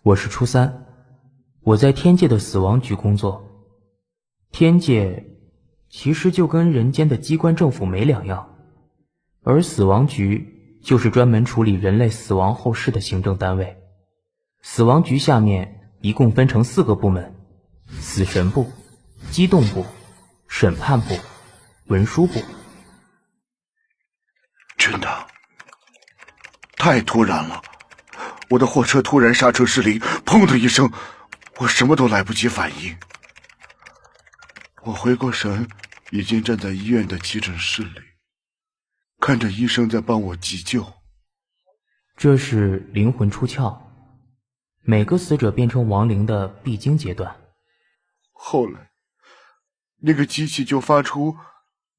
我是初三，我在天界的死亡局工作。天界其实就跟人间的机关政府没两样，而死亡局就是专门处理人类死亡后事的行政单位。死亡局下面一共分成4个部门：死神部、机动部、审判部、文书部。真的太突然了，我的货车突然刹车失灵，砰的一声，我什么都来不及反应。我回过神，已经站在医院的急诊室里，看着医生在帮我急救。这是灵魂出窍，每个死者变成亡灵的必经阶段。后来那个机器就发出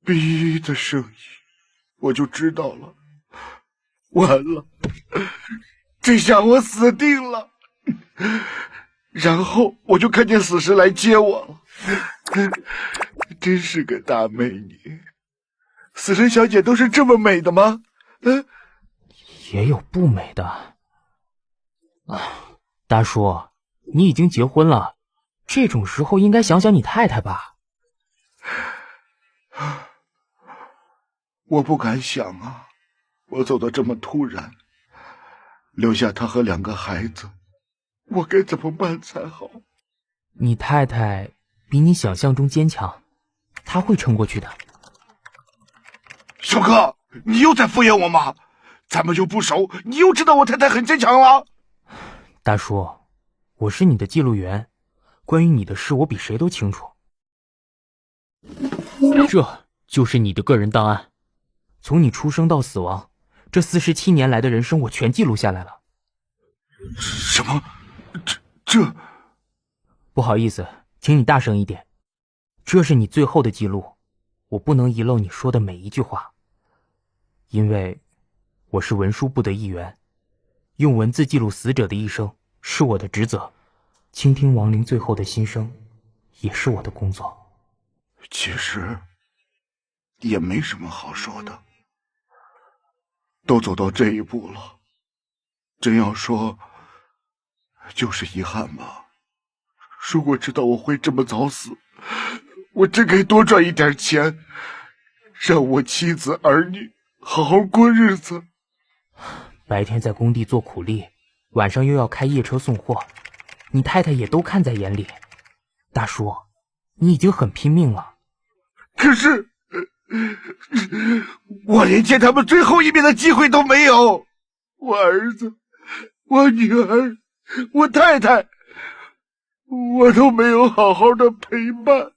哔的声音，我就知道了，完了，这下我死定了。然后我就看见死尸来接我了，真是个大美女。死神小姐都是这么美的吗？也有不美的。大叔，你已经结婚了，这种时候应该想想你太太吧。我不敢想啊，我走得这么突然，留下她和2个孩子，我该怎么办才好？你太太比你想象中坚强，她会撑过去的。小哥，你又在敷衍我吗？咱们又不熟，你又知道我太太很坚强了？大叔，我是你的记录员，关于你的事我比谁都清楚。这就是你的个人档案，从你出生到死亡，这47年来的人生我全记录下来了。什么？这……不好意思，请你大声一点。这是你最后的记录，我不能遗漏你说的每一句话，因为我是文书部的一员，用文字记录死者的一生是我的职责，倾听亡灵最后的心声也是我的工作。其实也没什么好说的，都走到这一步了，真要说就是遗憾吧。如果知道我会这么早死，我真该多赚一点钱，让我妻子儿女好好过日子。白天在工地做苦力，晚上又要开夜车送货，你太太也都看在眼里。大叔，你已经很拼命了。可是我连见他们最后一面的机会都没有，我儿子，我女儿，我太太，我都没有好好的陪伴。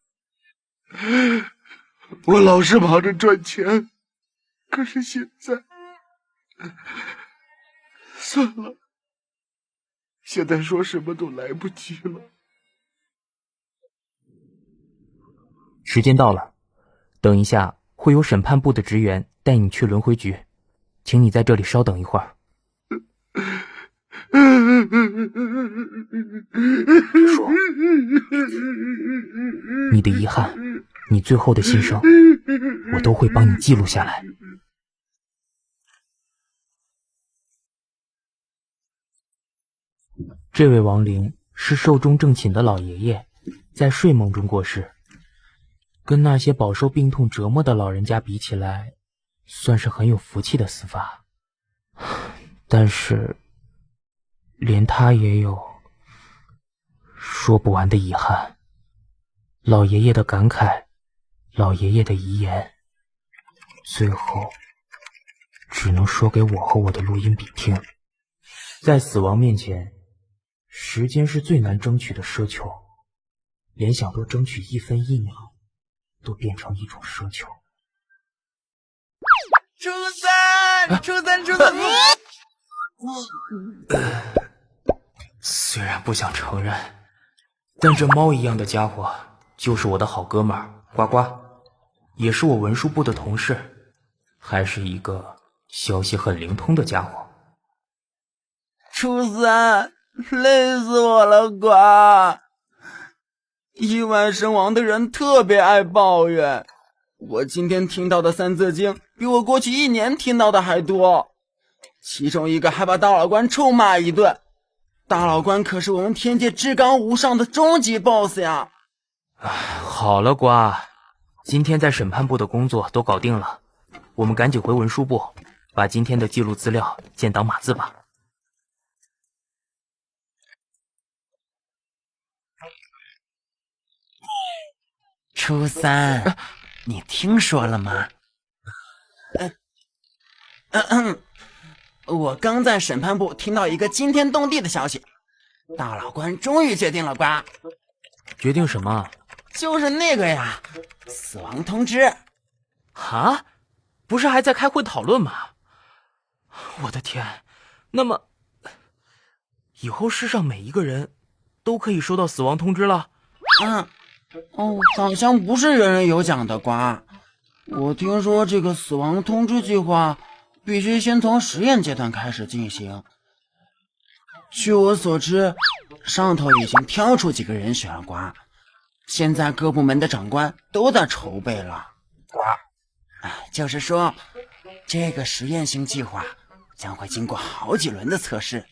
我老是忙着赚钱，可是现在算了，现在说什么都来不及了。时间到了，等一下会有审判部的职员带你去轮回局，请你在这里稍等一会儿。说，你的遗憾，你最后的心声，我都会帮你记录下来。这位亡灵是寿终正寝的老爷爷，在睡梦中过世，跟那些饱受病痛折磨的老人家比起来，算是很有福气的死法。但是连他也有说不完的遗憾，老爷爷的感慨，老爷爷的遗言，最后只能说给我和我的录音笔听。在死亡面前，时间是最难争取的奢求，连想多争取1分1秒都变成一种奢求。初三，虽然不想承认，但这猫一样的家伙就是我的好哥们儿呱呱，也是我文书部的同事，还是一个消息很灵通的家伙。初三，累死我了，呱！意外身亡的人特别爱抱怨，我今天听到的3字经比我过去1年听到的还多，其中一个还把大老倌臭骂一顿。大老官可是我们天界至高无上的终极 BOSS 呀！好了，瓜，今天在审判部的工作都搞定了，我们赶紧回文书部，把今天的记录资料建档码字吧。初三，你听说了吗？我刚在审判部听到一个惊天动地的消息，大老官终于决定了，瓜。决定什么？就是那个呀，死亡通知。啊？不是还在开会讨论吗？我的天，那么以后世上每一个人都可以收到死亡通知了？好像不是人人有奖的，瓜。我听说这个死亡通知计划必须先从实验阶段开始进行。据我所知，上头已经挑出几个人选了，瓜。现在各部门的长官都在筹备了，瓜。就是说，这个实验性计划将会经过好几轮的测试，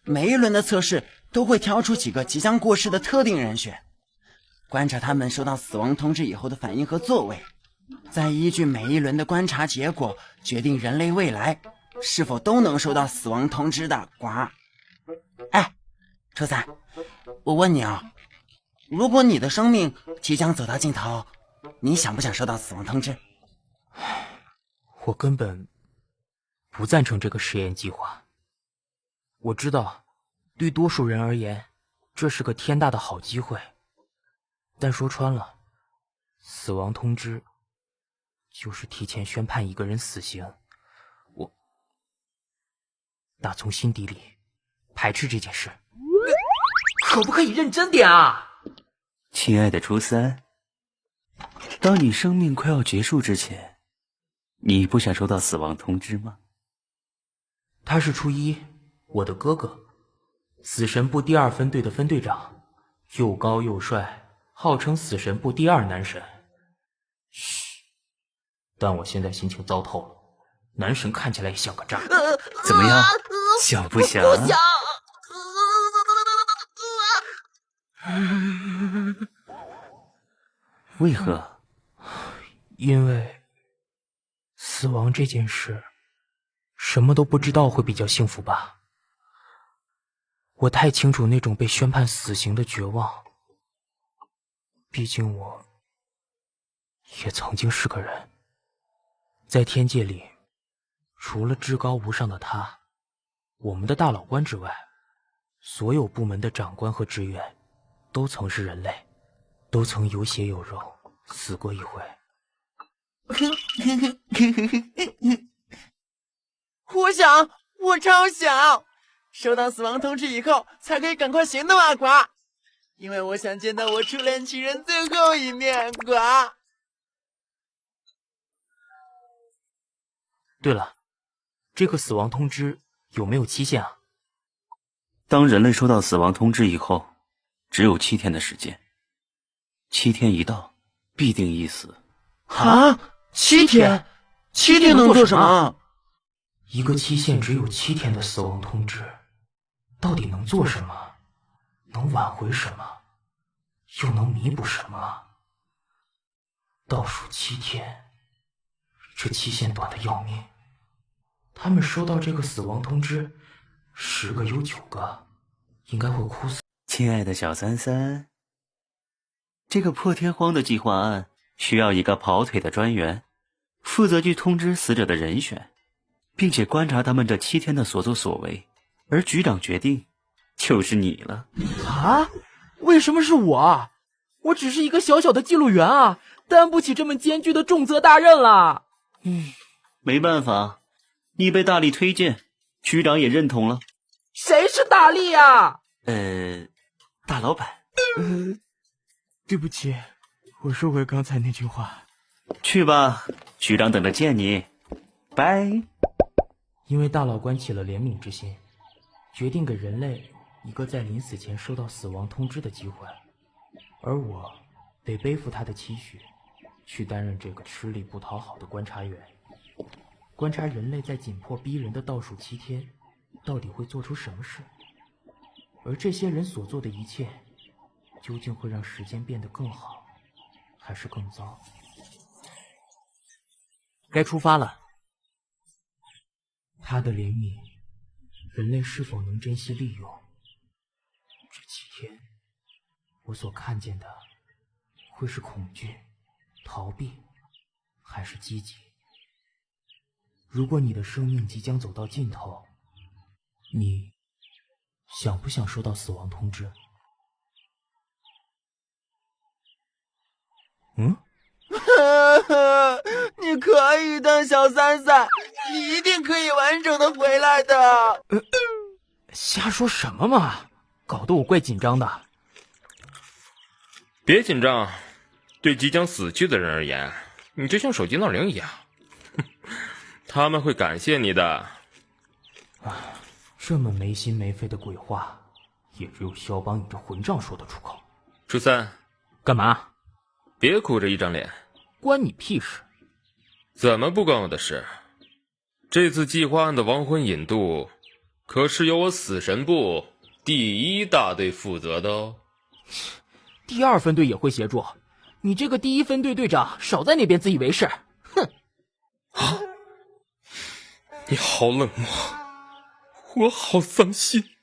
每一轮的测试都会挑出几个即将过世的特定人选，观察他们收到死亡通知以后的反应和作为，再依据每一轮的观察结果，决定人类未来是否都能收到死亡通知的，呱。初三，我问你啊，如果你的生命即将走到尽头，你想不想收到死亡通知？我根本不赞成这个实验计划。我知道，对多数人而言，这是个天大的好机会。但说穿了，死亡通知就是提前宣判一个人死刑。我打从心底里排斥这件事。可不可以认真点啊？亲爱的初三，当你生命快要结束之前，你不想收到死亡通知吗？他是初一，我的哥哥，死神部第2分队的分队长，又高又帅，号称死神部第2男神。嘘，但我现在心情糟透了，男神看起来也像个渣。怎么样，想不想？不想。为何？因为死亡这件事，什么都不知道会比较幸福吧。我太清楚那种被宣判死刑的绝望，毕竟我也曾经是个人。在天界里，除了至高无上的他，我们的大老官之外，所有部门的长官和职员都曾是人类，都曾有血有肉，死过一回。我超想收到死亡通知以后才可以赶快行动啊，呱！因为我想见到我初恋情人最后一面，呱！对了，这个死亡通知有没有期限啊？当人类收到死亡通知以后，只有7天的时间。7天一到，必定一死。啊？7天？7天能做什么？一个期限只有7天的死亡通知，到底能做什么？能挽回什么？又能弥补什么？倒数7天，这期限短的要命。他们收到这个死亡通知，10个有9个应该会哭死。亲爱的小三三，这个破天荒的计划案需要一个跑腿的专员，负责去通知死者的人选，并且观察他们这7天的所作所为，而局长决定就是你了。啊？为什么是我？我只是一个小小的记录员啊，担不起这么艰巨的重责大任啦。没办法，你被大力推荐，局长也认同了。谁是大力啊？大老板。对不起，我收回刚才那句话。去吧，局长等着见你。拜。因为大老官起了怜悯之心，决定给人类一个在临死前收到死亡通知的机会，而我得背负他的期许，去担任这个吃力不讨好的观察员，观察人类在紧迫逼人的倒数7天到底会做出什么事。而这些人所做的一切，究竟会让时间变得更好，还是更糟？该出发了。他的怜悯，人类是否能珍惜利用？这7天，我所看见的，会是恐惧、逃避，还是积极？如果你的生命即将走到尽头，你想不想收到死亡通知？你可以的，小三三，你一定可以完整的回来的。瞎说什么嘛，搞得我怪紧张的。别紧张，对即将死去的人而言，你就像手机闹铃一样，他们会感谢你的。这么没心没肺的鬼话，也只有肖邦你这混账说得出口。初三，干嘛？别苦着一张脸。关你屁事！怎么不关我的事？这次计划案的亡魂引渡，可是由我死神部第1大队负责的哦。第2分队也会协助，你这个第1分队队长少在那边自以为是。哼！啊！你好冷漠，我好伤心。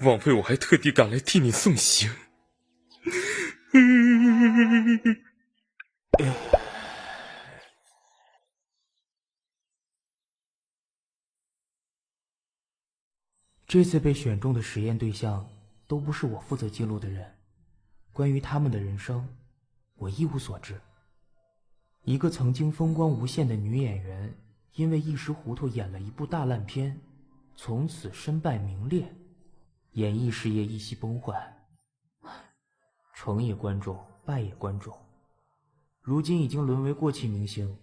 枉费我还特地赶来替你送行。这次被选中的实验对象都不是我负责记录的人，关于他们的人生，我一无所知。一个曾经风光无限的女演员，因为一时糊涂演了一部大烂片，从此身败名裂，演艺事业一夕崩坏，成也观众，败也观众，如今已经沦为过气明星。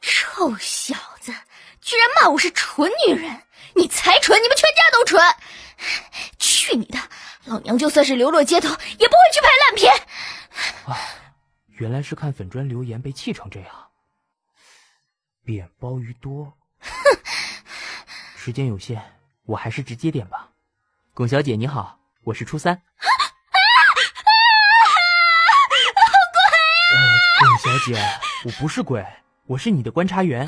臭小子，居然骂我是蠢女人！你才蠢，你们全家都蠢！去你的！老娘就算是流落街头，也不会去拍烂片。原来是看粉砖留言被气成这样，扁鲍鱼多。时间有限，我还是直接点吧。龚小姐你好，我是初三。龚小姐，我不是鬼，我是你的观察员。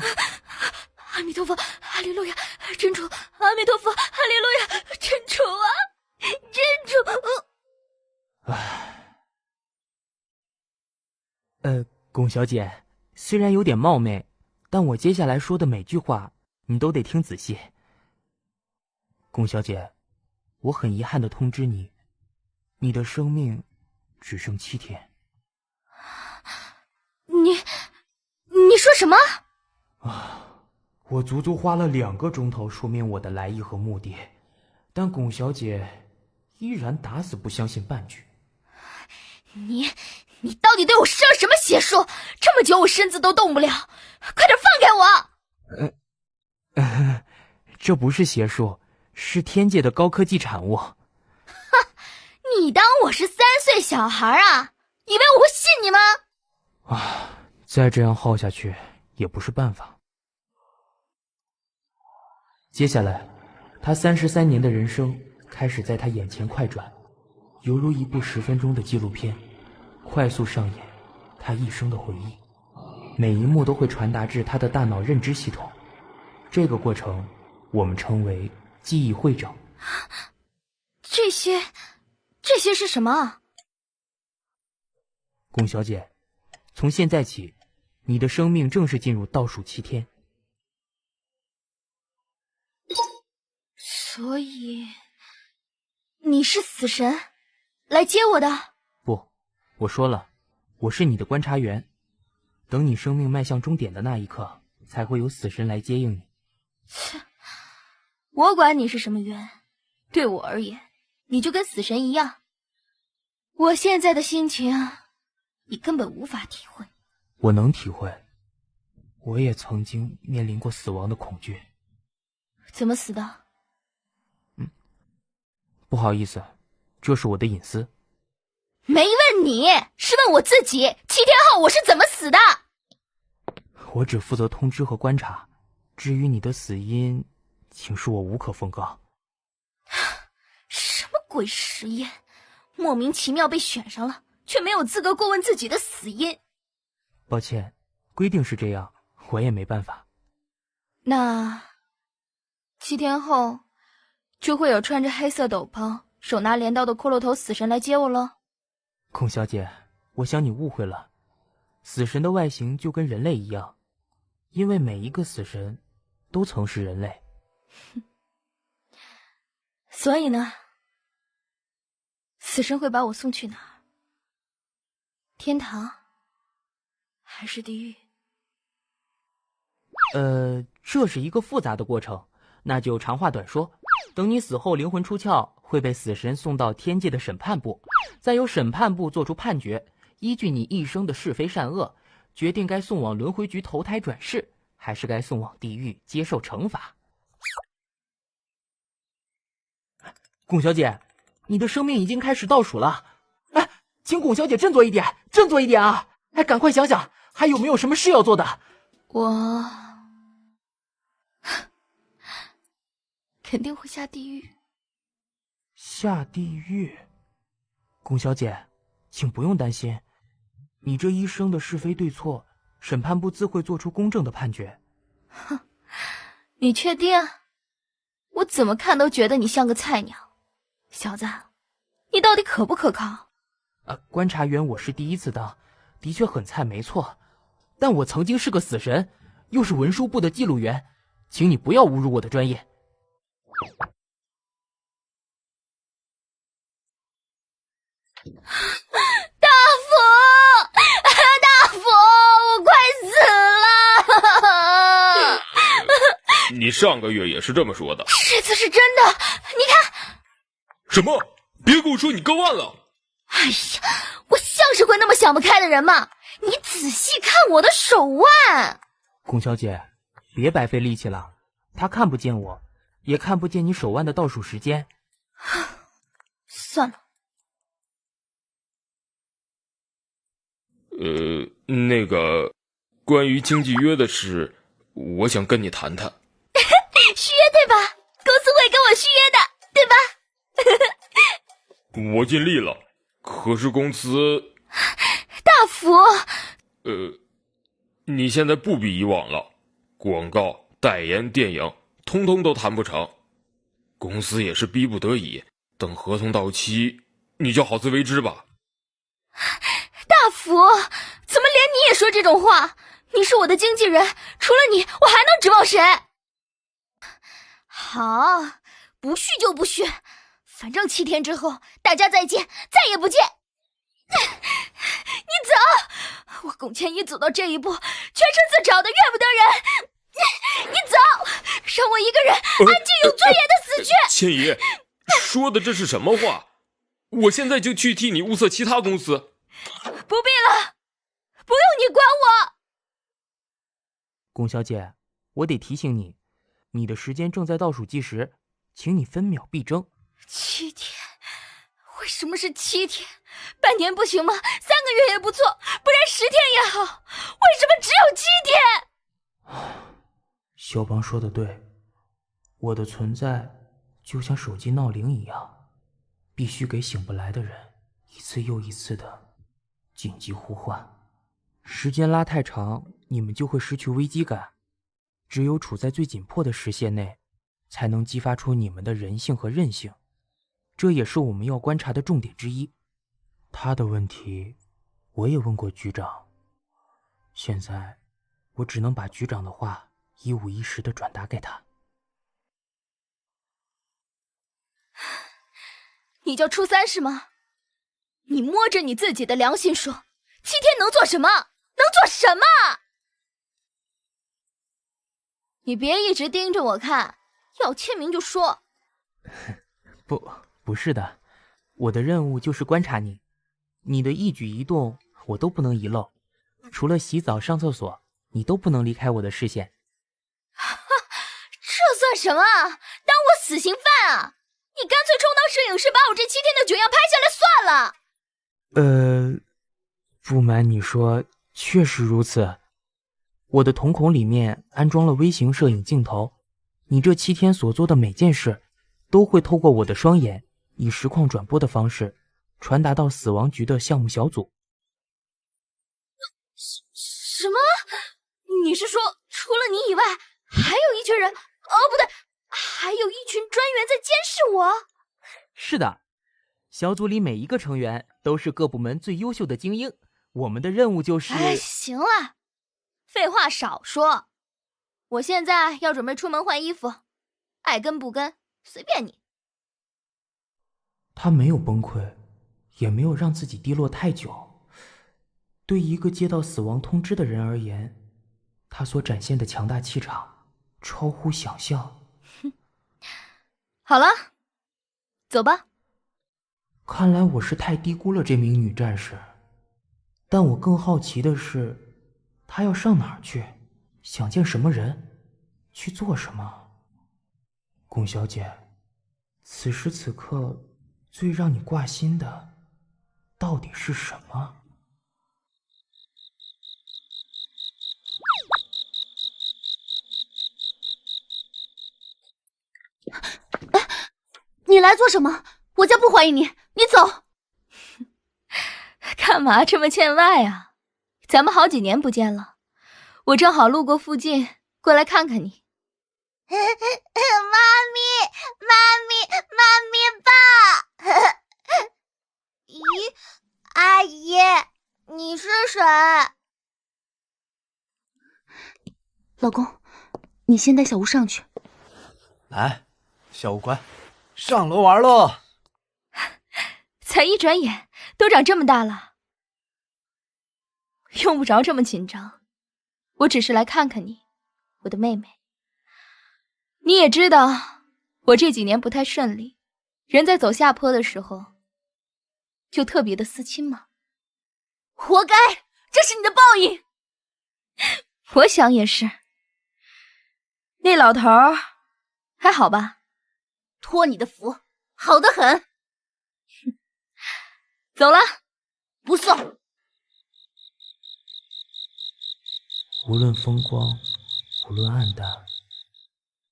阿弥陀佛，哈利路亚，真主！阿弥陀佛，哈利路亚，真主啊，真主！龚小姐，虽然有点冒昧，但我接下来说的每句话，你都得听仔细。龚小姐，我很遗憾地通知你，你的生命只剩7天。你说什么？我足足花了2个钟头说明我的来意和目的，但龚小姐依然打死不相信半句。你到底对我施了什么邪术？这么久我身子都动不了，快点放开我！这不是邪术，是天界的高科技产物。哼，你当我是3岁小孩啊？以为我会信你吗？再这样耗下去也不是办法。接下来，他33年的人生开始在他眼前快转，犹如一部10分钟的纪录片，快速上演他一生的回忆，每一幕都会传达至他的大脑认知系统。这个过程我们称为记忆汇整。这些是什么？龚小姐，从现在起，你的生命正式进入倒数7天。所以你是死神来接我的？不，我说了，我是你的观察员，等你生命迈向终点的那一刻，才会有死神来接应你。切，我管你是什么缘，对我而言，你就跟死神一样。我现在的心情，你根本无法体会。我能体会，我也曾经面临过死亡的恐惧。怎么死的？不好意思，这是我的隐私。没问你，是问我自己。7天后我是怎么死的？我只负责通知和观察，至于你的死因，请恕我无可奉告。什么鬼实验？莫名其妙被选上了，却没有资格过问自己的死因。抱歉，规定是这样，我也没办法。那7天后，就会有穿着黑色斗篷、手拿镰刀的骷髅头死神来接我了。孔小姐，我想你误会了，死神的外形就跟人类一样，因为每一个死神都曾是人类。所以呢，死神会把我送去哪儿？天堂还是地狱？这是一个复杂的过程，那就长话短说。等你死后灵魂出窍，会被死神送到天界的审判部，再由审判部做出判决，依据你一生的是非善恶，决定该送往轮回局投胎转世，还是该送往地狱接受惩罚。龚小姐，你的生命已经开始倒数了，哎，请龚小姐振作一点，振作一点啊！哎，赶快想想还有没有什么事要做的。我肯定会下地狱。下地狱？龚小姐，请不用担心，你这一生的是非对错，审判部自会做出公正的判决。哼，你确定？我怎么看都觉得你像个菜鸟。小子，你到底可不可靠？观察员我是第一次当，的确很菜没错，但我曾经是个死神，又是文书部的记录员，请你不要侮辱我的专业。大佛，大佛，我快死了！你上个月也是这么说的。这次是真的，你看。什么？别跟我说你割腕了！哎呀，我像是会那么想不开的人吗？你仔细看我的手腕。龚小姐，别白费力气了，他看不见我，也看不见你手腕的倒数时间。算了。那个，关于经纪约的事，我想跟你谈谈。续约对吧？公司会跟我续约的，对吧？我尽力了，可是公司……大福，你现在不比以往了，广告、代言、电影，通通都谈不成。公司也是逼不得已，等合同到期，你就好自为之吧。大福，怎么连你也说这种话？你是我的经纪人，除了你，我还能指望谁？好，不续就不续，反正7天之后大家再见，再也不见。你走，我龚千一走到这一步，全是自找的，怨不得人。你走，让我一个人安静有尊严的死去。千一，说的这是什么话？我现在就去替你物色其他公司。不必了，不用你管我。龚小姐，我得提醒你，你的时间正在倒数计时，请你分秒必争。7天？为什么是7天？半年不行吗？3个月也不错，不然10天也好。为什么只有7天？肖邦说的对，我的存在就像手机闹铃一样，必须给醒不来的人一次又一次的紧急呼唤。时间拉太长，你们就会失去危机感。只有处在最紧迫的时限内，才能激发出你们的人性和韧性。这也是我们要观察的重点之一。他的问题，我也问过局长。现在，我只能把局长的话一五一十地转达给他。你叫初三是吗？你摸着你自己的良心说，7天能做什么？能做什么？你别一直盯着我看，要签名就说。不是的，我的任务就是观察你，你的一举一动我都不能遗漏，除了洗澡上厕所，你都不能离开我的视线。这算什么？当我死刑犯啊？你干脆充当摄影师，把我这7天的囧样拍下来算了。不瞒你说，确实如此。我的瞳孔里面安装了微型摄影镜头，你这7天所做的每件事，都会透过我的双眼，以实况转播的方式，传达到死亡局的项目小组。什么？你是说，除了你以外，还有一群人？哦，不对，还有一群专员在监视我？是的，小组里每一个成员都是各部门最优秀的精英。我们的任务就是……哎，行了，废话少说。我现在要准备出门换衣服，爱跟不跟随便你。他没有崩溃，也没有让自己低落太久。对一个接到死亡通知的人而言，他所展现的强大气场超乎想象。好了，走吧。看来我是太低估了这名女战士，但我更好奇的是，她要上哪儿去，想见什么人，去做什么。龚小姐，此时此刻最让你挂心的到底是什么？你来做什么？我家不欢迎你，你走。干嘛这么见外啊？咱们好几年不见了，我正好路过附近，过来看看你。妈咪抱！咦，阿姨，你是谁？老公，你先带小吴上去。来，小吴乖，上楼玩喽！才一转眼都长这么大了，用不着这么紧张，我只是来看看你，我的妹妹。你也知道，我这几年不太顺利，人在走下坡的时候，就特别的思亲嘛。活该，这是你的报应。我想也是。那老头儿还好吧？托你的福，好得很。走了，不送。无论风光，无论暗淡，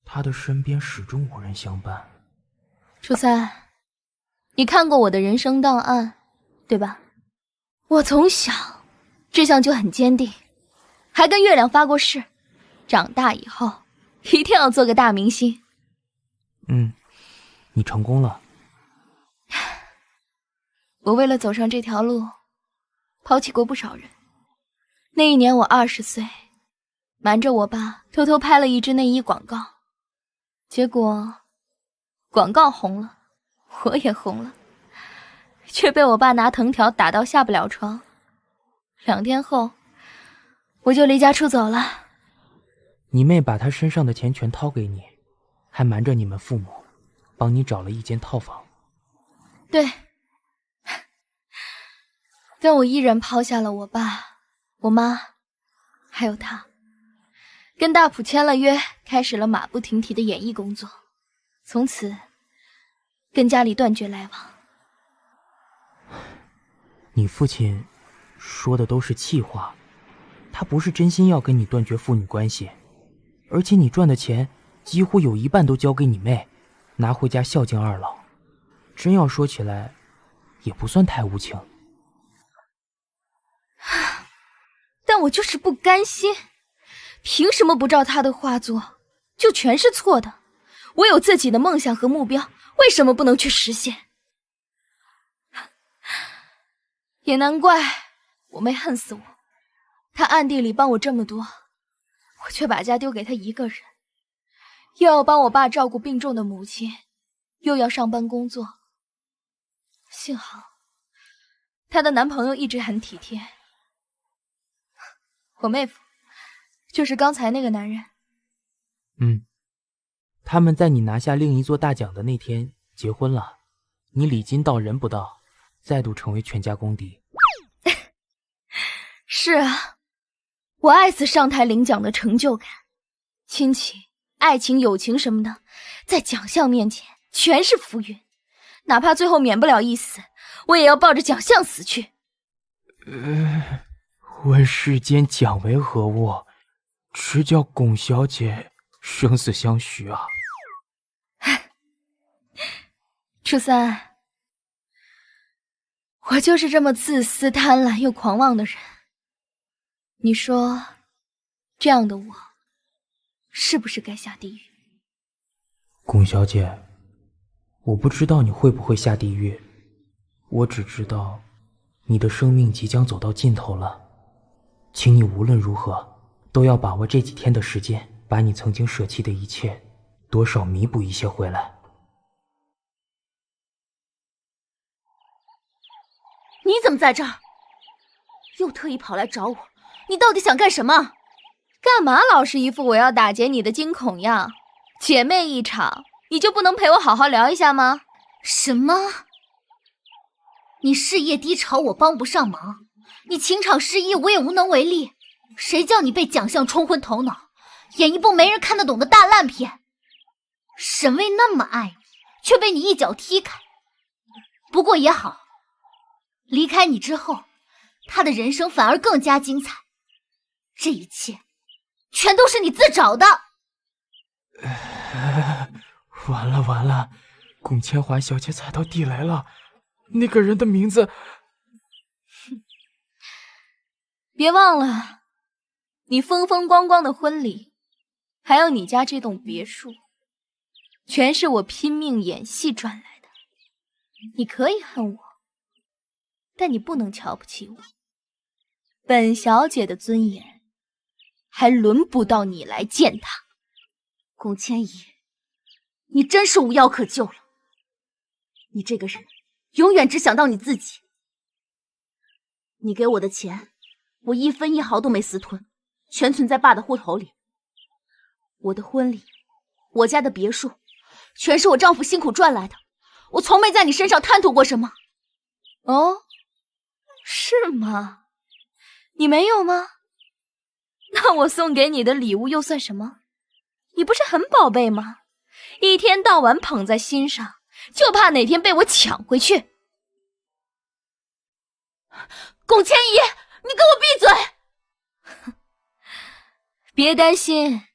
他的身边始终无人相伴。初三，你看过我的人生档案，对吧？我从小志向就很坚定，还跟月亮发过誓，长大以后一定要做个大明星。你成功了。我为了走上这条路，抛弃过不少人。那一年我20岁，瞒着我爸偷偷拍了一支内衣广告，结果广告红了，我也红了，却被我爸拿藤条打到下不了床。2天后，我就离家出走了。你妹把她身上的钱全掏给你，还瞒着你们父母，帮你找了一间套房。对，但我依然抛下了我爸、我妈，还有他，跟大普签了约，开始了马不停蹄的演艺工作，从此跟家里断绝来往。你父亲说的都是气话，他不是真心要跟你断绝父女关系，而且你赚的钱几乎有一半都交给你妹，拿回家孝敬二老。真要说起来，也不算太无情。但我就是不甘心，凭什么不照他的话做，就全是错的？我有自己的梦想和目标，为什么不能去实现？也难怪我妹恨死我，她暗地里帮我这么多，我却把家丢给她一个人，又要帮我爸照顾病重的母亲，又要上班工作。幸好她的男朋友一直很体贴。我妹夫就是刚才那个男人。他们在你拿下另一座大奖的那天结婚了，你礼金到人不到，再度成为全家公敌。是啊，我爱死上台领奖的成就感，亲情、爱情、友情什么的，在奖项面前全是浮云，哪怕最后免不了一死，我也要抱着奖项死去。问世间奖为何物？只叫龚小姐生死相许啊！初三，我就是这么自私、贪婪又狂妄的人。你说，这样的我，是不是该下地狱？龚小姐，我不知道你会不会下地狱，我只知道你的生命即将走到尽头了，请你无论如何都要把握这几天的时间，把你曾经舍弃的一切多少弥补一些回来。你怎么在这儿？又特意跑来找我，你到底想干什么？干嘛老是一副我要打劫你的惊恐样？姐妹一场，你就不能陪我好好聊一下吗？什么？你事业低潮，我帮不上忙；你情场失意，我也无能为力。谁叫你被奖项冲昏头脑，演一部没人看得懂的大烂片？沈巍那么爱你，却被你一脚踢开。不过也好，离开你之后，他的人生反而更加精彩。这一切，全都是你自找的。完了完了，龚千华小姐踩到地雷了，那个人的名字……别忘了，你风风光光的婚礼，还有你家这栋别墅，全是我拼命演戏赚来的。你可以恨我，但你不能瞧不起我。本小姐的尊严，还轮不到你来践踏。龚千怡，你真是无药可救了。你这个人，永远只想到你自己。你给我的钱，我一分一毫都没私吞，全存在爸的户头里。我的婚礼，我家的别墅，全是我丈夫辛苦赚来的，我从没在你身上贪图过什么。哦，是吗？你没有吗？那我送给你的礼物又算什么？你不是很宝贝吗？一天到晚捧在心上，就怕哪天被我抢回去。龚千怡，你给我闭嘴！别担心，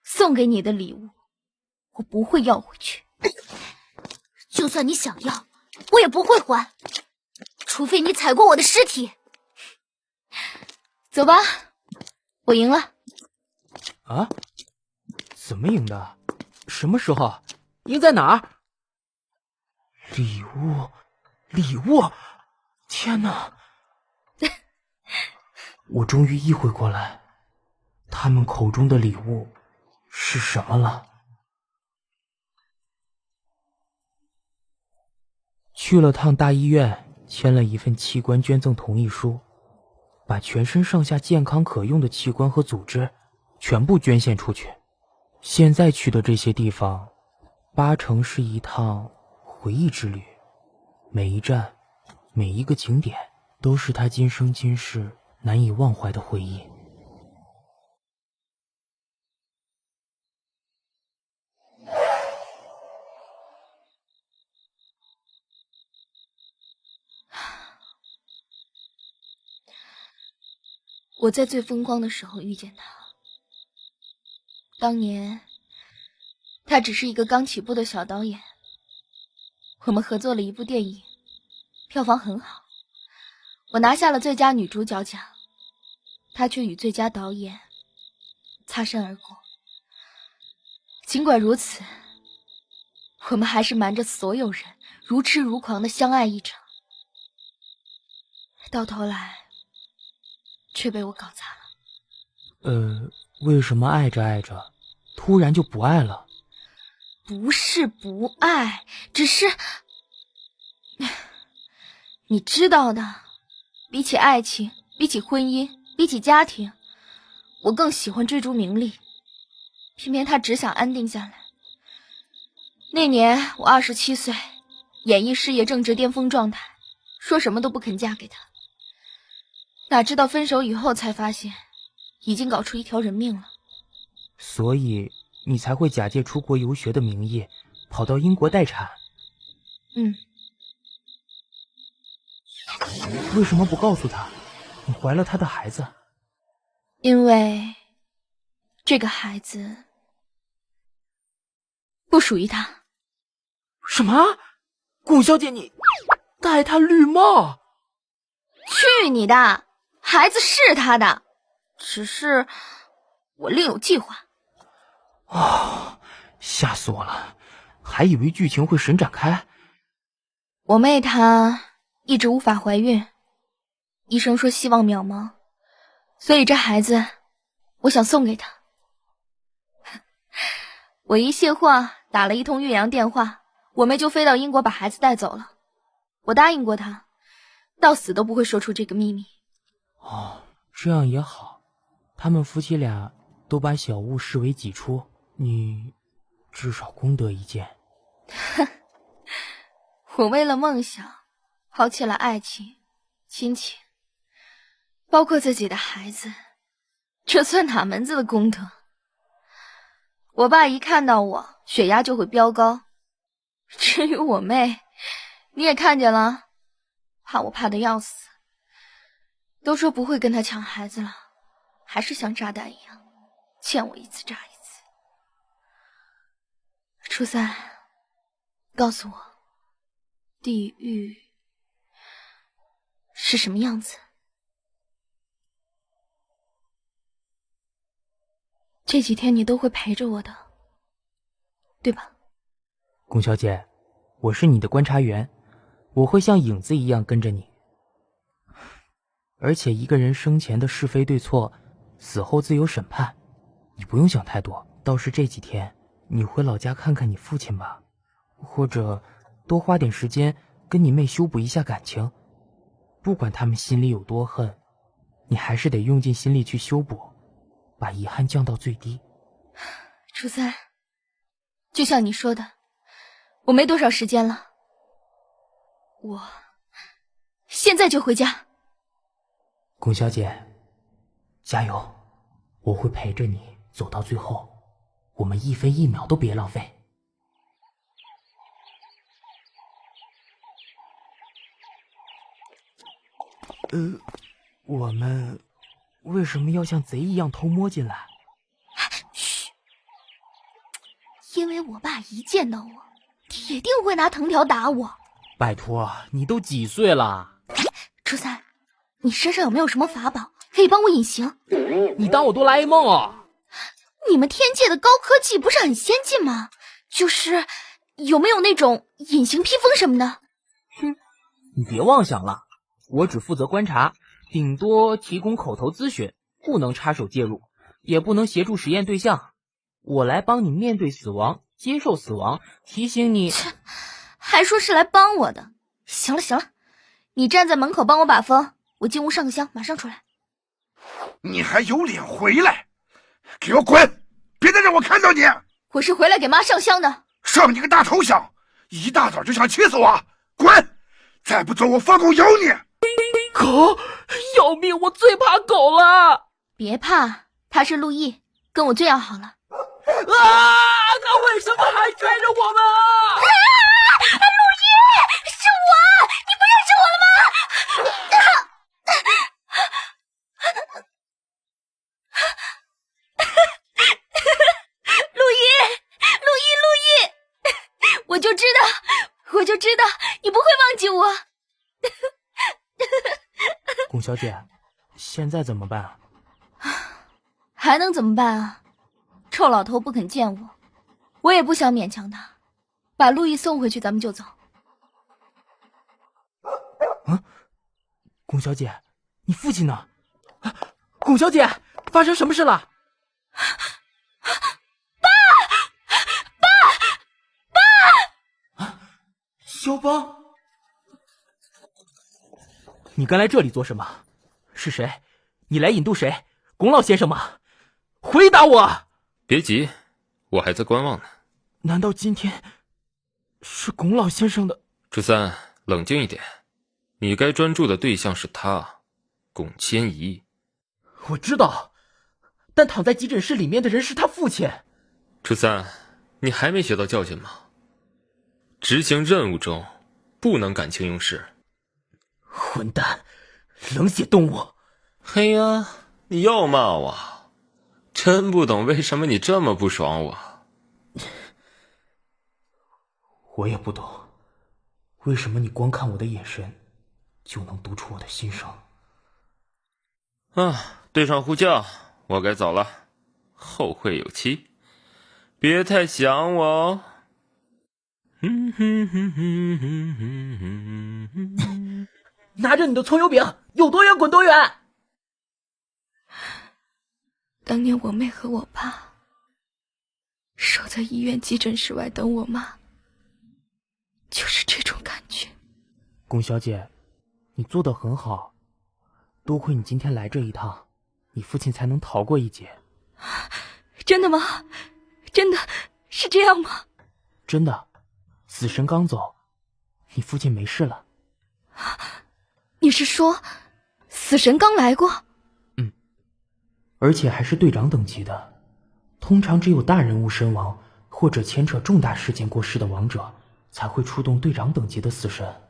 送给你的礼物，我不会要回去。就算你想要，我也不会还，除非你踩过我的尸体。走吧，我赢了。啊？怎么赢的？什么时候？赢在哪儿？礼物，礼物！天哪！我终于意会过来，他们口中的礼物是什么了。去了趟大医院，签了一份器官捐赠同意书，把全身上下健康可用的器官和组织全部捐献出去。现在去的这些地方，80%是一趟回忆之旅，每一站，每一个景点，都是他今生今世难以忘怀的回忆。我在最风光的时候遇见他，当年他只是一个刚起步的小导演，我们合作了一部电影，票房很好，我拿下了最佳女主角奖，他却与最佳导演擦身而过。尽管如此，我们还是瞒着所有人如痴如狂的相爱一场，到头来却被我搞砸了。为什么爱着爱着，突然就不爱了？不是不爱，只是你知道的，比起爱情，比起婚姻，比起家庭，我更喜欢追逐名利。偏偏他只想安定下来。那年我27岁，演艺事业正值巅峰状态，说什么都不肯嫁给他。哪知道分手以后才发现，已经搞出一条人命了。所以你才会假借出国游学的名义，跑到英国待产。为什么不告诉他，你怀了他的孩子？因为这个孩子不属于他。什么？龚小姐，你戴他绿帽？去你的！孩子是他的，只是我另有计划。哦，吓死我了，还以为剧情会神展开。我妹她一直无法怀孕，医生说希望渺茫，所以这孩子我想送给她。我一卸话，打了一通岳阳电话，我妹就飞到英国把孩子带走了。我答应过她，到死都不会说出这个秘密。哦，这样也好，他们夫妻俩都把小物视为己出，你至少功德一件。我为了梦想抛弃了爱情、亲情，包括自己的孩子，这算哪门子的功德？我爸一看到我，血压就会飙高。至于我妹，你也看见了，怕我怕得要死，都说不会跟他抢孩子了，还是像炸弹一样，见我一次炸一次。初三，告诉我，地狱是什么样子？这几天你都会陪着我的，对吧？龚小姐，我是你的观察员，我会像影子一样跟着你。而且一个人生前的是非对错，死后自有审判，你不用想太多。倒是这几天，你回老家看看你父亲吧，或者多花点时间跟你妹修补一下感情。不管他们心里有多恨，你还是得用尽心力去修补，把遗憾降到最低。初三，就像你说的，我没多少时间了，我现在就回家。龚小姐，加油，我会陪着你走到最后，我们一分一秒都别浪费。我们为什么要像贼一样偷摸进来？嘘，因为我爸一见到我，铁定会拿藤条打我。拜托，你都几岁了？初三，你身上有没有什么法宝可以帮我隐形？你当我哆啦 A 梦啊？你们天界的高科技不是很先进吗？就是有没有那种隐形披风什么的？哼，你别妄想了，我只负责观察，顶多提供口头咨询，不能插手介入，也不能协助实验对象。我来帮你面对死亡，接受死亡，提醒你。还说是来帮我的。行了行了，你站在门口帮我把风，我进屋上个香，马上出来。你还有脸回来？给我滚！别再让我看到你！我是回来给妈上香的。上你个大头香！一大早就想气死我！滚！再不走，我放狗咬你！狗？要命！我最怕狗了。别怕，他是陆毅，跟我最要好了。啊！他为什么还追着我们啊？陆毅，是我，你不认识我了吗？陆毅，我就知道你不会忘记我。龚小姐，现在怎么办？还能怎么办啊？臭老头不肯见我，我也不想勉强他，把陆毅送回去，咱们就走。龚小姐，你父亲呢？龚小姐，发生什么事了？爸！肖邦，你刚来这里做什么？是谁？你来引渡谁？龚老先生吗？回答我！别急，我还在观望呢。难道今天是龚老先生的？初三，冷静一点，你该专注的对象是他，龚千仪。我知道，但躺在急诊室里面的人是他父亲。初三，你还没学到教训吗？执行任务中不能感情用事。混蛋，冷血动物！嘿呀，你又骂我，真不懂为什么你这么不爽我。我也不懂，为什么你光看我的眼神，就能读出我的心声。队长呼叫，我该走了，后会有期，别太想我哦。拿着你的葱油饼，有多远滚多远。当年我妹和我爸守在医院急诊室外等我妈，就是这种感觉。龚小姐，你做得很好，多亏你今天来这一趟，你父亲才能逃过一劫。真的吗？真的是这样吗？真的，死神刚走，你父亲没事了。你是说死神刚来过？而且还是队长等级的。通常只有大人物身亡或者牵扯重大事件过世的亡者才会出动队长等级的死神。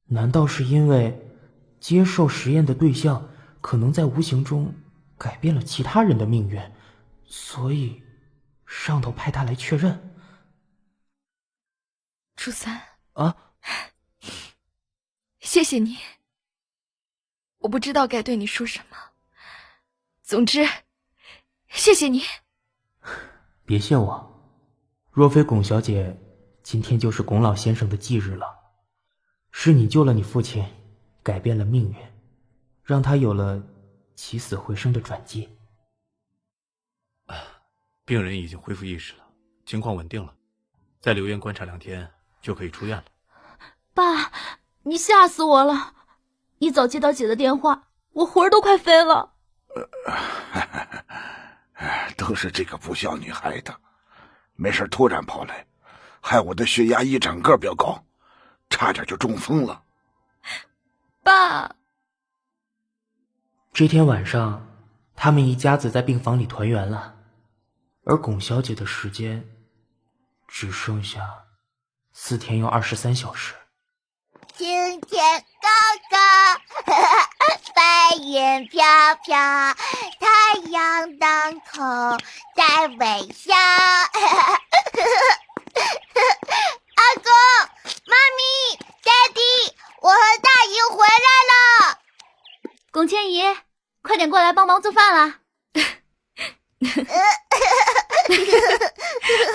难道是因为接受实验的对象可能在无形中改变了其他人的命运，所以上头派他来确认？初三啊，谢谢你，我不知道该对你说什么。总之，谢谢你。别谢我，若非龚小姐，今天就是龚老先生的忌日了。是你救了你父亲，改变了命运，让他有了起死回生的转机。病人已经恢复意识了，情况稳定了，再留院观察2天就可以出院了。爸，你吓死我了！一早接到姐的电话，我魂儿都快飞了。都是这个不孝女害的，没事突然跑来，害我的血压一整个飙高，差点就中风了。爸，这天晚上，他们一家子在病房里团圆了，而龚小姐的时间只剩下4天又23小时。晴天高高，白云飘飘，太阳当头在微笑。阿公、妈咪、Daddy， 我和大姨回来了。龚千姨，快点过来帮忙做饭啦！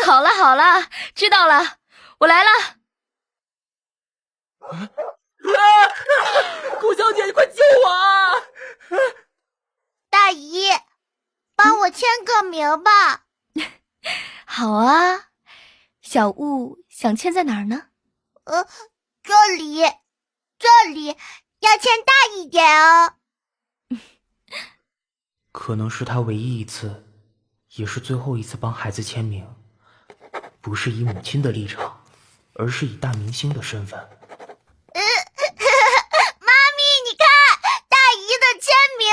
好了好了，知道了，我来了。龚小姐，你快救我啊！大姨，帮我签个名吧。好啊，小物想签在哪儿呢？这里要签大一点哦。可能是他唯一一次，也是最后一次帮孩子签名，不是以母亲的立场，而是以大明星的身份。妈咪，你看大姨的签名。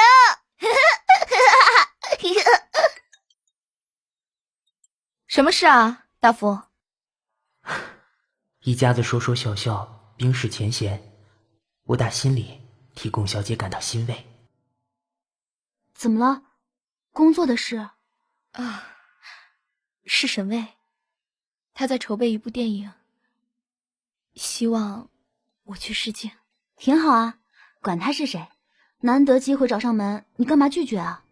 什么事啊，大夫？一家子说说笑笑，冰释前嫌，我打心里替龚小姐感到欣慰。怎么了？工作的事？是沈巍，他在筹备一部电影，希望我去试镜。挺好啊，管他是谁，难得机会找上门，你干嘛拒绝啊？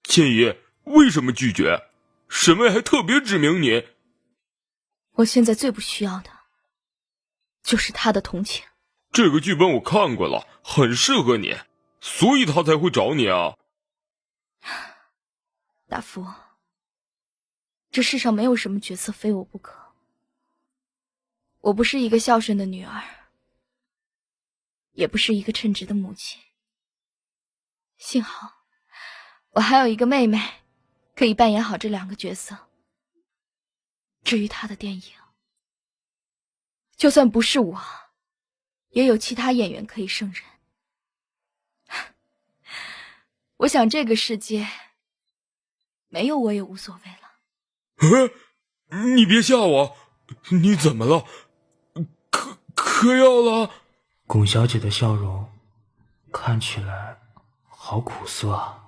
千姨，为什么拒绝？沈巍还特别指明你。我现在最不需要的就是他的同情。这个剧本我看过了，很适合你，所以他才会找你啊。大夫，这世上没有什么角色非我不可。我不是一个孝顺的女儿，也不是一个称职的母亲。幸好我还有一个妹妹，可以扮演好这2个角色。至于她的电影，就算不是我，也有其他演员可以胜任。我想这个世界没有我也无所谓了。你别吓我，你怎么了？嗑药了？龚小姐的笑容看起来好苦涩啊！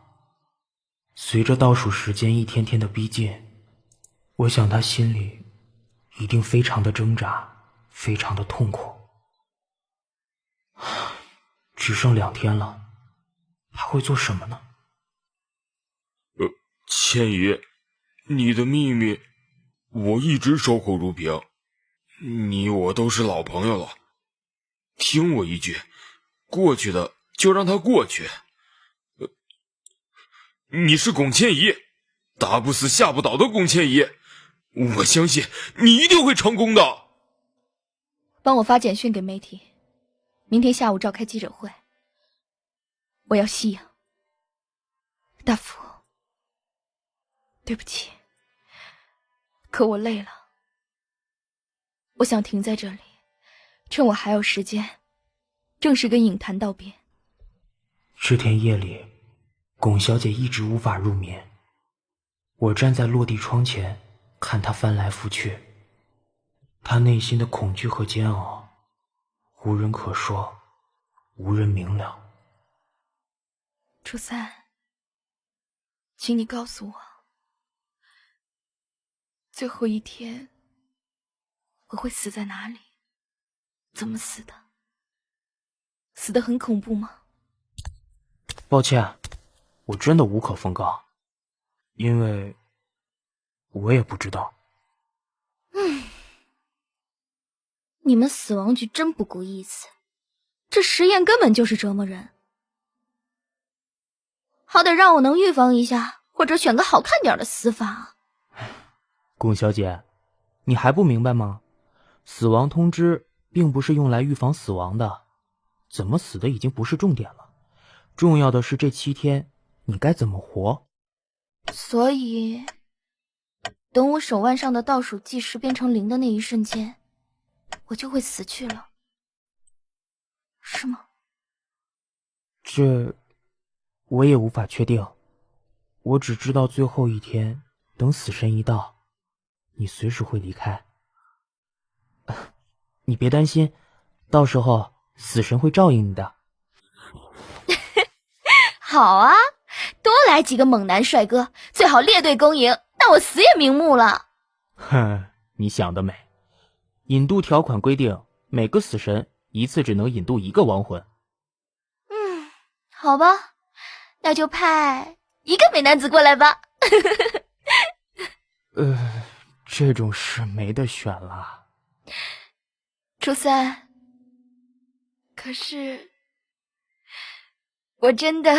随着倒数时间一天天的逼近，我想他心里一定非常的挣扎，非常的痛苦。只剩2天了，他会做什么呢？千姨，你的秘密我一直守口如瓶，你我都是老朋友了，听我一句，过去的就让它过去。你是龚千姨，打不死吓不倒的龚千姨，我相信你一定会成功的。帮我发简讯给媒体，明天下午召开记者会，我要息影。大夫，对不起，可我累了，我想停在这里，趁我还有时间，正式跟影坛道别。这天夜里，龚小姐一直无法入眠。我站在落地窗前，看她翻来覆去，她内心的恐惧和煎熬，无人可说，无人明了。初三，请你告诉我，最后一天我会死在哪里？怎么死的？死得很恐怖吗？抱歉，我真的无可奉告，因为我也不知道。你们死亡局真不顾意思，这实验根本就是折磨人。好歹让我能预防一下，或者选个好看点的死法。龚小姐，你还不明白吗？死亡通知并不是用来预防死亡的，怎么死的已经不是重点了，重要的是这7天你该怎么活。所以，等我手腕上的倒数计时变成0的那一瞬间，我就会死去了，是吗？这我也无法确定，我只知道最后一天，等死神一到，你随时会离开。你别担心，到时候死神会照应你的。好啊，多来几个猛男帅哥，最好列队恭迎，那我死也瞑目了。哼，你想得美！引渡条款规定，每个死神一次只能引渡1个亡魂。好吧，那就派1个美男子过来吧。这种事没得选了。初三，可是我真的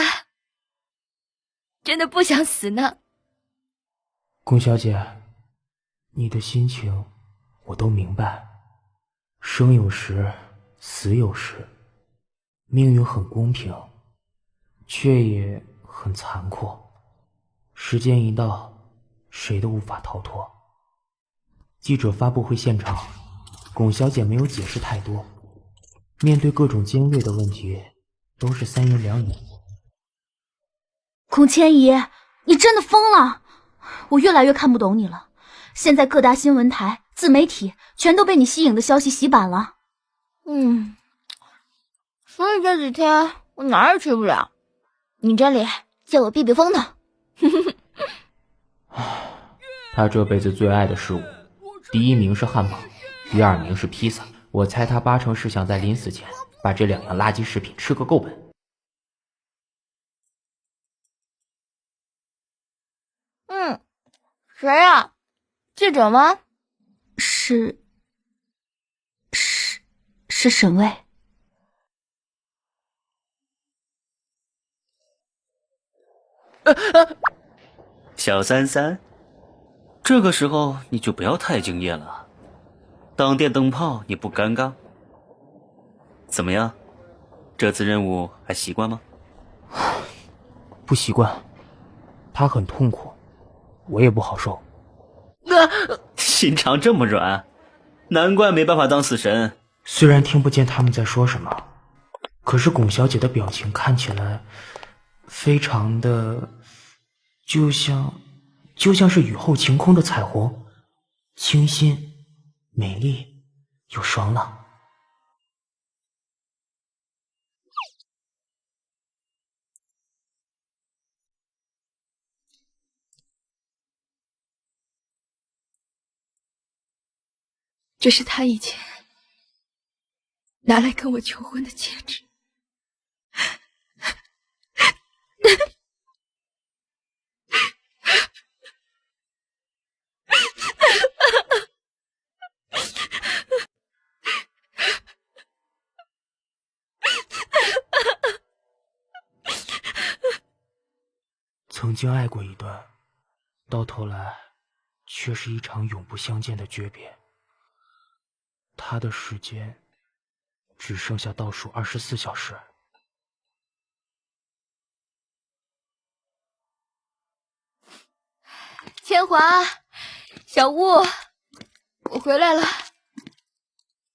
不想死呢。龚小姐，你的心情我都明白，生有时，死有时，命运很公平，却也很残酷。时间一到，谁都无法逃脱。记者发布会现场，龚小姐没有解释太多，面对各种尖锐的问题，都是3言2语。龚千姨，你真的疯了！我越来越看不懂你了。现在各大新闻台、自媒体全都被你息影的消息洗版了。所以这几天我哪儿也去不了，你这里借我避避风头。他这辈子最爱的食物，第1名是汉堡，第2名是披萨。我猜他80%是想在临死前把这2样垃圾食品吃个够本。谁呀？记者吗？是沈巍。小三三，这个时候你就不要太敬业了，当电灯泡你不尴尬？怎么样，这次任务还习惯吗？不习惯，他很痛苦，我也不好受。心肠这么软，难怪没办法当死神。虽然听不见他们在说什么，可是龚小姐的表情看起来非常的就像是雨后晴空的彩虹，清新、美丽又爽朗。这是他以前拿来跟我求婚的戒指。曾经爱过一段，到头来却是一场永不相见的诀别。他的时间只剩下倒数24小时。千华，小雾，我回来了。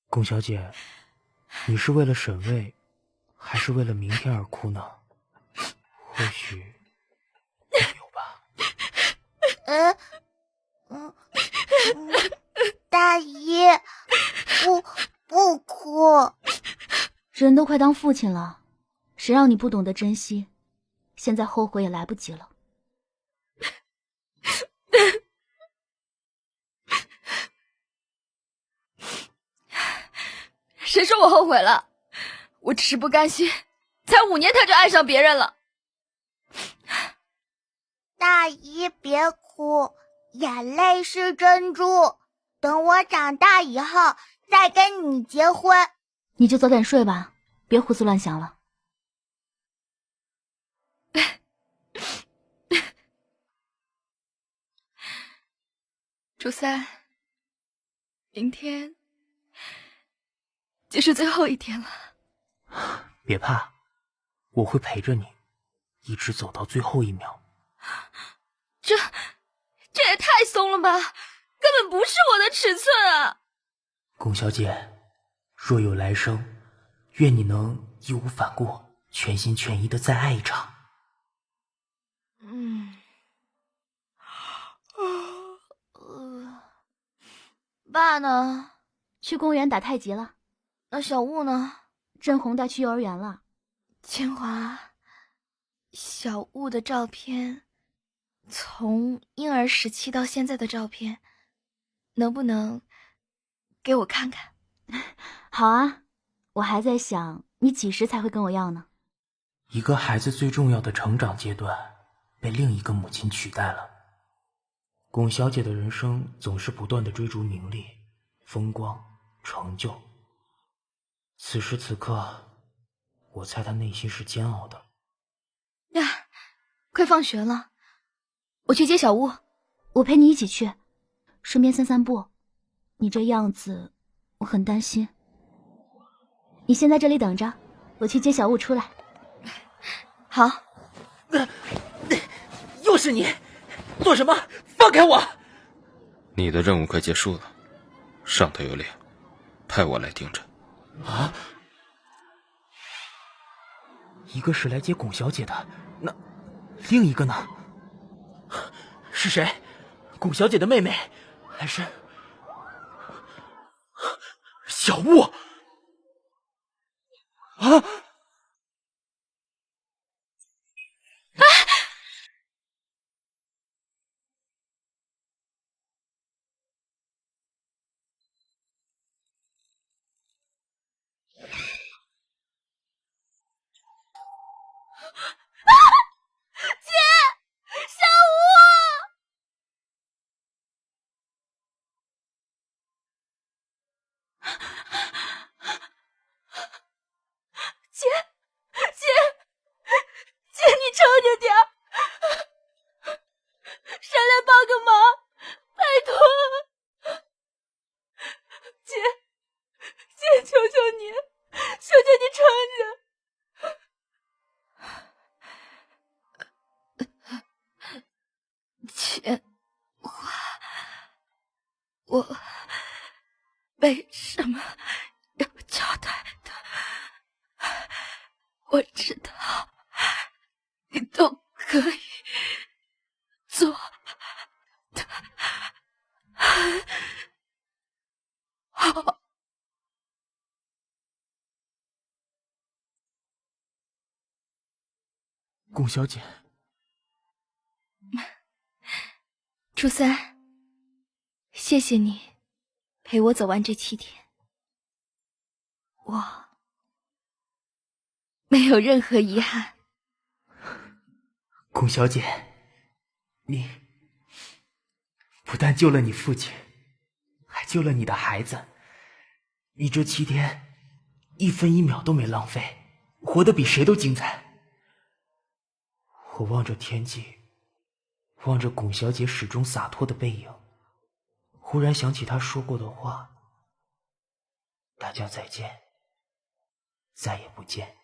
龚小姐，你是为了沈巍，还是为了明天而哭呢？或许都有吧。大姨，不哭。人都快当父亲了，谁让你不懂得珍惜？现在后悔也来不及了。谁说我后悔了？我只是不甘心，才5年他就爱上别人了。大姨别哭，眼泪是珍珠。等我长大以后再跟你结婚。你就早点睡吧，别胡思乱想了。初三，明天就是最后一天了。别怕，我会陪着你，一直走到最后一秒。这也太松了吧，根本不是我的尺寸啊！龚小姐，若有来生，愿你能义无反顾、全心全意的再爱一场。爸呢？去公园打太极了。那小雾呢？郑红带去幼儿园了。千华，小雾的照片，从婴儿时期到现在的照片，能不能给我看看？好啊，我还在想你几时才会跟我要呢。一个孩子最重要的成长阶段被另一个母亲取代了。龚小姐的人生总是不断的追逐名利、风光、成就。此时此刻，我猜她内心是煎熬的。呀，快放学了，我去接小雾。我陪你一起去，顺便散散步。你这样子，我很担心。你先在这里等着，我去接小雾出来。好。又是你，做什么？放开我！你的任务快结束了，上头有脸，派我来盯着。啊！一个是来接龚小姐的，那另一个呢？是谁？龚小姐的妹妹，还是小雾？啊！我为什么要交代的？我知道你都可以做的很好。龚小姐，初三，谢谢你陪我走完这7天，我没有任何遗憾。龚小姐，你不但救了你父亲，还救了你的孩子。你这7天1分1秒都没浪费，活得比谁都精彩。我望着天际，望着龚小姐始终洒脱的背影，忽然想起她说过的话：大家再见，再也不见。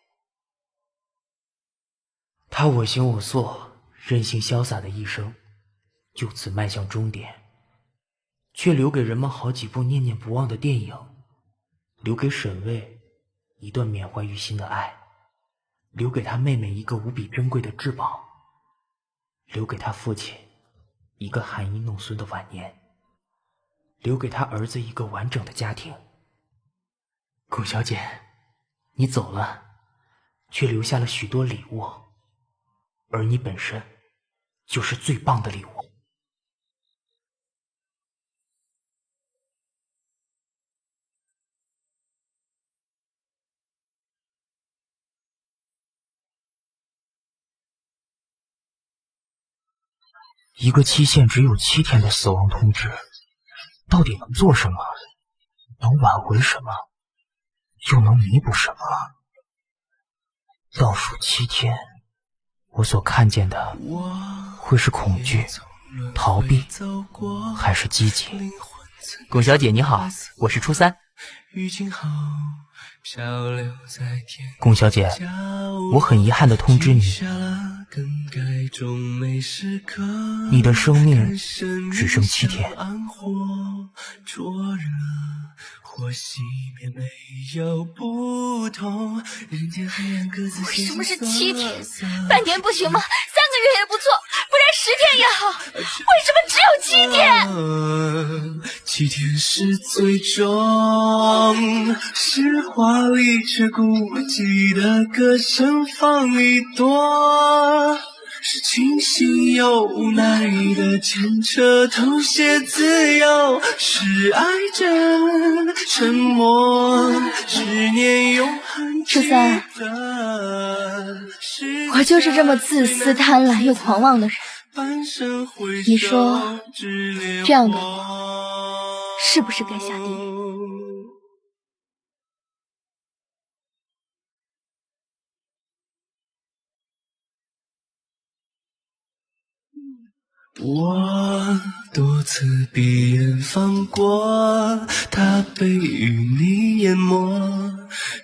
她我行我素，任性潇洒的一生就此迈向终点，却留给人们好几部念念不忘的电影，留给沈巍一段缅怀于心的爱，留给他妹妹一个无比珍贵的至宝，留给他父亲一个含饴弄孙的晚年，留给他儿子一个完整的家庭。龚小姐，你走了，却留下了许多礼物，而你本身就是最棒的礼物。一个期限只有7天的死亡通知，到底能做什么？能挽回什么？又能弥补什么？倒数7天，我所看见的会是恐惧、逃避，还是积极？龚小姐你好，我是初三。龚小姐，我很遗憾地通知你，你的生命只剩7天。为什么是7天？半年不行吗？3个月也不错，不然10天也好。为什么只有7天？7天是最终，是华丽却孤寂的歌声放一朵，是清醒又无奈的牵扯偷写自由，是爱着沉默，执念永恒记得。我就是这么自私、贪婪又狂妄的人。你说，这样的我是不是该下地狱？我多次闭眼放过，它被与你淹没，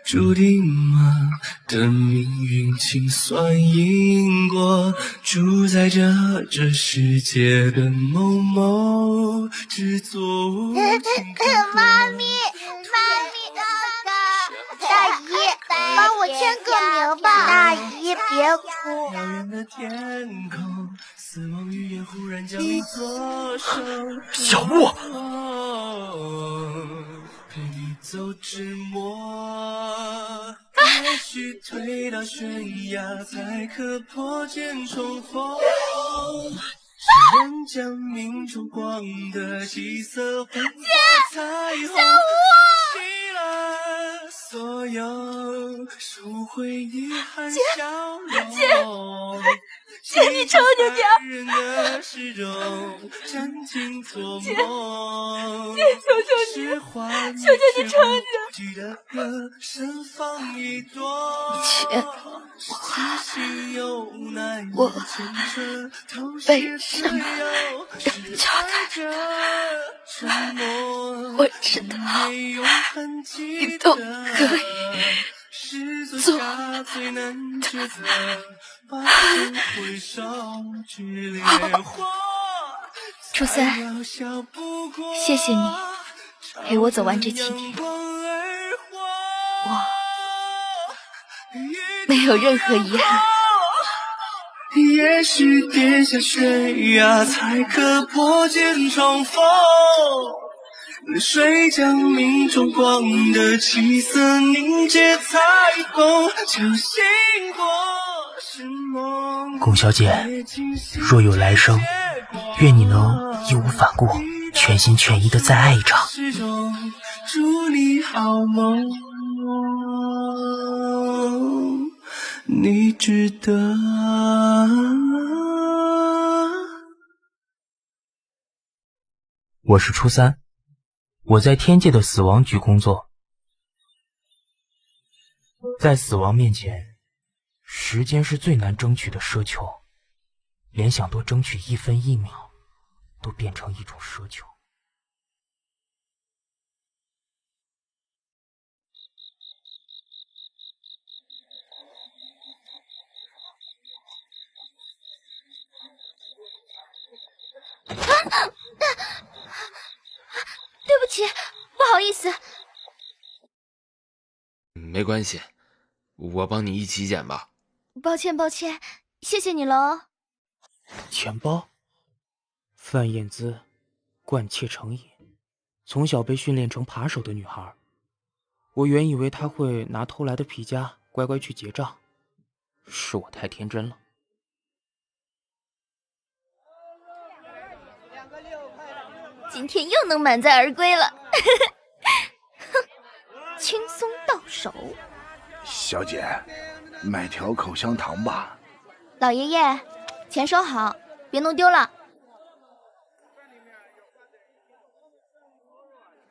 注定吗？的命运清算因果，主宰着这世界的某某，只做无情的妈咪，大姨，帮我签个名吧。大姨别哭。遥远的天空，死亡语言忽然将你左手。小木，陪你走至末，也许推到悬崖才可破茧重逢。谁人将命中光的气色换作彩虹？熄了所有，收回遗憾笑容。姐，你抽着点。姐，求求你抽着。我为什么要叫他？我知道你都可以做到。初三，谢谢你陪我走完这7天，我没有任何遗憾。也许跌下悬崖才可破茧重逢，泪水将命中光的气色凝结彩虹，就醒过是梦。龚小姐，若有来生，愿你能义无反顾，全心全意的在爱着。祝你好梦，你值得。我是初三，我在天界的死亡局工作。在死亡面前，时间是最难争取的奢求，连想多争取1分1秒，都变成一种奢求。对不起，不好意思。没关系，我帮你一起捡吧。抱歉，谢谢你了哦。钱包。范燕姿，惯窃成瘾，从小被训练成扒手的女孩。我原以为她会拿偷来的皮夹乖乖去结账，是我太天真了。今天又能满载而归了，轻松到手。小姐，买条口香糖吧。老爷爷，钱收好，别弄丢了。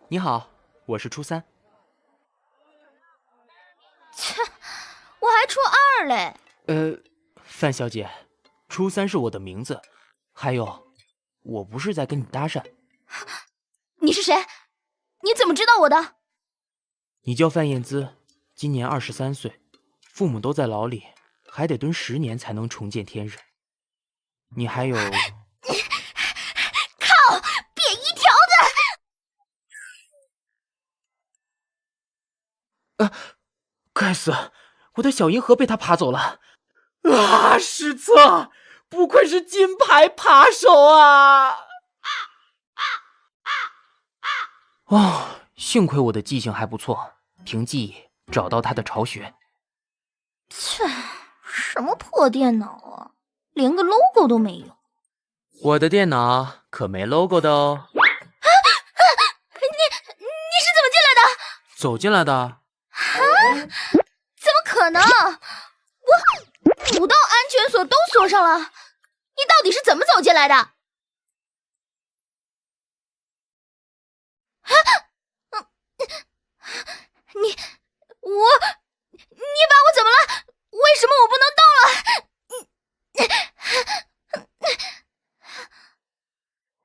你好，我是初三。切，我还初2嘞。范小姐，初三是我的名字，还有，我不是在跟你搭讪。你是谁？你怎么知道我的？你叫范燕姿，今年23岁，父母都在牢里，还得蹲10年才能重见天日。你还有……靠！瘪一条子！该死，我的小银河被他爬走了！啊，失策！不愧是金牌扒手啊！哦，幸亏我的记性还不错，凭记忆找到他的巢穴。切，什么破电脑啊，连个 logo 都没有。我的电脑可没 logo 的哦。你是怎么进来的？走进来的。啊？怎么可能？我5道安全锁都锁上了，你到底是怎么走进来的？你把我怎么了？为什么我不能动了？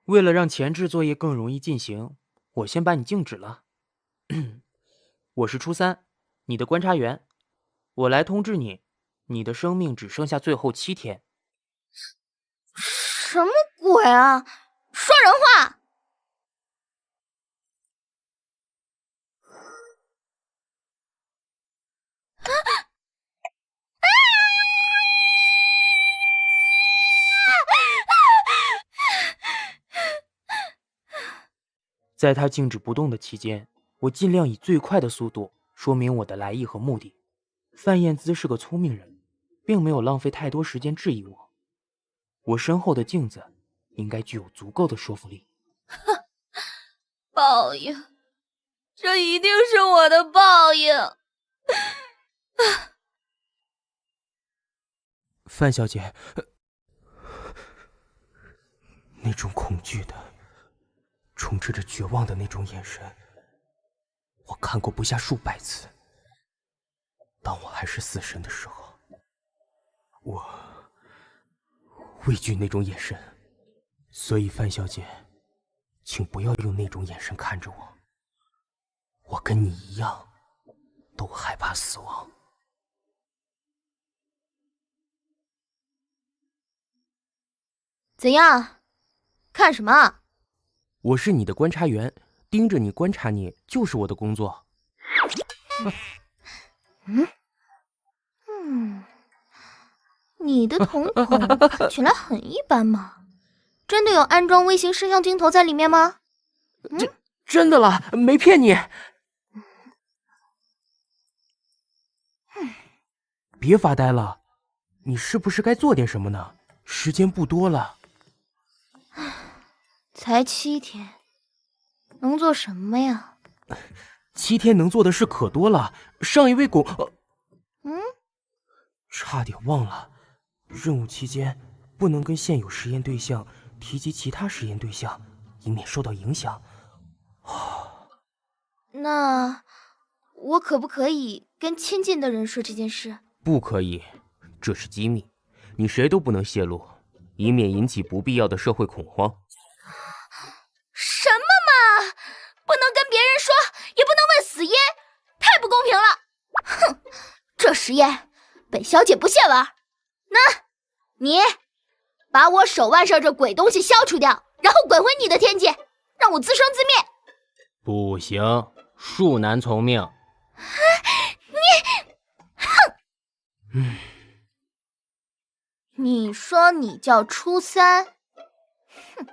为了让前置作业更容易进行，我先把你静止了。我是初三，你的观察员，我来通知你，你的生命只剩下最后7天。什么鬼啊？说人话！在他静止不动的期间，我尽量以最快的速度说明我的来意和目的。范燕姿是个聪明人，并没有浪费太多时间质疑我。我身后的镜子应该具有足够的说服力。报应，这一定是我的报应。范小姐，那种恐惧的、充斥着绝望的那种眼神，我看过不下数百次。当我还是死神的时候，我畏惧那种眼神，所以范小姐，请不要用那种眼神看着我。我跟你一样，都害怕死亡。怎样？看什么？我是你的观察员，盯着你观察你就是我的工作。你的瞳孔看起来很一般嘛，真的有安装微型摄像镜头在里面吗？真的了，没骗你。别发呆了，你是不是该做点什么呢？时间不多了。才7天，能做什么呀？7天能做的事可多了。上一位公……差点忘了，任务期间不能跟现有实验对象提及其他实验对象，以免受到影响。那我可不可以跟亲近的人说这件事？不可以，这是机密，你谁都不能泄露，以免引起不必要的社会恐慌。什么嘛！不能跟别人说，也不能问死爷，太不公平了！哼，这实验本小姐不屑玩。那，你把我手腕上这鬼东西消除掉，然后滚回你的天界，让我自生自灭。不行，恕难从命。你说你叫初三，哼，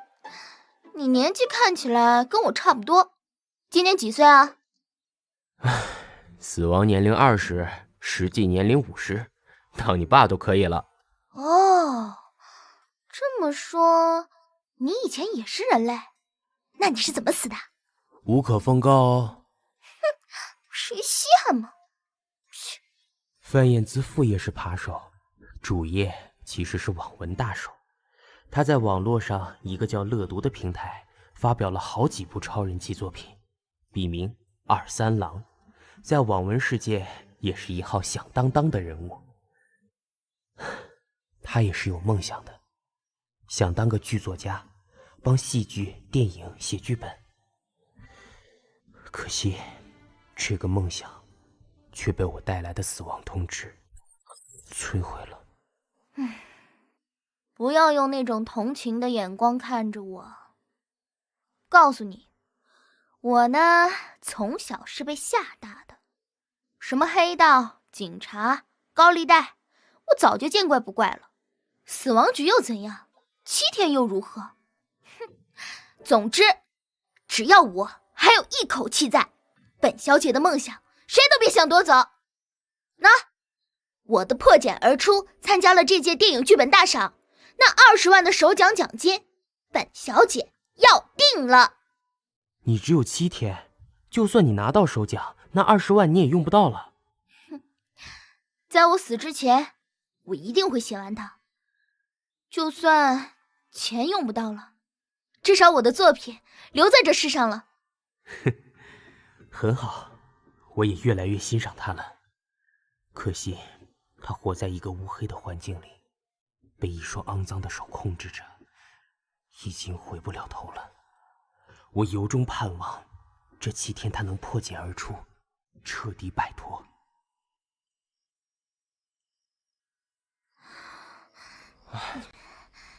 你年纪看起来跟我差不多，今年几岁啊？死亡年龄20，实际年龄50，当你爸都可以了。哦，这么说，你以前也是人类？那你是怎么死的？无可奉告哦。哼，谁稀罕嘛？范彦姿副业是扒手，主业其实是网文大手。他在网络上一个叫乐读的平台发表了好几部超人气作品，笔名二三郎，在网文世界也是一号响当当的人物。他也是有梦想的，想当个剧作家，帮戏剧、电影写剧本。可惜，这个梦想却被我带来的死亡通知摧毁了。不要用那种同情的眼光看着我。告诉你，我呢，从小是被吓大的，什么黑道、警察、高利贷，我早就见怪不怪了。死亡局又怎样？7天又如何？哼，总之，只要我还有一口气在，本小姐的梦想谁都别想夺走。那我的破茧而出参加了这届电影剧本大赏，那20万的首奖奖金，本小姐要定了。你只有7天，就算你拿到首奖，那20万你也用不到了。在我死之前，我一定会写完它。就算钱用不到了，至少我的作品留在这世上了。很好，我也越来越欣赏他了。可惜，他活在一个乌黑的环境里，被一双肮脏的手控制着，已经回不了头了。我由衷盼望，这7天他能破茧而出，彻底摆脱。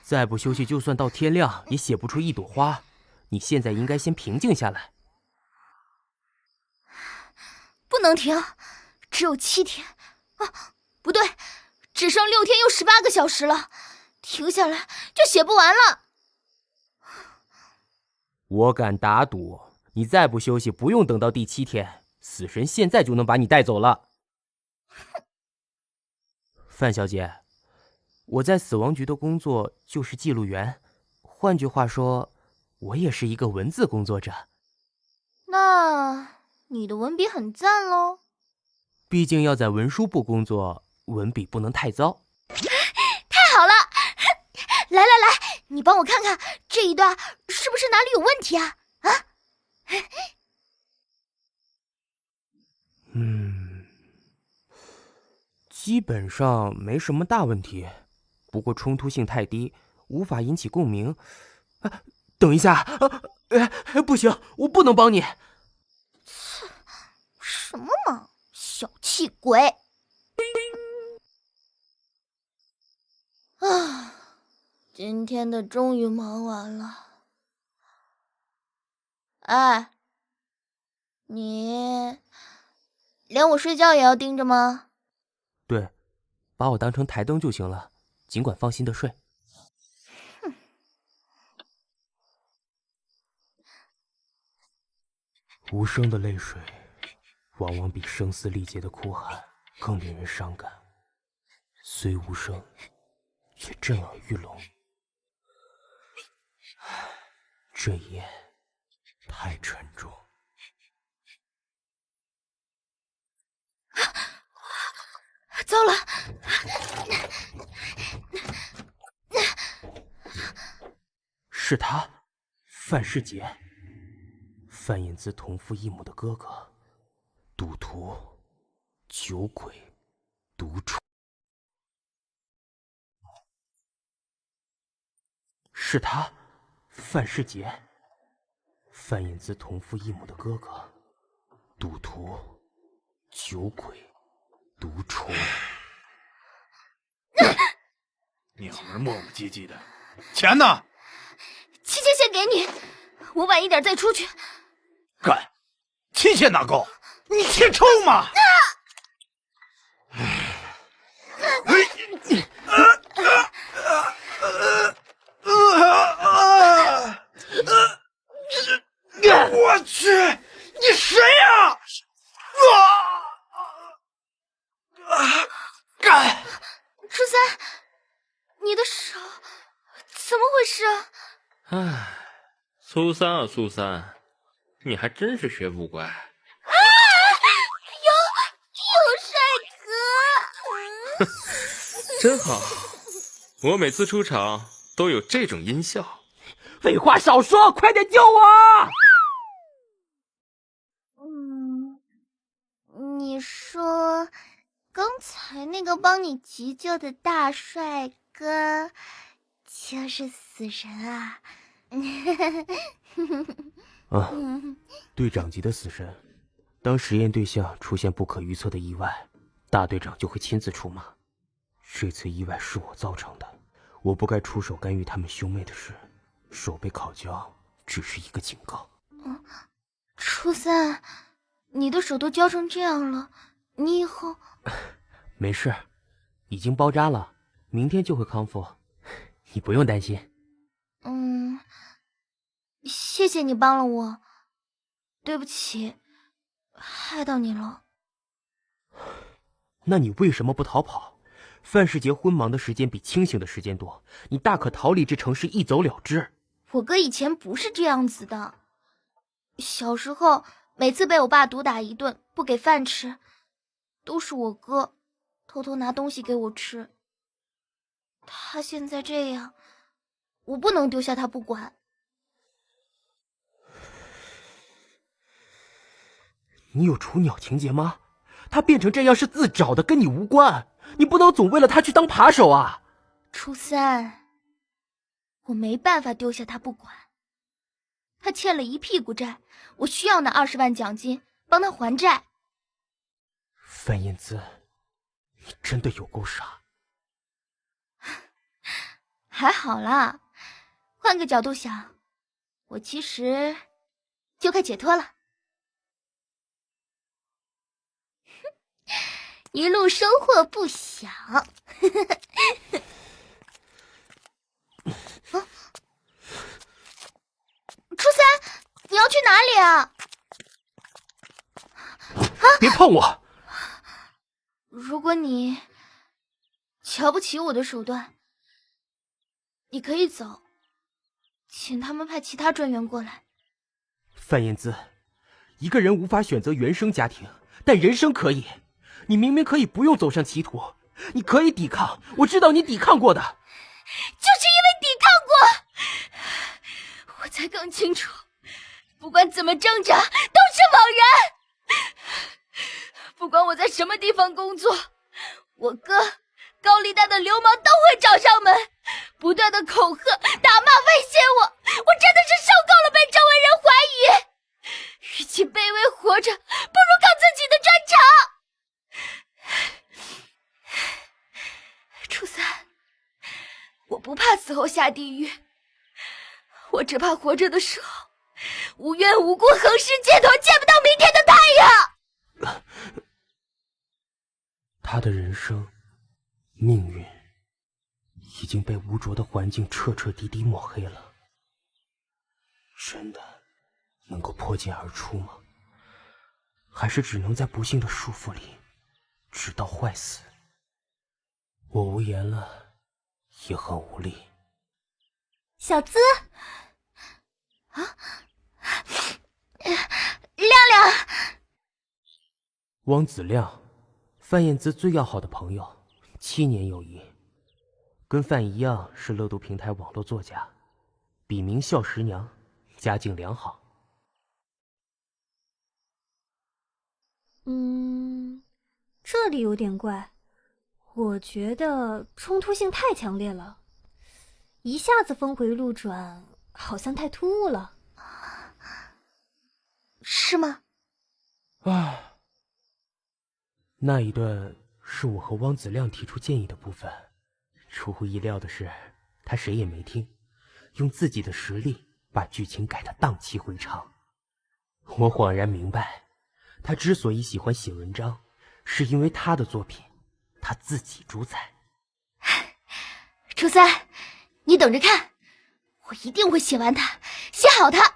再不休息，就算到天亮也写不出一朵花。你现在应该先平静下来。不能停，只有7天啊，不对，只剩6天又18个小时了，停下来就写不完了。我敢打赌，你再不休息，不用等到第7天，死神现在就能把你带走了。范小姐，我在死亡局的工作就是记录员，换句话说，我也是一个文字工作者。那你的文笔很赞喽。毕竟要在文书部工作，文笔不能太糟。太好了，来来来，你帮我看看这一段是不是哪里有问题啊？啊？基本上没什么大问题，不过冲突性太低，无法引起共鸣。等一下，不行，我不能帮你。什么嘛，小气鬼！啊，今天的终于忙完了。哎，你连我睡觉也要盯着吗？对，把我当成台灯就行了，尽管放心的睡。无声的泪水，往往比声嘶力竭的哭喊更令人伤感。虽无声，却震耳欲聋。这一夜，他太沉重。糟了！是他，范世杰，范引姿同父异母的哥哥，赌徒、酒鬼、毒虫。是他，范世杰，范引姿同父异母的哥哥，赌徒、酒鬼、毒虫。你好人磨磨唧唧的，钱呢？七千先给你，我晚一点再出去。干，7千哪够？你欠抽吗？我去，你谁呀？干！初三，你的手怎么回事啊？唉，苏三啊，苏三，你还真是学不乖。有帅哥，真好，我每次出场都有这种音效。废话少说，快点救我！你说刚才那个帮你急救的大帅哥就是死神啊？队长级的死神，当实验对象出现不可预测的意外，大队长就会亲自出马。这次意外是我造成的，我不该出手干预他们兄妹的事，手被烤焦只是一个警告。初三，你的手都焦成这样了，你以后……没事，已经包扎了，明天就会康复，你不用担心。谢谢你帮了我，对不起，害到你了。那你为什么不逃跑？范世杰昏盲的时间比清醒的时间多，你大可逃离这城市一走了之。我哥以前不是这样子的，小时候每次被我爸毒打一顿，不给饭吃，都是我哥偷偷拿东西给我吃。他现在这样，我不能丢下他不管。你有雏鸟情节吗？他变成这样是自找的，跟你无关。你不能总为了他去当扒手啊！初三，我没办法丢下他不管。他欠了一屁股债，我需要那20万奖金帮他还债。范引姿，你真的有够傻。还好啦，换个角度想，我其实就快解脱了。一路收获不小。初三，你要去哪里啊？别碰我！如果你瞧不起我的手段，你可以走，请他们派其他专员过来。范引姿，一个人无法选择原生家庭，但人生可以。你明明可以不用走上歧途，你可以抵抗，我知道你抵抗过的。就是因为抵抗过，我才更清楚，不管怎么挣扎都是枉然。不管我在什么地方工作，我哥、高利贷的流氓都会找上门，不断的恐吓、打骂、威胁我，我真的是受够了被周围人怀疑。与其卑微活着，不如靠自己的专长。初三，我不怕死后下地狱，我只怕活着的时候无缘无故横尸街头，见不到明天的太阳。他的人生命运已经被污浊的环境彻彻底底抹黑了，真的能够破茧而出吗？还是只能在不幸的束缚里直到坏死？我无言了，也很无力。小资，亮亮，汪子亮，范燕姿最要好的朋友，7年友谊，跟范一样是乐读平台网络作家，笔名笑十娘，家境良好。这里有点怪，我觉得冲突性太强烈了，一下子峰回路转，好像太突兀了。是吗？啊，那一段是我和汪子亮提出建议的部分，出乎意料的是，他谁也没听，用自己的实力把剧情改得荡气回肠。我恍然明白，他之所以喜欢写文章，是因为他的作品他自己主宰。初三，你等着看，我一定会写完它，写好它。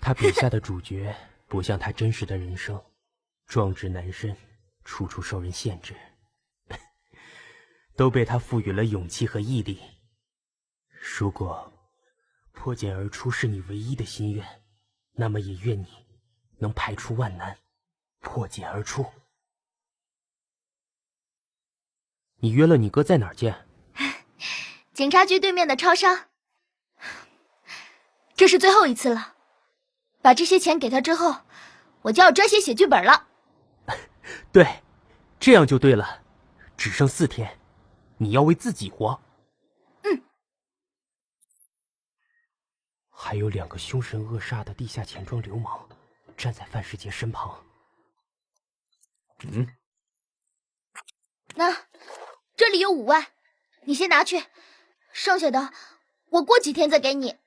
他笔下的主角不像他真实的人生，壮志难伸，处处受人限制，都被他赋予了勇气和毅力。如果破茧而出是你唯一的心愿，那么也愿你能排除万难，破茧而出。你约了你哥在哪儿见？警察局对面的超商。这是最后一次了，把这些钱给他之后，我就要专心写剧本了。对，这样就对了。只剩4天，你要为自己活。还有2个凶神恶煞的地下钱庄流氓站在范世杰身旁。那这里有5万，你先拿去，剩下的我过几天再给你。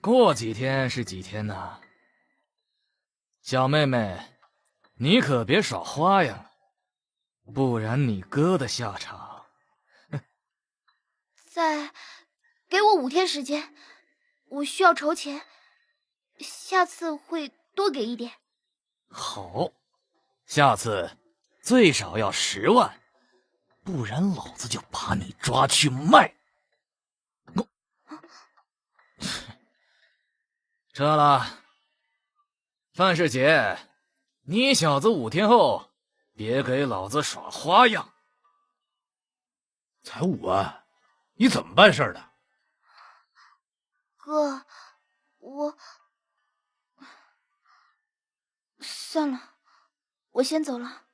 过几天是几天呢？小妹妹，你可别耍花样了，不然你哥的下场。再给我5天时间，我需要筹钱，下次会多给一点。好，下次最少要10万，不然老子就把你抓去卖。撤了，范世杰，你小子5天后别给老子耍花样。才5万，你怎么办事的？哥，我算了，我先走了。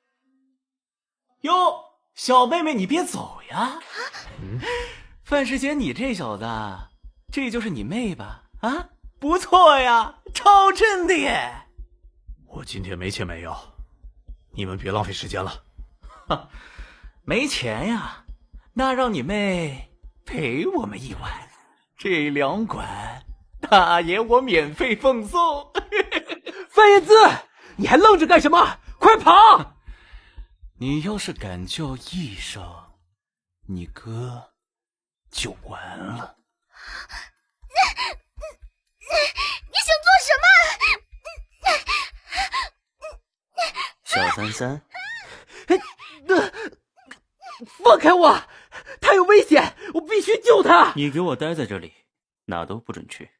哟，小妹妹，你别走呀！范世杰，你这小子，这就是你妹吧？啊，不错呀，超真的耶！我今天没钱没有，你们别浪费时间了。哈，没钱呀？那让你妹陪我们1晚，这2馆大爷我免费奉送。范燕姿，你还愣着干什么？快跑！你要是敢叫一声，你哥就完了。你想做什么？小三三，放开我！他有危险，我必须救他！你给我待在这里，哪都不准去。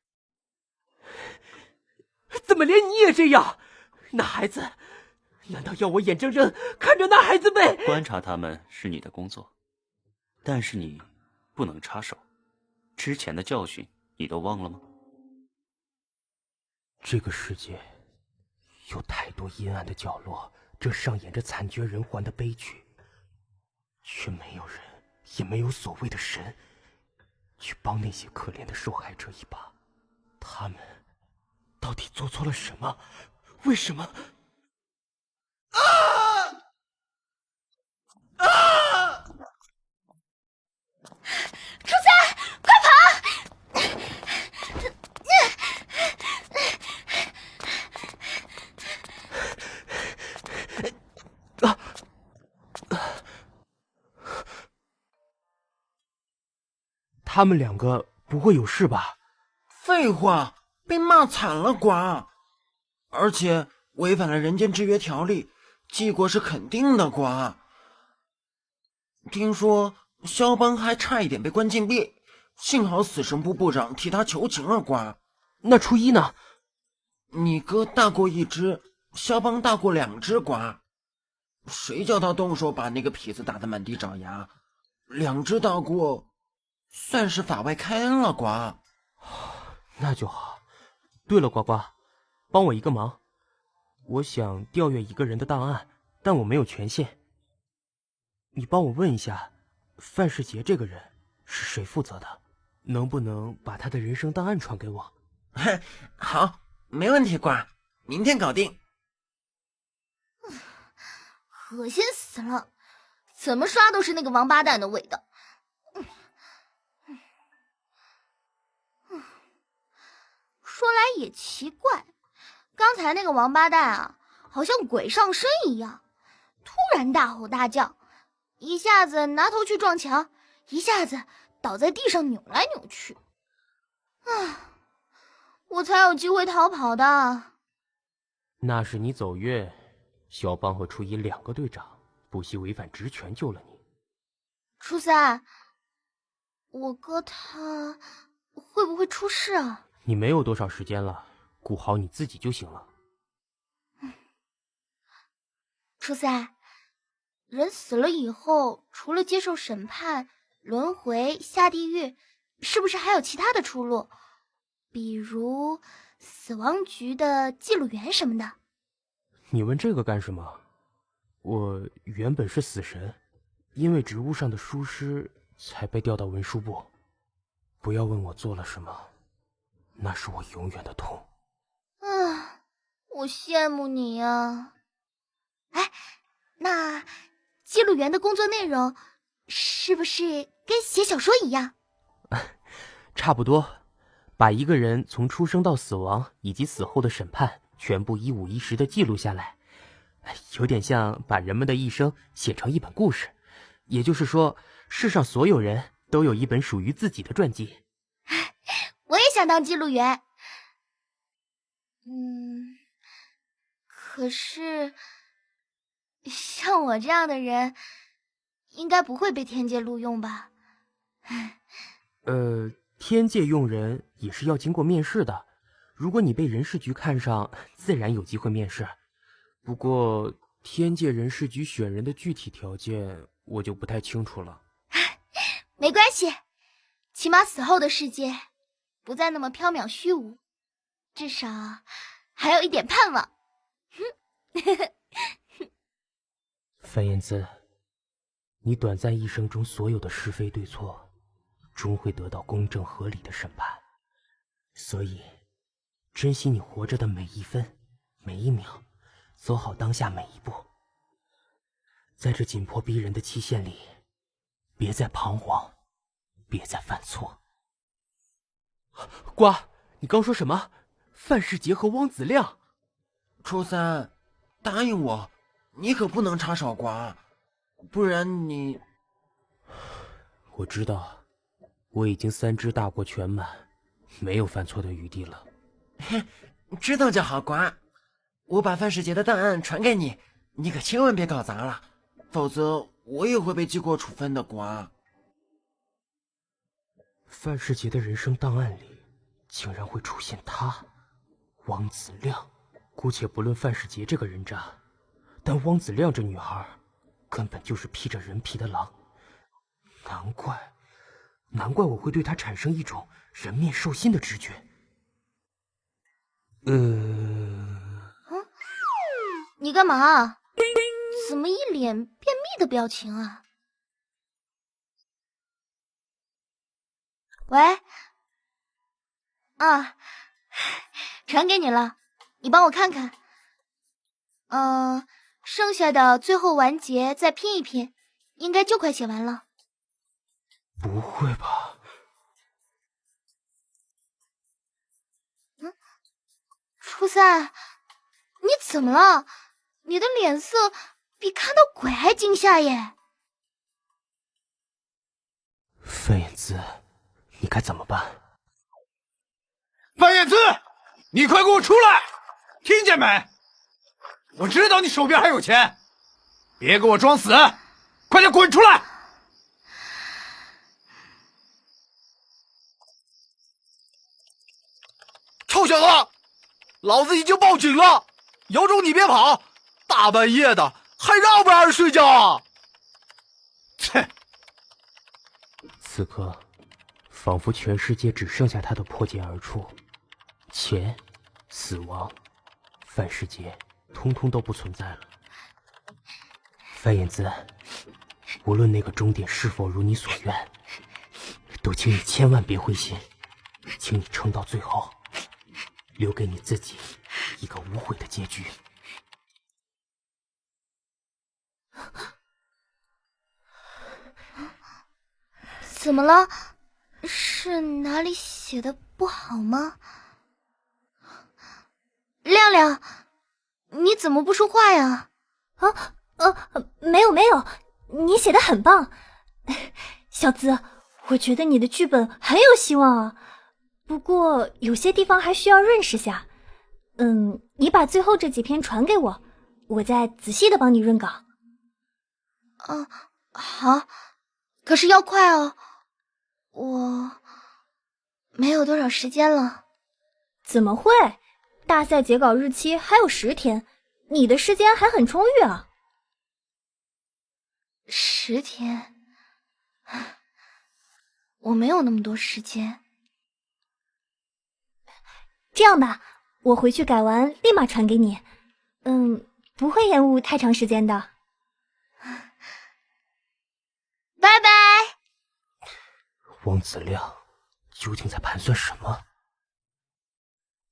怎么连你也这样？那孩子，难道要我眼睁睁看着那孩子被……观察他们是你的工作，但是你不能插手。之前的教训你都忘了吗？这个世界有太多阴暗的角落，正上演着惨绝人寰的悲剧，却没有人，也没有所谓的神，去帮那些可怜的受害者一把。他们到底做错了什么？为什么？初三，快跑！他们2个不会有事吧？废话，被骂惨了瓜，而且违反了人间制约条例，记过是肯定的瓜。听说肖邦还差一点被关禁闭，幸好死神部部长替他求情了，瓜。那初一呢？你哥大过1只，肖邦大过2只，瓜。谁叫他动手把那个痞子打得满地找牙？2只大过，算是法外开恩了，瓜。那就好。对了，呱呱，帮我一个忙，我想调阅一个人的档案，但我没有权限。你帮我问一下，范世杰这个人是谁负责的？能不能把他的人生档案传给我？好，没问题，瓜，明天搞定。恶心死了，怎么刷都是那个王八蛋的味道。说来也奇怪，刚才那个王八蛋啊，好像鬼上身一样，突然大吼大叫，一下子拿头去撞墙，一下子倒在地上扭来扭去。我才有机会逃跑的。那是你走运，肖邦和初一2个队长不惜违反职权救了你。初三，我哥他会不会出事啊？你没有多少时间了，顾好你自己就行了。初三，人死了以后，除了接受审判、轮回、下地狱，是不是还有其他的出路？比如死亡局的记录员什么的。你问这个干什么？我原本是死神，因为职务上的疏失才被调到文书部。不要问我做了什么，那是我永远的痛。我羡慕你呀。哎，那记录员的工作内容是不是跟写小说一样？差不多，把一个人从出生到死亡以及死后的审判全部一五一十的记录下来，有点像把人们的一生写成一本故事。也就是说，世上所有人都有一本属于自己的传记。我也想当记录员。可是像我这样的人应该不会被天界录用吧？天界用人也是要经过面试的，如果你被人事局看上，自然有机会面试。不过天界人事局选人的具体条件我就不太清楚了。没关系，起码死后的世界不再那么缥缈虚无，至少还有一点盼望。范燕姿，你短暂一生中所有的是非对错，终会得到公正合理的审判，所以珍惜你活着的每一分每一秒，走好当下每一步。在这紧迫逼人的期限里，别再彷徨，别再犯错。瓜，你刚说什么？范世杰和汪子亮？初三，答应我，你可不能插手瓜，不然你……我知道，我已经3支大过全满，没有犯错的余地了。知道就好，瓜。我把范世杰的档案传给你，你可千万别搞砸了，否则我也会被记过处分的，瓜。范世杰的人生档案里竟然会出现他，汪子亮。姑且不论范世杰这个人渣，但汪子亮这女孩根本就是披着人皮的狼。难怪我会对她产生一种人面兽心的直觉。你干嘛？怎么一脸便秘的表情啊？喂？传给你了，你帮我看看。剩下的最后完结再拼一拼，应该就快写完了。不会吧？初三，你怎么了？你的脸色比看到鬼还惊吓耶！范燕姿，你该怎么办？范燕姿，你快给我出来！听见没？我知道你手边还有钱，别给我装死，快点滚出来！小子，老子已经报警了，有种你别跑，大半夜的还让不让人睡觉啊？切！此刻，仿佛全世界只剩下他的破茧而出，钱、死亡、范世杰，通通都不存在了。范燕姿，无论那个终点是否如你所愿，都请你千万别灰心，请你撑到最后，留给你自己一个无悔的结局。怎么了？是哪里写的不好吗？亮亮，你怎么不说话呀？没有，你写的很棒，小资，我觉得你的剧本很有希望啊。不过有些地方还需要润饰下。你把最后这几篇传给我，我再仔细的帮你润稿。好，可是要快哦，我没有多少时间了。怎么会？大赛截稿日期还有10天，你的时间还很充裕啊。10天，我没有那么多时间。这样吧，我回去改完立马传给你。不会延误太长时间的。拜拜。汪子亮究竟在盘算什么？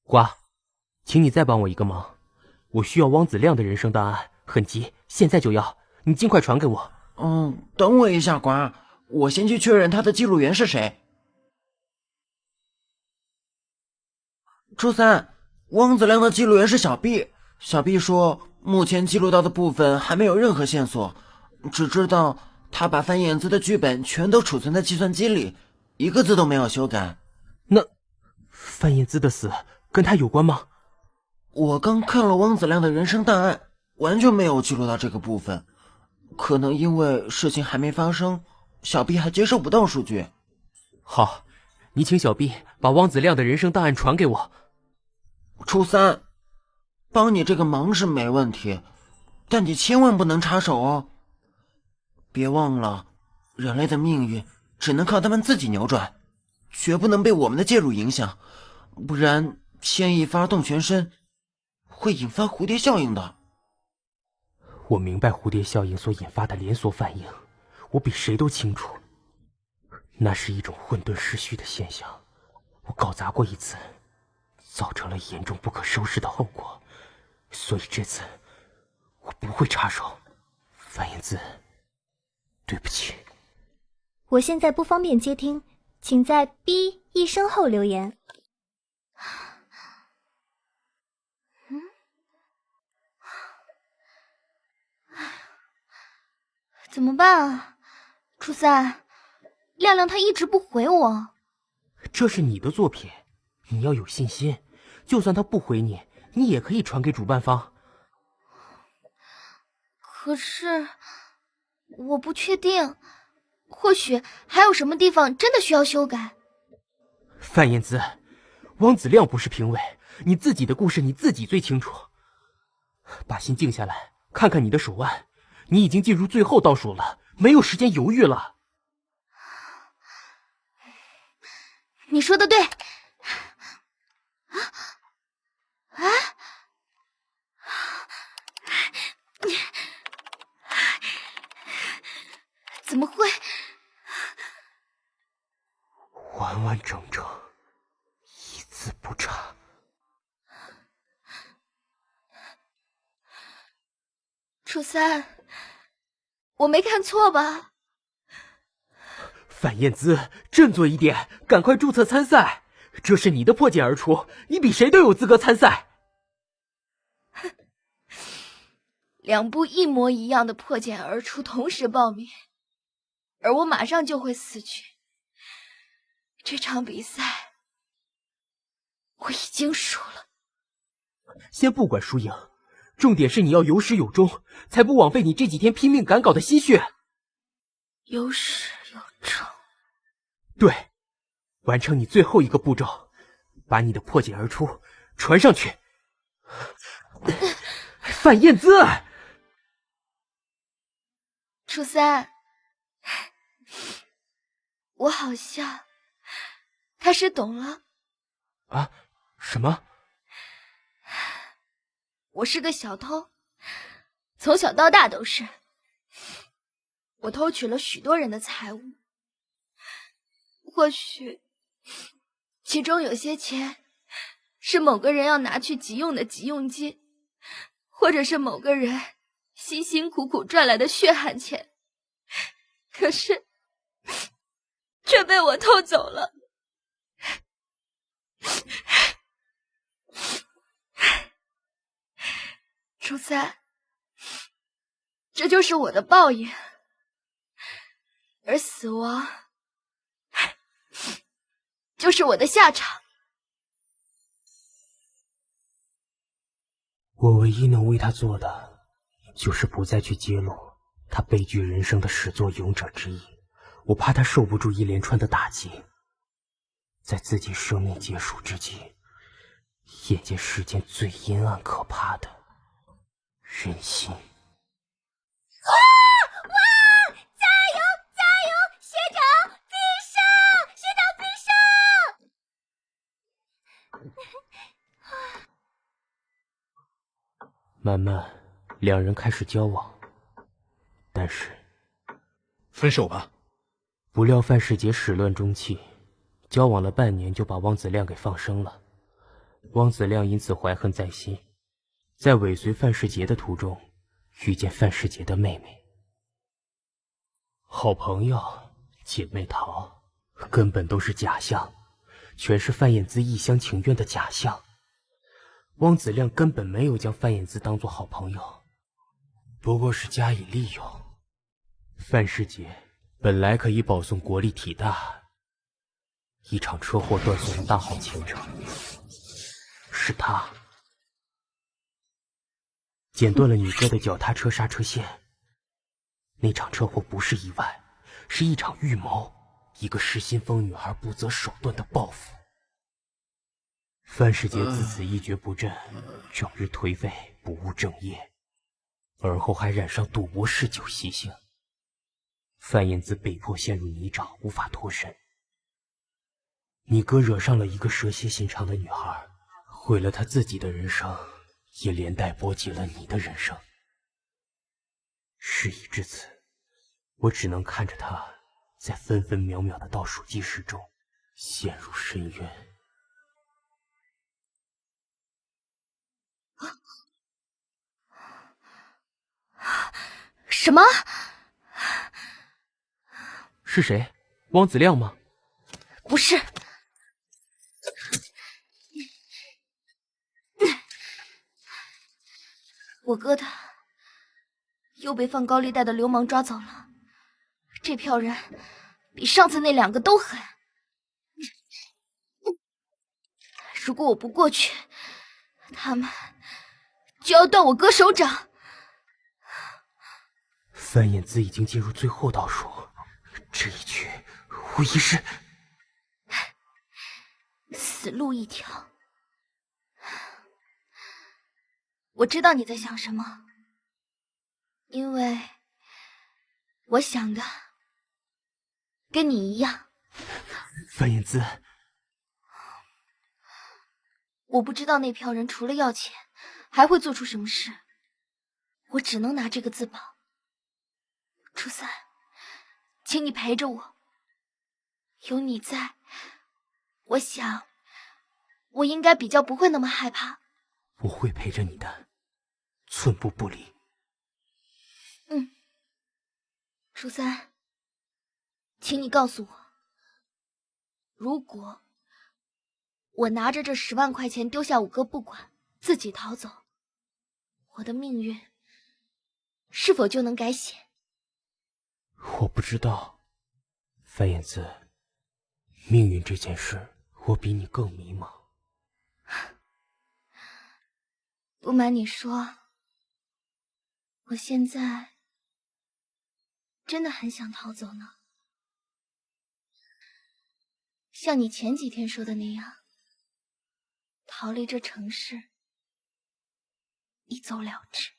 瓜，请你再帮我一个忙，我需要汪子亮的人生档案，很急，现在就要，你尽快传给我。等我一下，瓜，我先去确认他的记录员是谁。初三，汪子亮的记录员是小 B。小 B 说，目前记录到的部分还没有任何线索，只知道他把范燕姿的剧本全都储存在计算机里，一个字都没有修改。那范燕姿的死跟他有关吗？我刚看了汪子亮的人生档案，完全没有记录到这个部分。可能因为事情还没发生，小 B 还接收不到数据。好，你请小 B 把汪子亮的人生档案传给我。初三，帮你这个忙是没问题，但你千万不能插手哦。别忘了，人类的命运只能靠他们自己扭转，绝不能被我们的介入影响，不然牵一发动全身，会引发蝴蝶效应的。我明白蝴蝶效应所引发的连锁反应，我比谁都清楚，那是一种混沌失序的现象。我搞砸过一次，造成了严重不可收拾的后果，所以这次我不会插手。范燕姿，对不起。我现在不方便接听，请在 B 一声后留言。怎么办啊？初三，亮亮他一直不回我。这是你的作品，你要有信心，就算他不回你，你也可以传给主办方。可是我不确定，或许还有什么地方真的需要修改。范燕姿，汪子亮不是评委，你自己的故事你自己最清楚。把心静下来，看看你的手腕，你已经进入最后倒数了，没有时间犹豫了。你说的对。怎么会？完完整整，一字不差。初三，我没看错吧？范燕姿，振作一点，赶快注册参赛！这是你的破茧而出，你比谁都有资格参赛。2部一模一样的破茧而出同时报名，而我马上就会死去。这场比赛我已经输了。先不管输赢，重点是你要有始有终，才不枉费你这几天拼命赶稿的心血。有始有终。对，完成你最后一个步骤，把你的破茧而出传上去。范燕姿，初三，我好像开始懂了。啊？什么？我是个小偷，从小到大都是。我偷取了许多人的财物，或许其中有些钱是某个人要拿去急用的急用金，或者是某个人辛辛苦苦赚来的血汗钱，可是却被我偷走了。初三，这就是我的报应，而死亡就是我的下场。我唯一能为他做的，就是不再去揭露他悲剧人生的始作俑者之一。我怕他受不住一连串的打击，在自己生命结束之际，眼见世间最阴暗可怕的人心。哇！加油！加油！学长必胜！学长必胜！慢慢，两人开始交往，但是分手吧。不料范世杰始乱终弃，交往了半年就把汪子亮给放生了。汪子亮因此怀恨在心，在尾随范世杰的途中，遇见范世杰的妹妹。好朋友、姐妹淘，根本都是假象，全是范燕姿一厢情愿的假象。汪子亮根本没有将范燕姿当作好朋友，不过是加以利用。范世杰本来可以保送国立体大，一场车祸断送了大好前程。是他剪断了你哥的脚踏车刹车线。那场车祸不是意外，是一场预谋，一个失心疯女孩不择手段的报复。范世杰自此一蹶不振，整日颓废，不务正业，而后还染上赌博嗜酒习性。范燕姿被迫陷入泥沼，无法脱身。你哥惹上了一个蛇蝎心肠的女孩，毁了他自己的人生，也连带波及了你的人生。事已至此，我只能看着他在分分秒秒的倒数计时中陷入深渊。什么？是谁？汪子亮吗？不是。我哥他又被放高利贷的流氓抓走了，这票人比上次那两个都狠。如果我不过去，他们就要断我哥手掌。范燕姿已经进入最后倒数，这一局无疑是死路一条。我知道你在想什么，因为我想的跟你一样。范燕姿，我不知道那票人除了要钱，还会做出什么事，我只能拿这个自保。初三，请你陪着我，有你在，我想我应该比较不会那么害怕。我会陪着你的，寸步不离。初三，请你告诉我，如果我拿着这10万块钱丢下五哥不管，自己逃走，我的命运是否就能改写？我不知道，范燕姿，命运这件事，我比你更迷茫。不瞒你说，我现在真的很想逃走呢。像你前几天说的那样，逃离这城市，一走了之。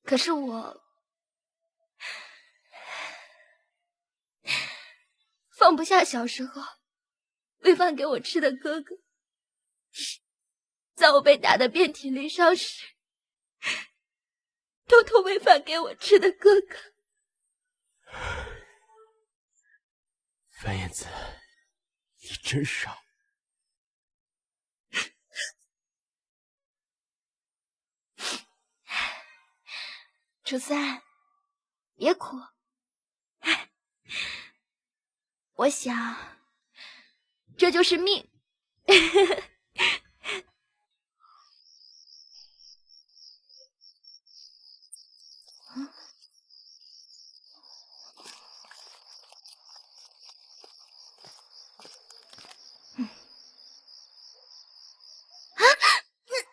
可是我放不下小时候喂饭给我吃的哥哥，在我被打得遍体鳞伤时，偷偷喂饭给我吃的哥哥。范燕子，你真傻。楚三，别哭。我想，这就是命。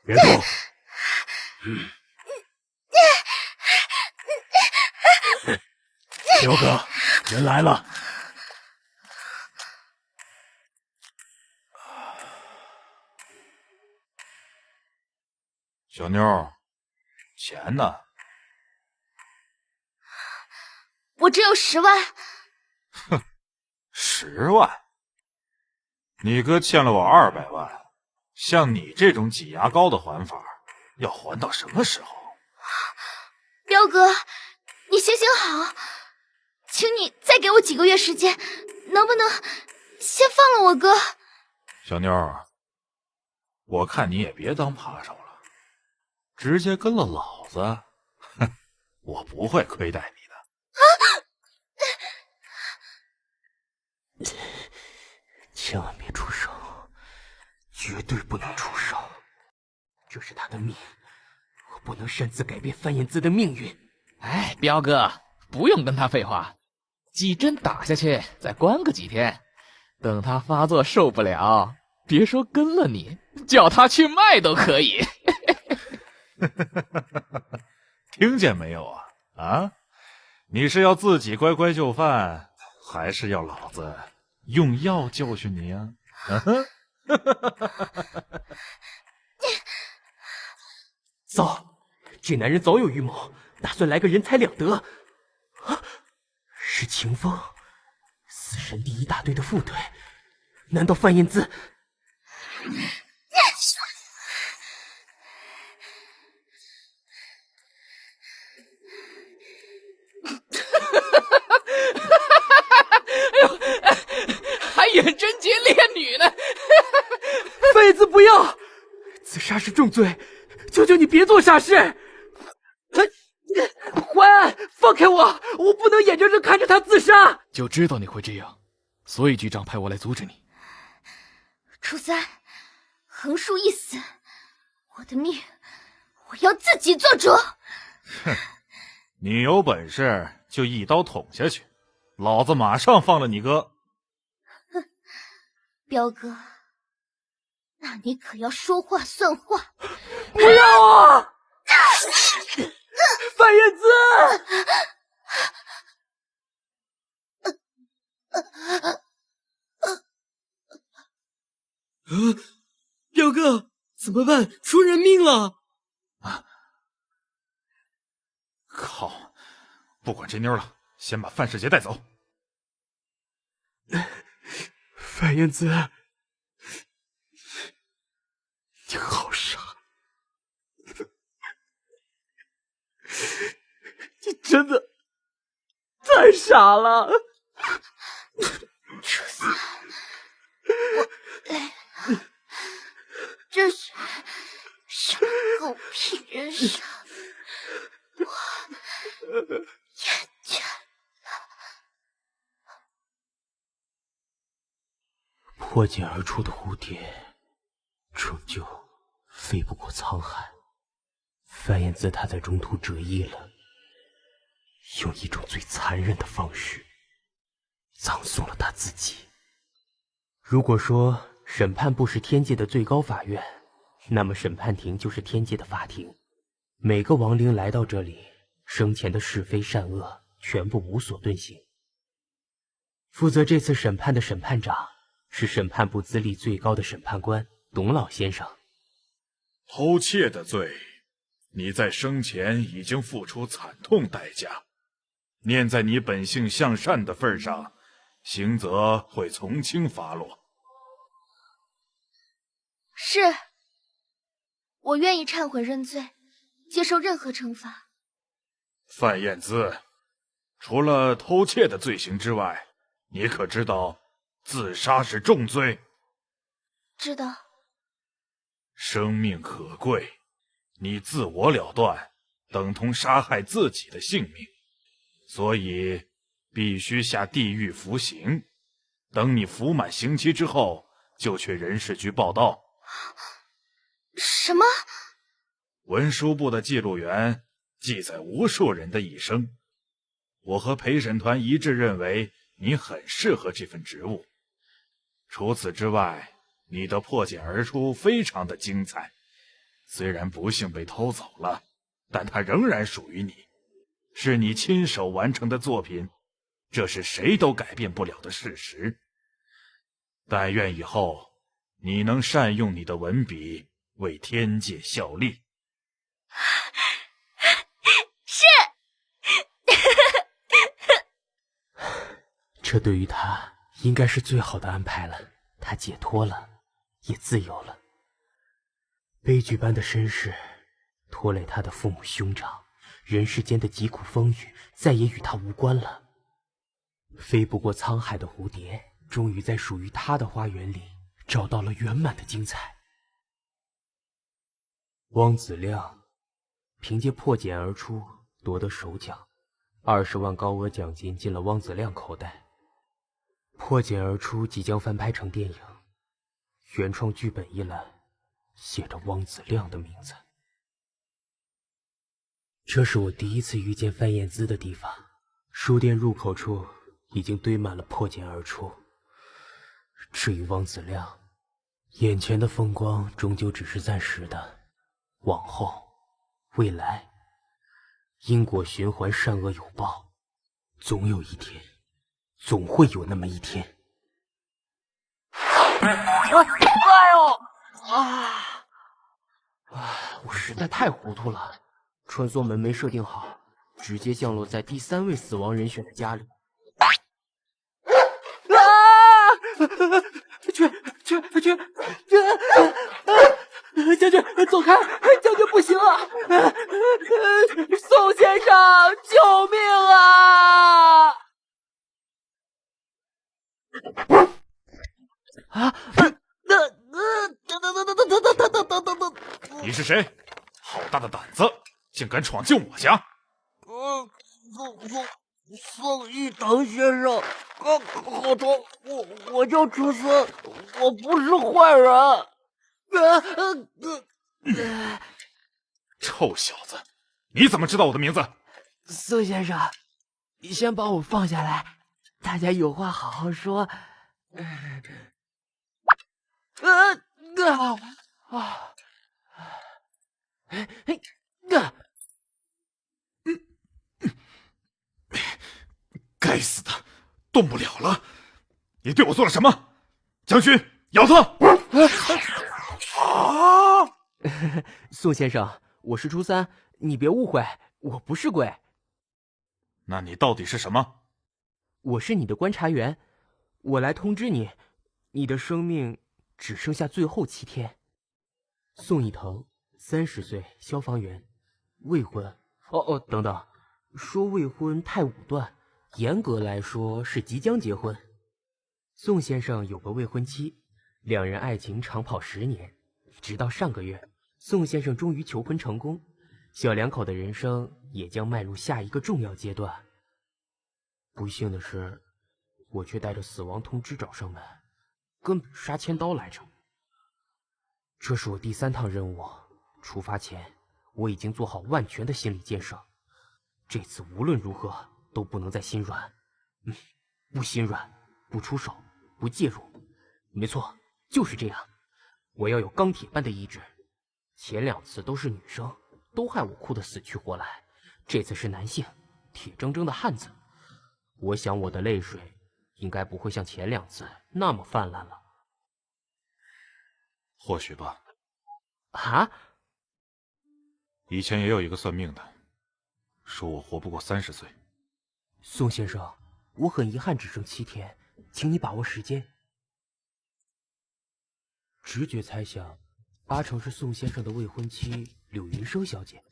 别动。刘哥，人来了。小妞，钱呢？我只有10万。哼，10万？你哥欠了我200万，像你这种挤牙膏的还法，要还到什么时候？彪哥，你行行好，请你再给我几个月时间，能不能先放了我哥？小妞，我看你也别当扒手了，直接跟了老子，哼，我不会亏待你的。千万别出手，绝对不能出手，这是他的命，我不能擅自改变范燕姿的命运。哎，彪哥，不用跟他废话，几针打下去，再关个几天，等他发作受不了，别说跟了你，叫他去卖都可以。听见没有啊？啊，你是要自己乖乖就范，还是要老子用药教训你啊？糟，这男人早有预谋，打算来个人财两得。啊，是秦风，死神第一大队的副队，难道范燕姿？还演贞洁烈女呢！范燕姿不要，自杀是重罪，求求你别做傻事！淮安，放开我！我不能眼睁睁看着他自杀！就知道你会这样，所以局长派我来阻止你。初三，横竖一死，我的命我要自己做主。哼，你有本事就一刀捅下去，老子马上放了你哥。彪哥，那你可要说话算话。不要啊！范燕姿！彪哥，怎么办？出人命了！啊！靠！不管这妞了，先把范世杰带走。范燕姿，你好傻！你真的太傻了！初三，我累了，这是什么狗屁人生？我厌倦了。破茧而出的蝴蝶，终究飞不过沧海。范燕姿她在中途折翼了，用一种最残忍的方式葬送了她自己。如果说审判部是天界的最高法院，那么审判庭就是天界的法庭。每个亡灵来到这里，生前的是非善恶全部无所遁形，负责这次审判的审判长是审判部资历最高的审判官董老先生。偷窃的罪，你在生前已经付出惨痛代价，念在你本性向善的份上，刑责会从轻发落。是，我愿意忏悔认罪，接受任何惩罚。范燕姿，除了偷窃的罪行之外，你可知道自杀是重罪？知道。生命可贵，你自我了断，等同杀害自己的性命，所以必须下地狱服刑。等你服满刑期之后，就去人事局报到。什么？文书部的记录员记载无数人的一生，我和陪审团一致认为你很适合这份职务。除此之外，你的破茧而出非常的精彩，虽然不幸被偷走了，但它仍然属于你，是你亲手完成的作品，这是谁都改变不了的事实。但愿以后你能善用你的文笔，为天界效力。是。这对于他应该是最好的安排了，他解脱了，也自由了。悲剧般的身世拖累他的父母兄长，人世间的疾苦风雨再也与他无关了。飞不过沧海的蝴蝶，终于在属于他的花园里找到了圆满的精彩。汪子亮凭借破茧而出夺得首奖，20万高额奖金进了汪子亮口袋。破茧而出即将翻拍成电影，原创剧本一栏写着汪子亮的名字。这是我第一次遇见范燕姿的地方，书店入口处已经堆满了破茧而出。至于汪子亮，眼前的风光终究只是暂时的，往后未来因果循环，善恶有报，总有一天，总会有那么一天。哎呦我实在太糊涂了，传送门没设定好，直接降落在第3位死亡人选的家里。将军，走开！将军不行啊！宋先生，救命啊！你是谁？好大的胆子，竟敢闯进我家！宋一腾先生，好疼！我叫楚森，我不是坏人。臭小子，你怎么知道我的名字？宋先生，你先把我放下来，大家有话好好说。该死的，动不了了！你对我做了什么？将军，咬他！宋先生，我是初三，你别误会，我不是鬼。那你到底是什么？我是你的观察员，我来通知你，你的生命只剩下最后7天。宋一腾，30岁，消防员，未婚。等等，说未婚太武断，严格来说是即将结婚。宋先生有个未婚妻，2人爱情长跑10年，直到上个月，宋先生终于求婚成功，小两口的人生也将迈入下一个重要阶段。不幸的是，我却带着死亡通知找上门，根本杀千刀来着。这是我第3趟任务，出发前我已经做好万全的心理建设，这次无论如何都不能再心软。不心软，不出手，不介入，没错，就是这样。我要有钢铁般的意志。前2次都是女生，都害我哭得死去活来，这次是男性，铁铮铮的汉子。我想我的泪水应该不会像前2次那么泛滥了。或许吧。啊？以前也有一个算命的，说我活不过30岁。宋先生，我很遗憾只剩7天，请你把握时间。直觉猜想，8成是宋先生的未婚妻柳云生小姐。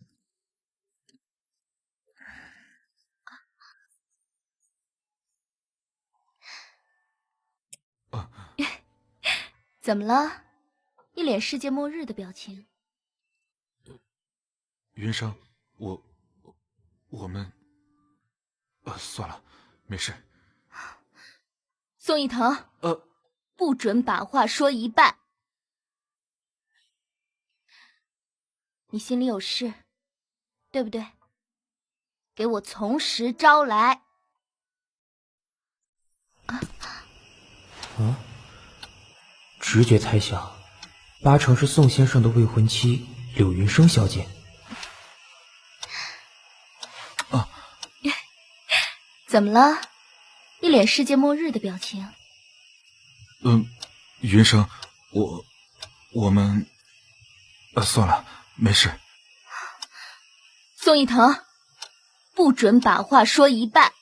怎么了？一脸世界末日的表情。云生，我们，算了，没事。宋一腾，不准把话说一半。你心里有事，对不对？给我从实招来。直觉猜想，8成是宋先生的未婚妻柳云生小姐。怎么了？一脸世界末日的表情。云生，我们，算了，没事。宋一腾，不准把话说一半。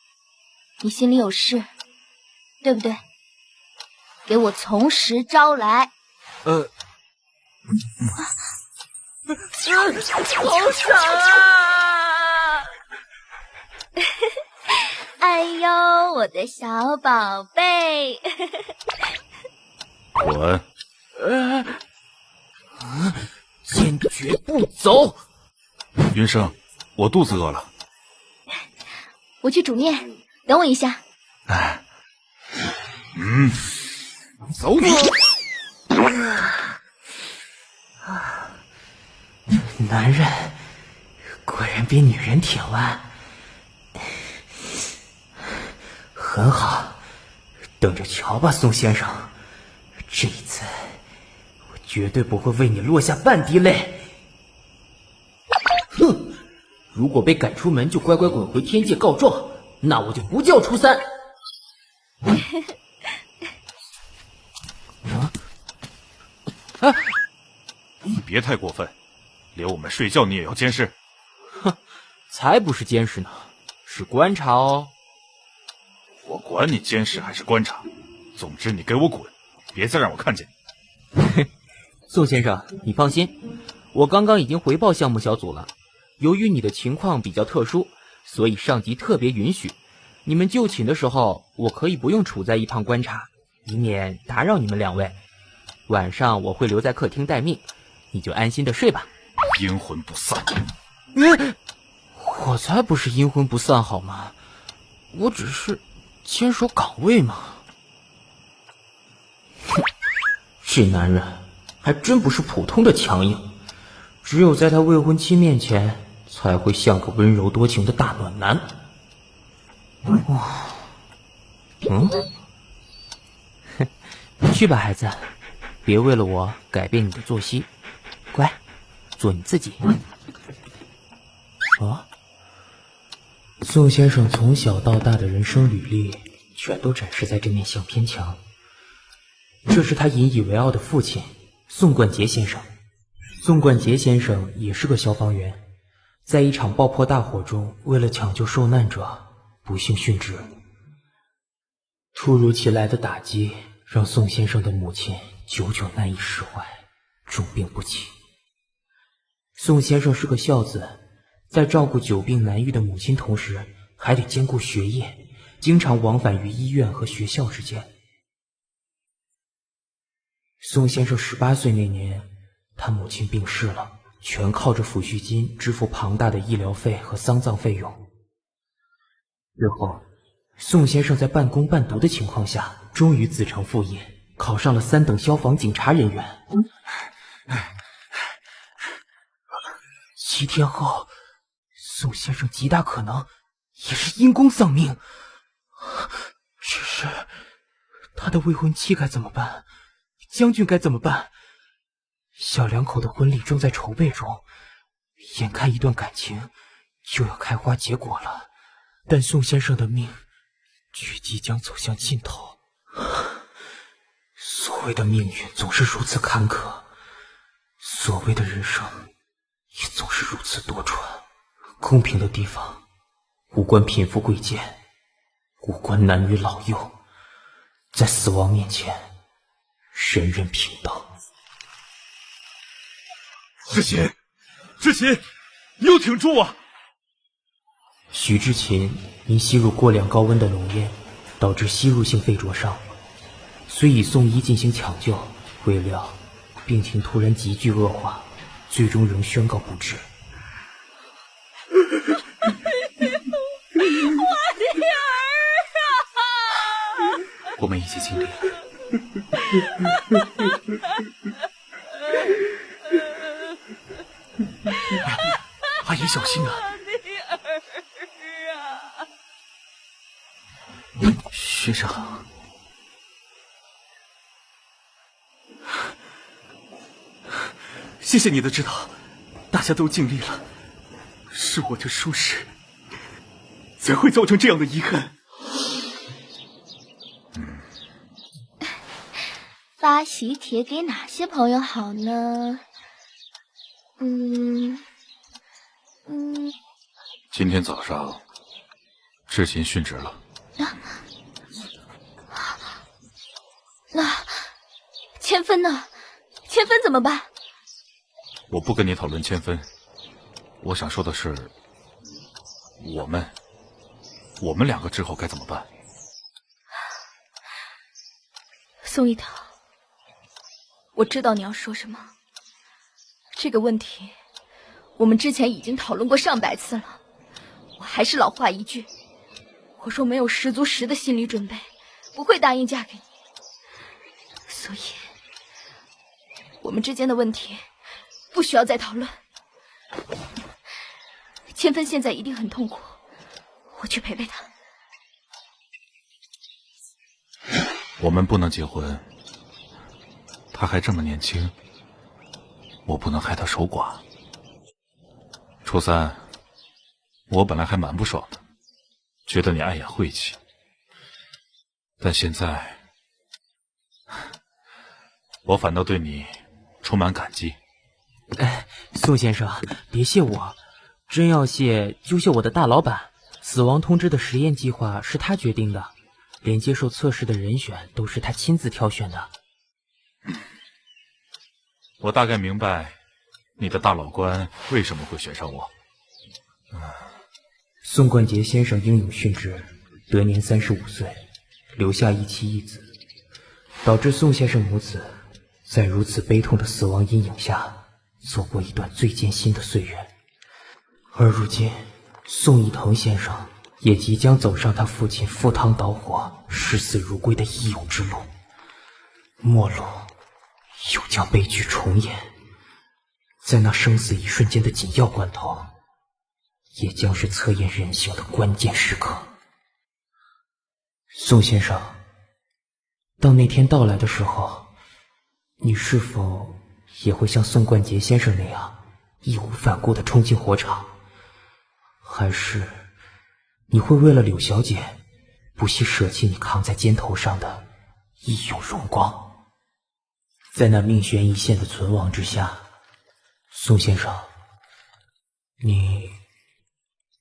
你心里有事，对不对？给我从实招来。好爽啊！哎呦，我的小宝贝！滚！坚决不走！云生，我肚子饿了。我去煮面，等我一下。走你！男人果然比女人铁腕。很好，等着瞧吧，宋先生，这一次我绝对不会为你落下半滴泪。哼，如果被赶出门就乖乖滚回天界告状，那我就不叫初三。你别太过分，连我们睡觉你也要监视。哼，才不是监视呢，是观察哦。我管你监视还是观察，总之你给我滚，别再让我看见你。宋先生，你放心，我刚刚已经回报项目小组了。由于你的情况比较特殊，所以上级特别允许你们就寝的时候，我可以不用处在一旁观察，以免打扰你们2位。晚上我会留在客厅待命，你就安心的睡吧。阴魂不散！我才不是阴魂不散好吗？我只是坚守岗位嘛。哼，这男人还真不是普通的强硬，只有在他未婚妻面前才会像个温柔多情的大暖男。去吧，孩子，别为了我改变你的作息，乖，做你自己。宋先生从小到大的人生履历全都展示在这面相片墙。这是他引以为傲的父亲宋冠杰先生。宋冠杰先生也是个消防员，在一场爆破大火中，为了抢救受难者，不幸殉职。突如其来的打击让宋先生的母亲久久难以释怀，重病不起。宋先生是个孝子，在照顾久病难愈的母亲同时，还得兼顾学业，经常往返于医院和学校之间。宋先生18岁那年，他母亲病逝了，全靠着抚恤金支付庞大的医疗费和丧葬费用。最后，宋先生在半工半读的情况下，终于自偿父业，考上了3等消防警察人员。7天后，宋先生极大可能也是因公丧命。只是他的未婚妻该怎么办？将军该怎么办？小两口的婚礼正在筹备中，眼看一段感情就要开花结果了，但宋先生的命剧即将走向尽头。所谓的命运总是如此坎坷，所谓的人生也总是如此多舛。公平的地方无关贫富贵贱，无关男女老幼，在死亡面前，人人平等。志勤，志勤，你又挺住啊！许志勤因吸入过量高温的浓烟，导致吸入性肺灼伤，虽已送医进行抢救，未料病情突然急剧恶化，最终仍宣告不治。我们一起经历了。阿姨小心啊！学长，谢谢你的指导，大家都尽力了，是我的疏失，才会造成这样的遗憾。发喜帖给哪些朋友好呢？今天早上，志勤殉职了。那千分呢？千分怎么办？我不跟你讨论千分，我想说的是，我们两个之后该怎么办？宋一腾，我知道你要说什么。这个问题，我们之前已经讨论过上百次了。我还是老话一句，我若没有十足10的心理准备，不会答应嫁给你。所以，我们之间的问题不需要再讨论。千分现在一定很痛苦，我去陪陪他。我们不能结婚，他还这么年轻，我不能害他守寡。初三，我本来还蛮不爽的，觉得你爱演晦气，但现在，我反倒对你充满感激。宋先生，别谢我，真要谢就谢我的大老板。死亡通知的实验计划是他决定的，连接受测试的人选都是他亲自挑选的。我大概明白你的大老官为什么会选上我。宋冠杰先生英勇殉职，得年35岁，留下一妻一子，导致宋先生母子在如此悲痛的死亡阴影下走过一段最艰辛的岁月。而如今，宋一腾先生也即将走上他父亲赴汤蹈火、视死如归的义勇之路，末路又将悲剧重演。在那生死一瞬间的紧要关头，也将是测验人性的关键时刻。宋先生，当那天到来的时候，你是否也会像宋冠杰先生那样义无反顾地冲进火场？还是你会为了柳小姐不惜舍弃你扛在肩头上的义勇荣光？在那命悬一线的存亡之下，宋先生，你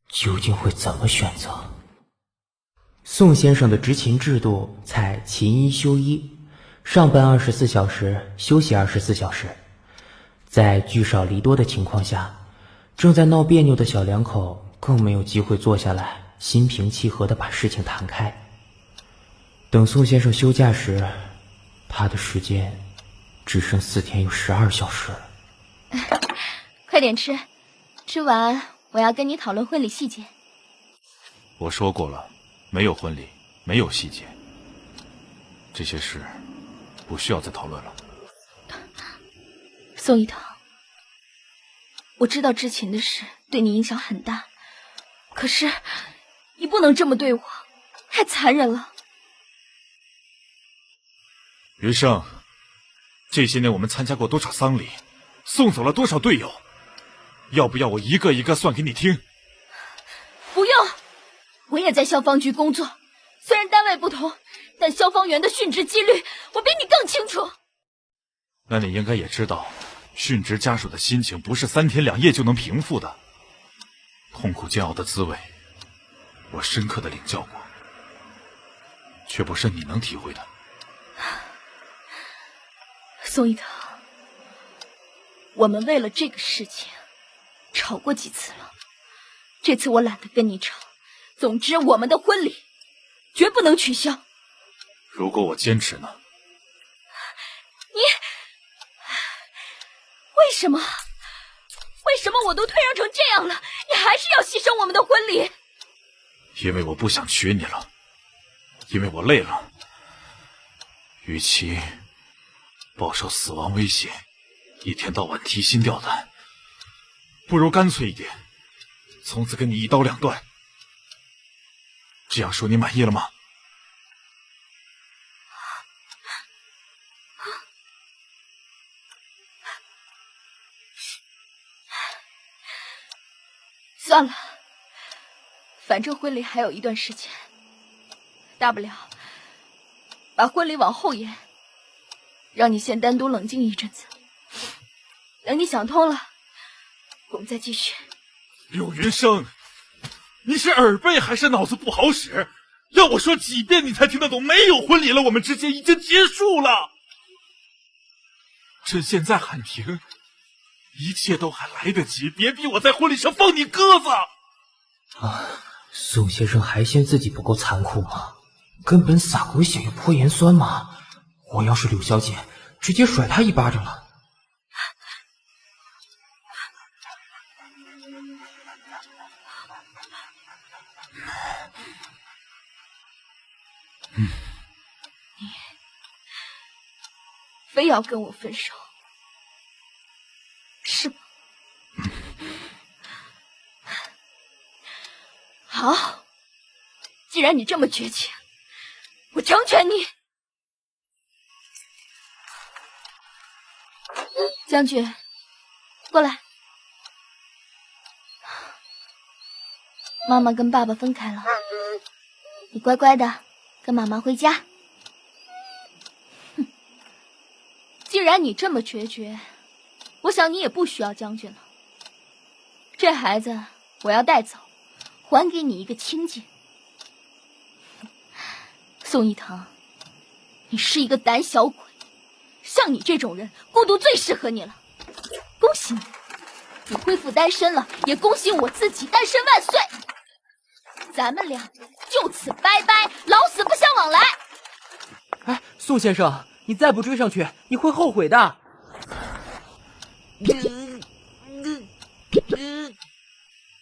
究竟会怎么选择？宋先生的执勤制度采勤一休一，上班24小时，休息24小时。在聚少离多的情况下，正在闹别扭的小两口更没有机会坐下来心平气和地把事情谈开。等宋先生休假时，他的时间只剩4天又12小时了。快点吃，吃完我要跟你讨论婚礼细节。我说过了，没有婚礼，没有细节，这些事不需要再讨论了。宋一腾，我知道知情的事对你影响很大，可是你不能这么对我，太残忍了。余生，这些年我们参加过多少丧礼，送走了多少队友，要不要我一个一个算给你听？不用，我也在消防局工作，虽然单位不同，但消防员的殉职几率我比你更清楚。那你应该也知道，殉职家属的心情不是3天2夜就能平复的，痛苦煎熬的滋味，我深刻的领教过，却不是你能体会的。宋一腾，我们为了这个事情吵过几次了，这次我懒得跟你吵。总之，我们的婚礼绝不能取消。如果我坚持呢？你为什么？为什么我都退让成这样了，你还是要牺牲我们的婚礼？因为我不想娶你了，因为我累了。与其饱受死亡威胁，一天到晚提心吊胆，不如干脆一点，从此跟你一刀两断。这样说你满意了吗？算了，反正婚礼还有一段时间，大不了把婚礼往后延，让你先单独冷静一阵子，等你想通了，我们再继续。柳云生，你是耳背还是脑子不好使？要我说几遍你才听得懂？没有婚礼了，我们之间已经结束了。趁现在喊停，一切都还来得及，别逼我在婚礼上放你鸽子。宋先生还嫌自己不够残酷吗？根本撒狗血又泼盐酸嘛！我要是柳小姐，直接甩他一巴掌了。你非要跟我分手，是吗？好，既然你这么绝情，我成全你。将军，过来。妈妈跟爸爸分开了，你乖乖的跟妈妈回家。哼，既然你这么决绝，我想你也不需要将军了。这孩子我要带走，还给你一个清净。宋一腾，你是一个胆小鬼，像你这种人，孤独最适合你了。恭喜你，你恢复单身了，也恭喜我自己单身万岁。咱们俩就此拜拜，老死不相往来。哎，宋先生，你再不追上去，你会后悔的。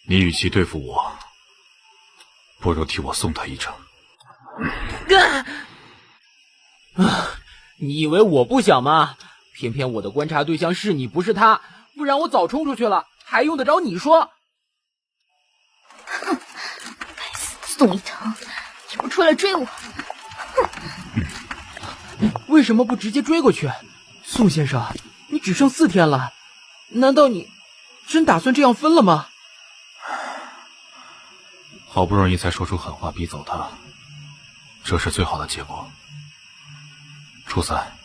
你与其对付我，不如替我送他一程。你以为我不想吗？偏偏我的观察对象是你，不是他，不然我早冲出去了，还用得着你说？哼，该死的宋一腾，也不出来追我。为什么不直接追过去？宋先生，你只剩4天了，难道你真打算这样分了吗？好不容易才说出狠话逼走他，这是最好的结果。初三，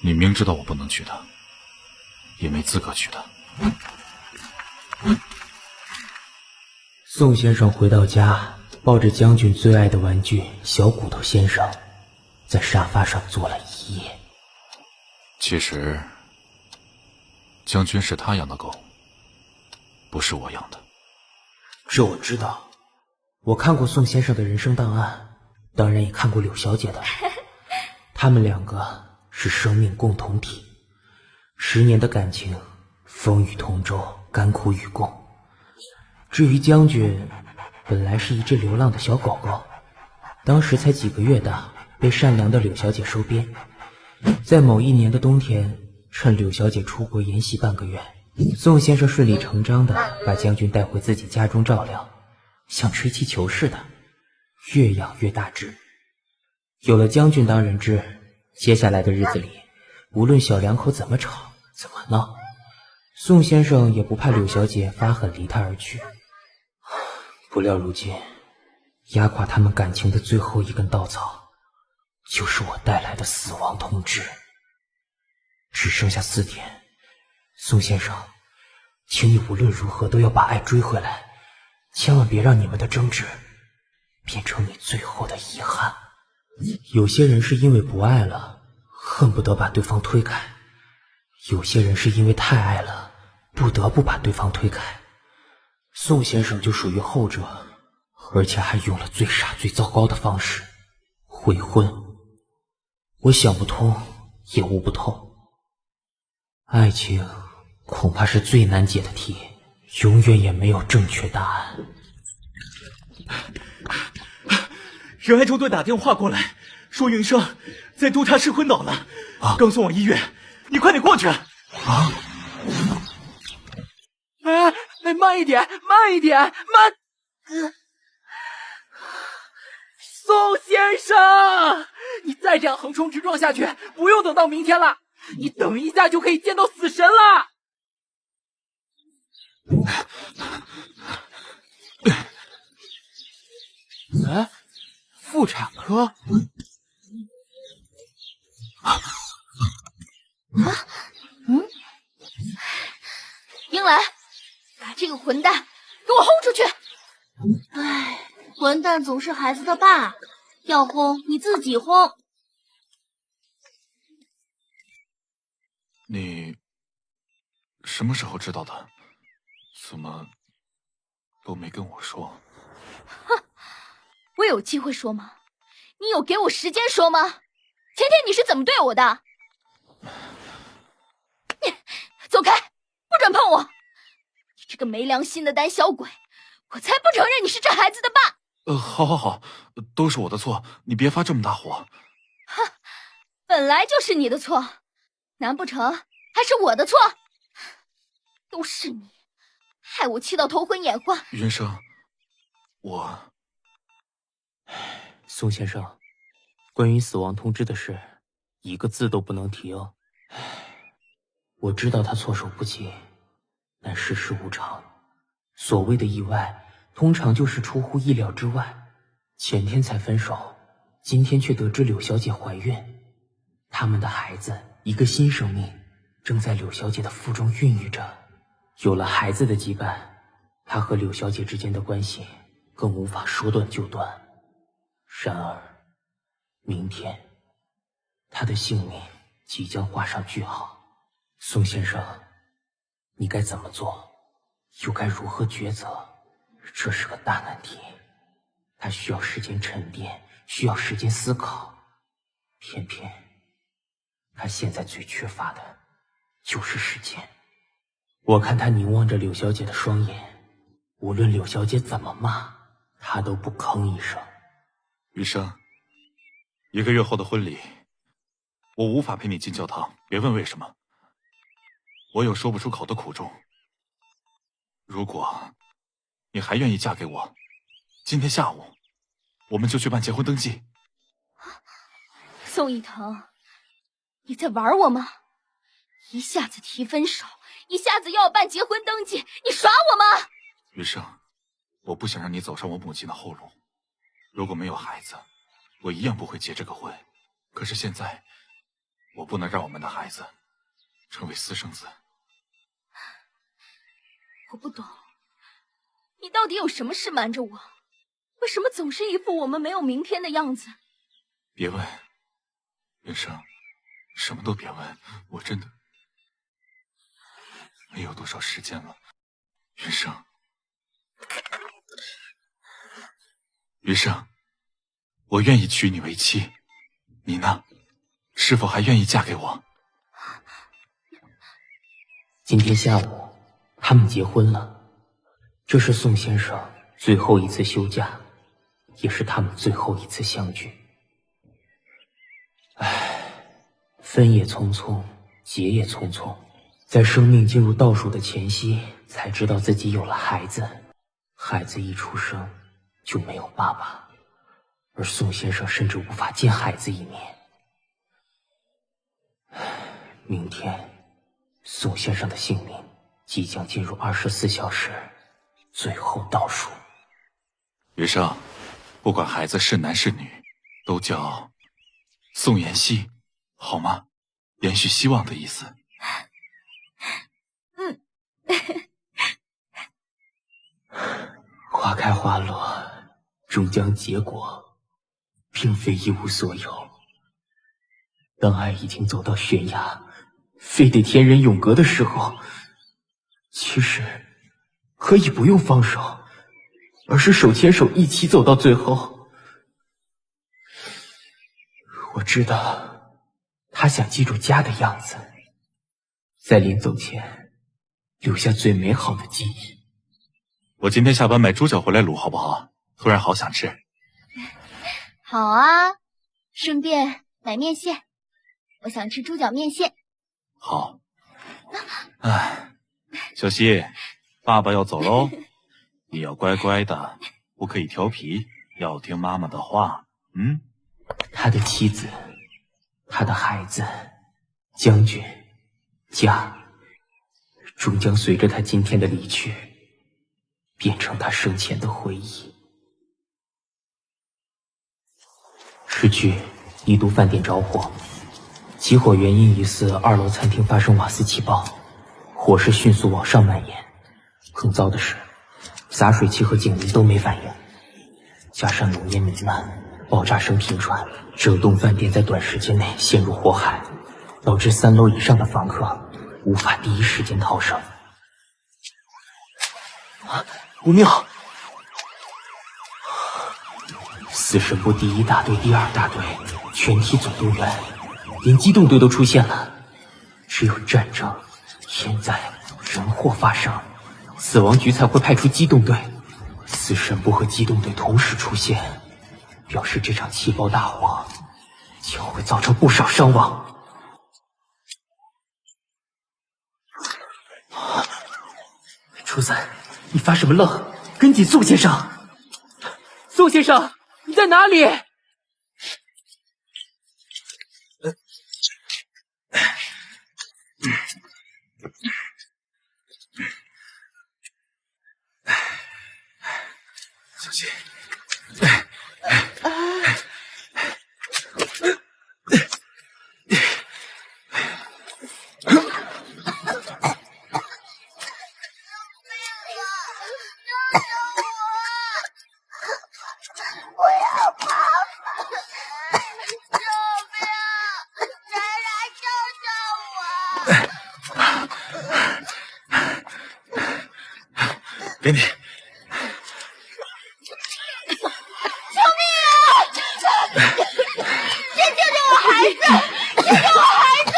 你明知道我不能娶她，也没资格娶她。宋先生回到家，抱着将军最爱的玩具小骨头先生，在沙发上坐了一夜。其实，将军是他养的狗，不是我养的。这我知道，我看过宋先生的人生档案，当然也看过柳小姐的。他们2个是生命共同体，10年的感情，风雨同舟，甘苦与共。至于将军，本来是一只流浪的小狗狗，当时才几个月大，被善良的柳小姐收编。在某一年的冬天，趁柳小姐出国研习半个月，宋先生顺理成章地把将军带回自己家中照料，像吹气球似的，越养越大只。有了将军当人质，接下来的日子里，无论小两口怎么吵怎么闹，宋先生也不怕柳小姐发狠离他而去。不料如今压垮他们感情的最后一根稻草，就是我带来的死亡通知。只剩下4天，宋先生，请你无论如何都要把爱追回来，千万别让你们的争执变成你最后的遗憾。有些人是因为不爱了，恨不得把对方推开；有些人是因为太爱了，不得不把对方推开。宋先生就属于后者，而且还用了最傻最糟糕的方式——悔婚。我想不通，也悟不透。爱情恐怕是最难解的题，永远也没有正确答案。仁爱中队打电话过来，说云生在督察失昏倒了，刚送往医院，你快点过去。慢一点，慢一点，宋先生，你再这样横冲直撞下去，不用等到明天了，你等一下就可以见到死神了。妇产科？英兰，把这个混蛋给我轰出去！唉，混蛋总是孩子的爸，要轰你自己轰。你什么时候知道的？怎么都没跟我说？哼，我有机会说吗？你有给我时间说吗？前天你是怎么对我的？你走开，不准碰我！你这个没良心的胆小鬼，我才不承认你是这孩子的爸！好，都是我的错，你别发这么大火。哼，本来就是你的错，难不成还是我的错？都是你，害我气到头昏眼花。云生，宋先生，关于死亡通知的事，一个字都不能提哦。我知道他措手不及，但世事无常，所谓的意外通常就是出乎意料之外。前天才分手，今天却得知柳小姐怀孕，他们的孩子，一个新生命正在柳小姐的腹中孕育着。有了孩子的羁绊，他和柳小姐之间的关系更无法说断就断。然而明天他的性命即将画上句号。宋先生，你该怎么做，又该如何抉择？这是个大难题，它需要时间沉淀，需要时间思考。偏偏他现在最缺乏的就是时间。我看他凝望着柳小姐的双眼，无论柳小姐怎么骂，他都不吭一声。余生，1个月后的婚礼，我无法陪你进教堂，别问为什么。我有说不出口的苦衷。如果你还愿意嫁给我，今天下午我们就去办结婚登记。宋一腾，你在玩我吗？一下子提分手，一下子又要办结婚登记，你耍我吗？余生，我不想让你走上我母亲的后路。如果没有孩子，我一样不会结这个婚。可是现在，我不能让我们的孩子成为私生子。我不懂，你到底有什么事瞒着我？为什么总是一副我们没有明天的样子？别问，云生，什么都别问，我真的没有多少时间了。云生，余生，我愿意娶你为妻，你呢？是否还愿意嫁给我？今天下午他们结婚了，这是宋先生最后一次休假，也是他们最后一次相聚。分也匆匆，结也匆匆，在生命进入倒数的前夕，才知道自己有了孩子。孩子一出生就没有爸爸，而宋先生甚至无法见孩子一面。明天宋先生的性命即将进入24小时最后倒数。余生，不管孩子是男是女，都叫宋妍希，好吗？延续希望的意思。花开花落，终将结果，并非一无所有。当爱已经走到悬崖，非得天人永隔的时候，其实可以不用放手，而是手牵手一起走到最后。我知道他想记住家的样子，在临走前留下最美好的记忆。我今天下班买猪脚回来卤好不好？突然好想吃。好啊，顺便买面线，我想吃猪脚面线。好。哎，小希，爸爸要走喽，你要乖乖的，不可以调皮，要听妈妈的话。他的妻子，他的孩子，将军，家，终将随着他今天的离去，变成他生前的回忆。市区一都饭店着火，起火原因疑似2楼餐厅发生瓦斯起爆，火势迅速往上蔓延。更糟的是，洒水器和警铃都没反应，加上浓烟弥漫，爆炸声频传，整栋饭店在短时间内陷入火海，导致3楼以上的房客无法第一时间逃生。不妙！死神部第1大队、第2大队全体总动员，连机动队都出现了。只有战争、天灾、人祸发生，死亡局才会派出机动队。死神部和机动队同时出现，表示这场气爆大火将会造成不少伤亡。初三，你发什么愣？跟紧宋先生！宋先生，你在哪里？小心！给你。救命啊！先救救我孩子！救救我孩子！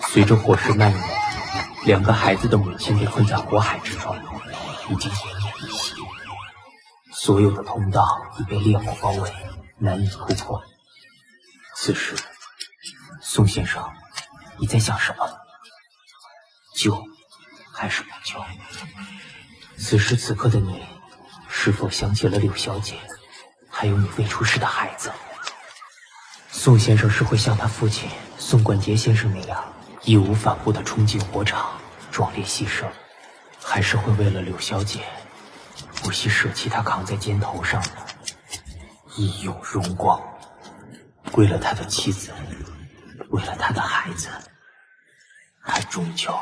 随着火势蔓延，2个孩子的母亲被困在火海之中，已经奄奄一息。所有的通道已被烈火包围，难以突破。此时，宋先生，你在想什么？救还是不救？此时此刻的你，是否想起了柳小姐，还有你未出世的孩子？宋先生是会像他父亲宋冠杰先生那样，义无反顾地冲进火场，壮烈牺牲，还是会为了柳小姐，不惜舍弃他扛在肩头上的义勇荣光？为了他的妻子，为了他的孩子，他终究……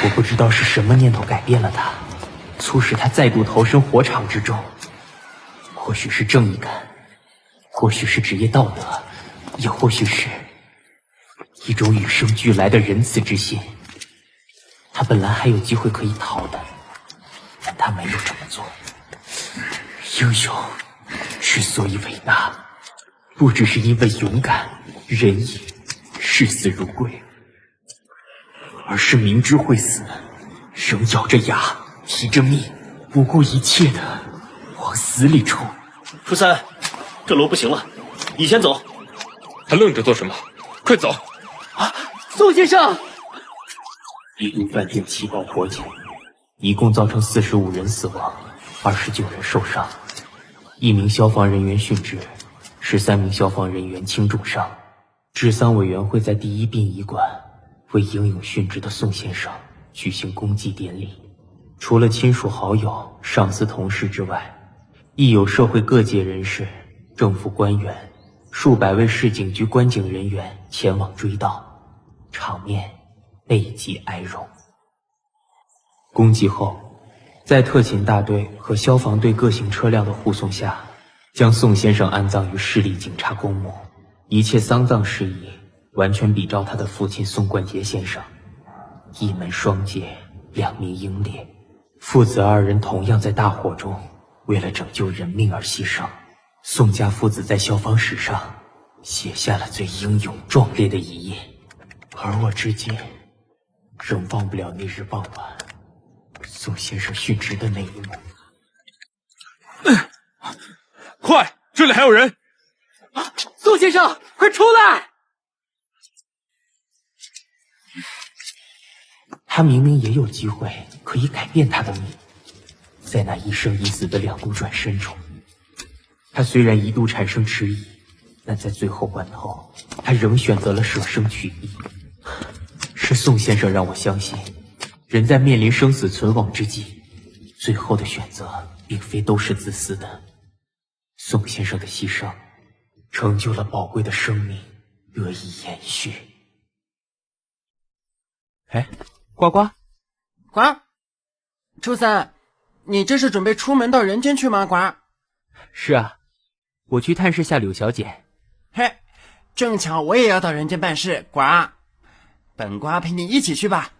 我不知道是什么念头改变了他，促使他再度投身火场之中。或许是正义感，或许是职业道德，也或许是一种与生俱来的仁慈之心。他本来还有机会可以逃的，但他没有这么做。英雄之所以伟大，不只是因为勇敢、仁义、视死如归，而是明知会死，仍咬着牙、提着命，不顾一切的往死里冲。初三，这楼不行了，你先走。还愣着做什么？快走！宋先生！一都饭店起爆火警，一共造成45人死亡，29人受伤。1名消防人员殉职， 13名消防人员轻重伤。治丧委员会在第一殡仪馆为英勇殉职的宋先生举行公祭典礼，除了亲属好友、上司同事之外，亦有社会各界人士、政府官员、数百位市警局关警人员前往追悼，场面悲极哀荣。公祭后，在特勤大队和消防队各型车辆的护送下，将宋先生安葬于市立警察公墓，一切丧葬事宜完全比照他的父亲宋冠杰先生，一门双杰，两名英烈，父子二人同样在大火中为了拯救人命而牺牲。宋家父子在消防史上写下了最英勇壮烈的一页，而我至今仍忘不了那日傍晚宋先生殉职的那一幕。快，这里还有人！宋先生，快出来！他明明也有机会可以改变他的命，在那一生一死的两股转身中，他虽然一度产生迟疑，但在最后关头，他仍选择了舍生取义。是宋先生让我相信，人在面临生死存亡之际，最后的选择并非都是自私的。宋先生的牺牲，成就了宝贵的生命得以延续。哎，呱呱，呱，初三，你这是准备出门到人间去吗？呱，是啊，我去探视下柳小姐。嘿，正巧我也要到人间办事，呱，本呱陪你一起去吧。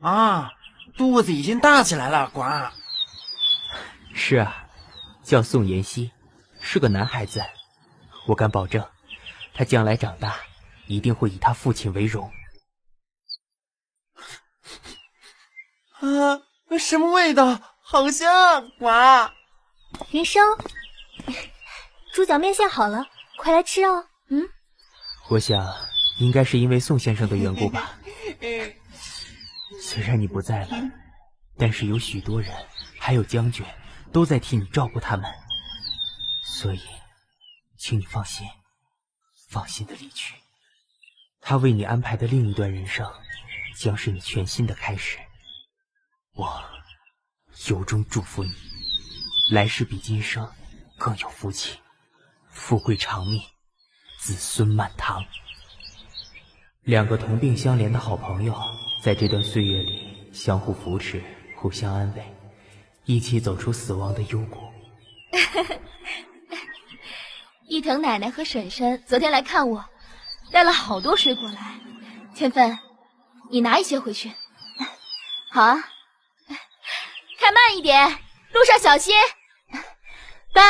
啊，肚子已经大起来了，呱。是啊，叫宋妍希，是个男孩子，我敢保证，他将来长大一定会以他父亲为荣。啊，什么味道？好香！呱，云生，猪脚面线好了，快来吃哦。我想应该是因为宋先生的缘故吧。虽然你不在了，但是有许多人，还有将军，都在替你照顾他们，所以，请你放心，放心的离去。他为你安排的另一段人生，将是你全新的开始。我由衷祝福你，来世比今生更有福气，富贵长命，子孙满堂。两个同病相怜的好朋友，在这段岁月里相互扶持，互相安慰，一起走出死亡的幽谷。伊藤奶奶和婶婶昨天来看我，带了好多水果来。千分，你拿一些回去。好啊，开慢一点，路上小心。拜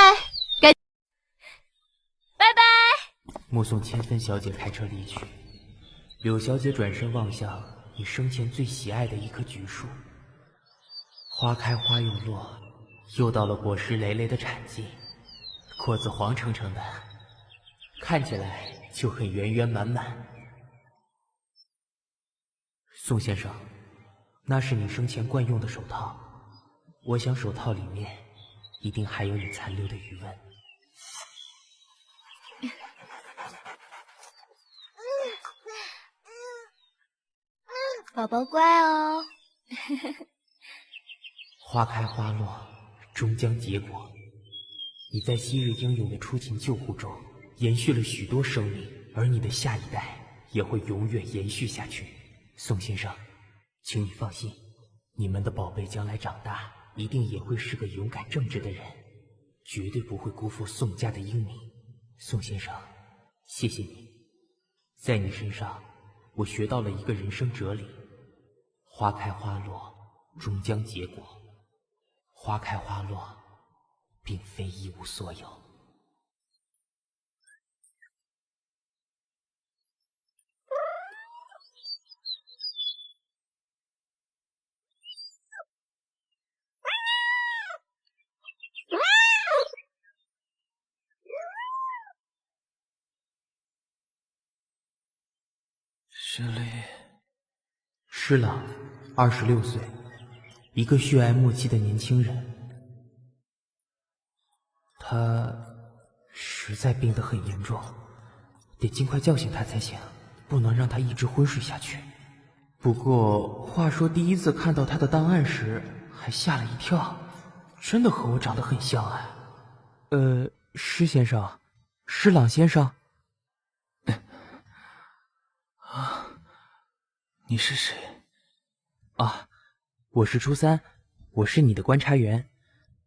拜。目送千分小姐开车离去，柳小姐转身望向你生前最喜爱的一棵橘树，花开花又落，又到了果实累累的产季，果子黄澄澄的，看起来就很圆圆满满。宋先生，那是你生前惯用的手套，我想手套里面一定还有你残留的余温。宝宝乖哦。花开花落，终将结果。你在昔日英勇的出勤救护中延续了许多生命，而你的下一代也会永远延续下去。宋先生，请你放心，你们的宝贝将来长大一定也会是个勇敢正直的人，绝对不会辜负宋家的英名。宋先生，谢谢你，在你身上我学到了一个人生哲理：花开花落，终将结果。花开花落，并非一无所有。雪莉，施朗，26岁，一个血癌末期的年轻人。他实在病得很严重，得尽快叫醒他才行，不能让他一直昏睡下去。不过话说第一次看到他的档案时还吓了一跳，真的和我长得很像啊。施先生，施朗先生。你是谁？啊，我是初三，我是你的观察员，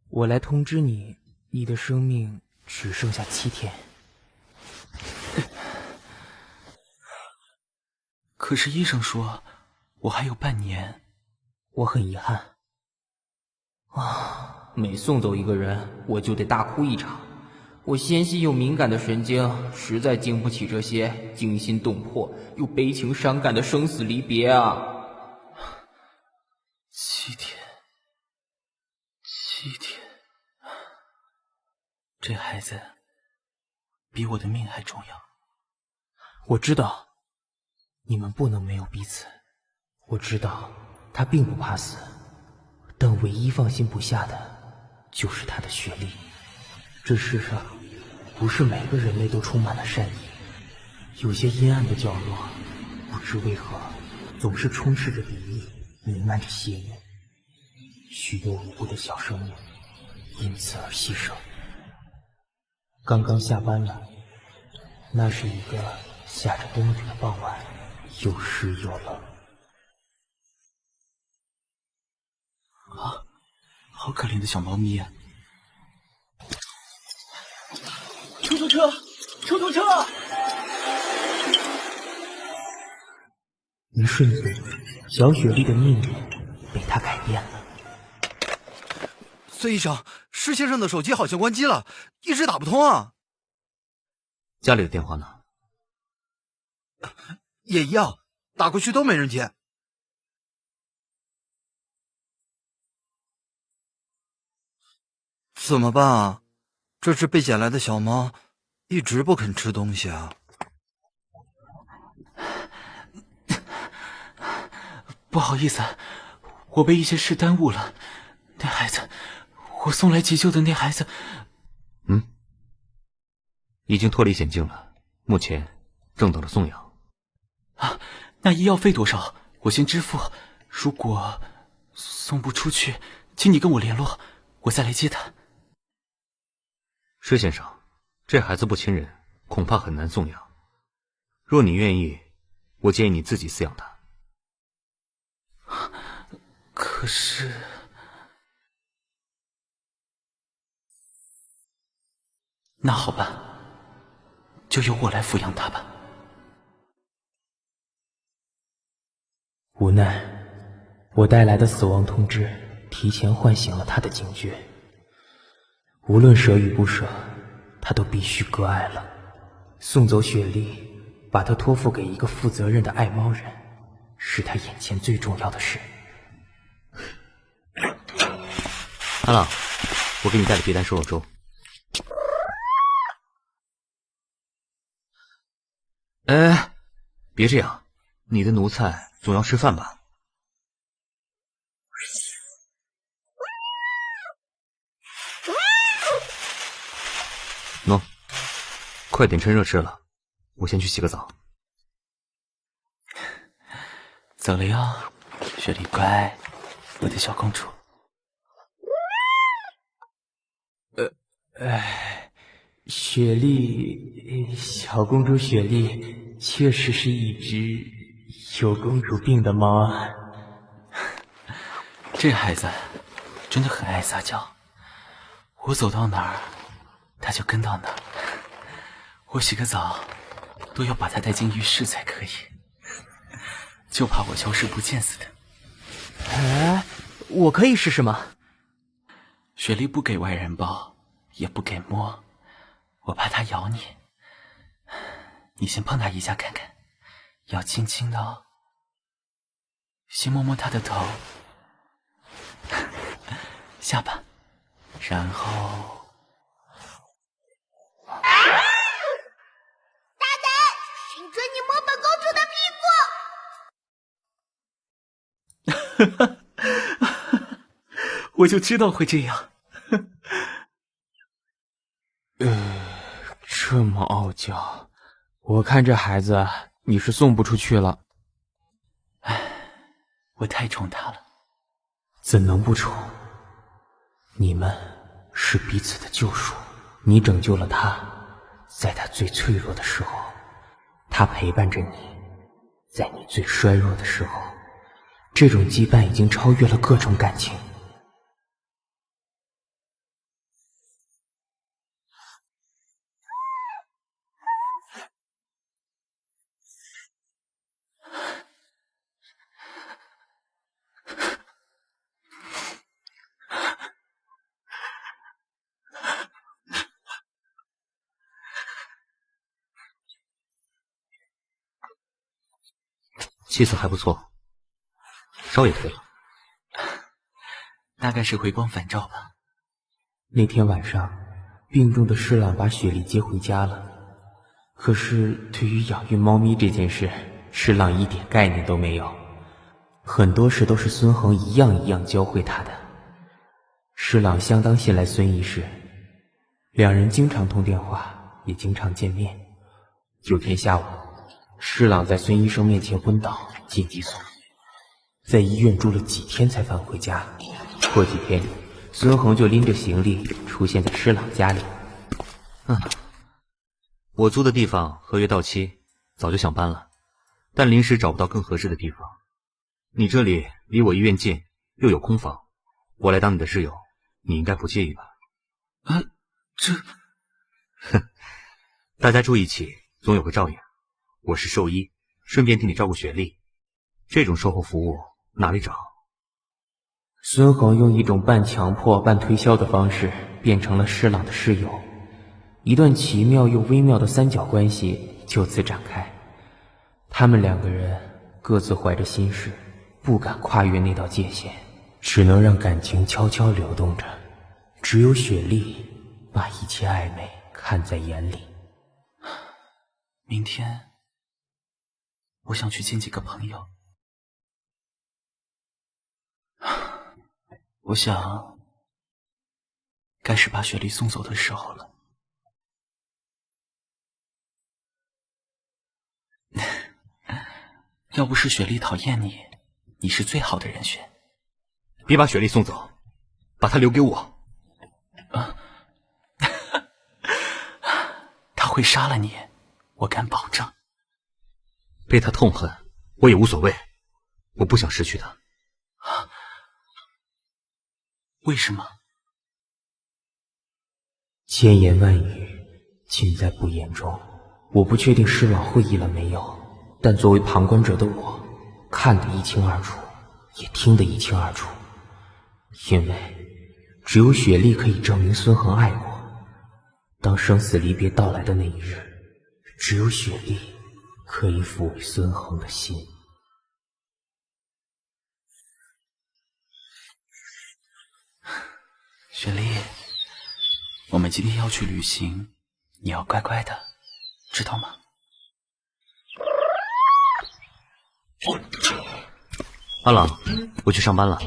我来通知你，你的生命只剩下7天。可是医生说我还有半年。我很遗憾。每送走一个人，我就得大哭一场。我纤细又敏感的神经实在经不起这些惊心动魄又悲情伤感的生死离别啊！7天，7天，这孩子比我的命还重要。我知道，你们不能没有彼此。我知道他并不怕死，但唯一放心不下的就是他的雪莉。这世上不是每个人类都充满了善意，有些阴暗的角落不知为何总是充斥着敌意，弥漫着邪念，许多无辜的小生命因此而牺牲。刚刚下班了，那是一个下着冬雨的傍晚，又湿又冷。好可怜的小猫咪啊！出租车，出租车！一瞬间，小雪莉的命运被他改变了。孙医生，施先生的手机好像关机了，一直打不通啊。家里的电话呢？也一样，打过去都没人接。怎么办啊？这只被捡来的小猫一直不肯吃东西啊。不好意思，我被一些事耽误了。那孩子，我送来急救的那孩子，已经脱离险境了，目前正等着送养。那医药费多少？我先支付。如果送不出去，请你跟我联络，我再来接他。施先生，这孩子不亲人，恐怕很难送养。若你愿意，我建议你自己饲养他。可是，那好吧，就由我来抚养他吧。无奈，我带来的死亡通知提前唤醒了他的警觉。无论舍与不舍，他都必须割爱了。送走雪莉，把她托付给一个负责任的爱猫人，是他眼前最重要的事。阿朗，我给你带了别丹瘦肉粥。别这样，你的奴才总要吃饭吧？喏，快点趁热吃了，我先去洗个澡。走了哟，雪莉乖，我的小公主。雪莉，小公主雪莉确实是一只有公主病的猫啊。这孩子真的很爱撒娇，我走到哪儿，他就跟到哪儿。我洗个澡都要把他带进浴室才可以，就怕我消失不见似的。我可以试试吗？雪莉不给外人抱，也不给摸，我怕它咬你。你先碰它一下看看，要轻轻的哦。先摸摸它的头，下巴，然后……大胆，请准你摸本公主的屁股！我就知道会这样。这么傲娇，我看这孩子你是送不出去了。唉，我太宠他了。怎能不宠？你们是彼此的救赎，你拯救了他，在他最脆弱的时候，他陪伴着你，在你最衰弱的时候，这种羁绊已经超越了各种感情。气色还不错，烧也退了，大概是回光返照吧。那天晚上，病重的施朗把雪莉接回家了。可是对于养育猫咪这件事，施朗一点概念都没有，很多事都是孙恒一样一样教会他的。施朗相当信赖孙医师，两人经常通电话，也经常见面。有天下午，施朗在孙医生面前昏倒，紧急送医，在医院住了几天才返回家。过几天，孙恒就拎着行李出现在施朗家里。我租的地方合约到期，早就想搬了，但临时找不到更合适的地方。你这里离我医院近，又有空房，我来当你的室友，你应该不介意吧？哼，大家住一起，总有个照应。我是兽医，顺便替你照顾雪莉，这种售后服务哪里找？孙恒用一种半强迫半推销的方式变成了施朗的室友，一段奇妙又微妙的三角关系就此展开。他们两个人各自怀着心事，不敢跨越那道界限，只能让感情悄悄流动着。只有雪莉把一切暧昧看在眼里。明天我想去见几个朋友，我想该是把雪莉送走的时候了。要不是雪莉讨厌你，你是最好的人选。别把雪莉送走，把她留给我。她会杀了你，我敢保证。被她痛恨，我也无所谓，我不想失去她。为什么？千言万语尽在不言中。我不确定施朗会意了没有，但作为旁观者的我，看得一清二楚，也听得一清二楚。因为只有雪莉可以证明孙恒爱我。当生死离别到来的那一日，只有雪莉可以抚慰孙恒的心。雪莉，我们今天要去旅行，你要乖乖的，知道吗？阿朗，我去上班了。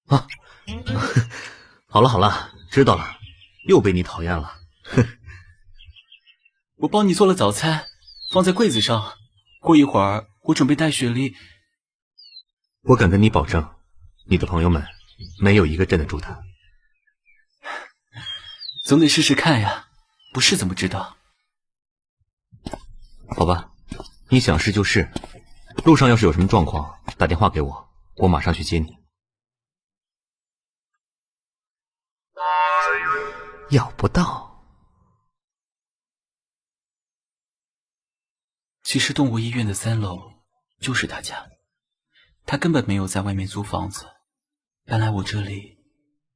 啊，好了好了，知道了，又被你讨厌了。我帮你做了早餐，放在柜子上。过一会儿，我准备带雪莉。我敢跟你保证，你的朋友们没有一个镇得住他。总得试试看呀，不试怎么知道？好吧，你想试就试。路上要是有什么状况，打电话给我，我马上去接你。要不到。其实动物医院的3楼就是他家，他根本没有在外面租房子，搬来我这里，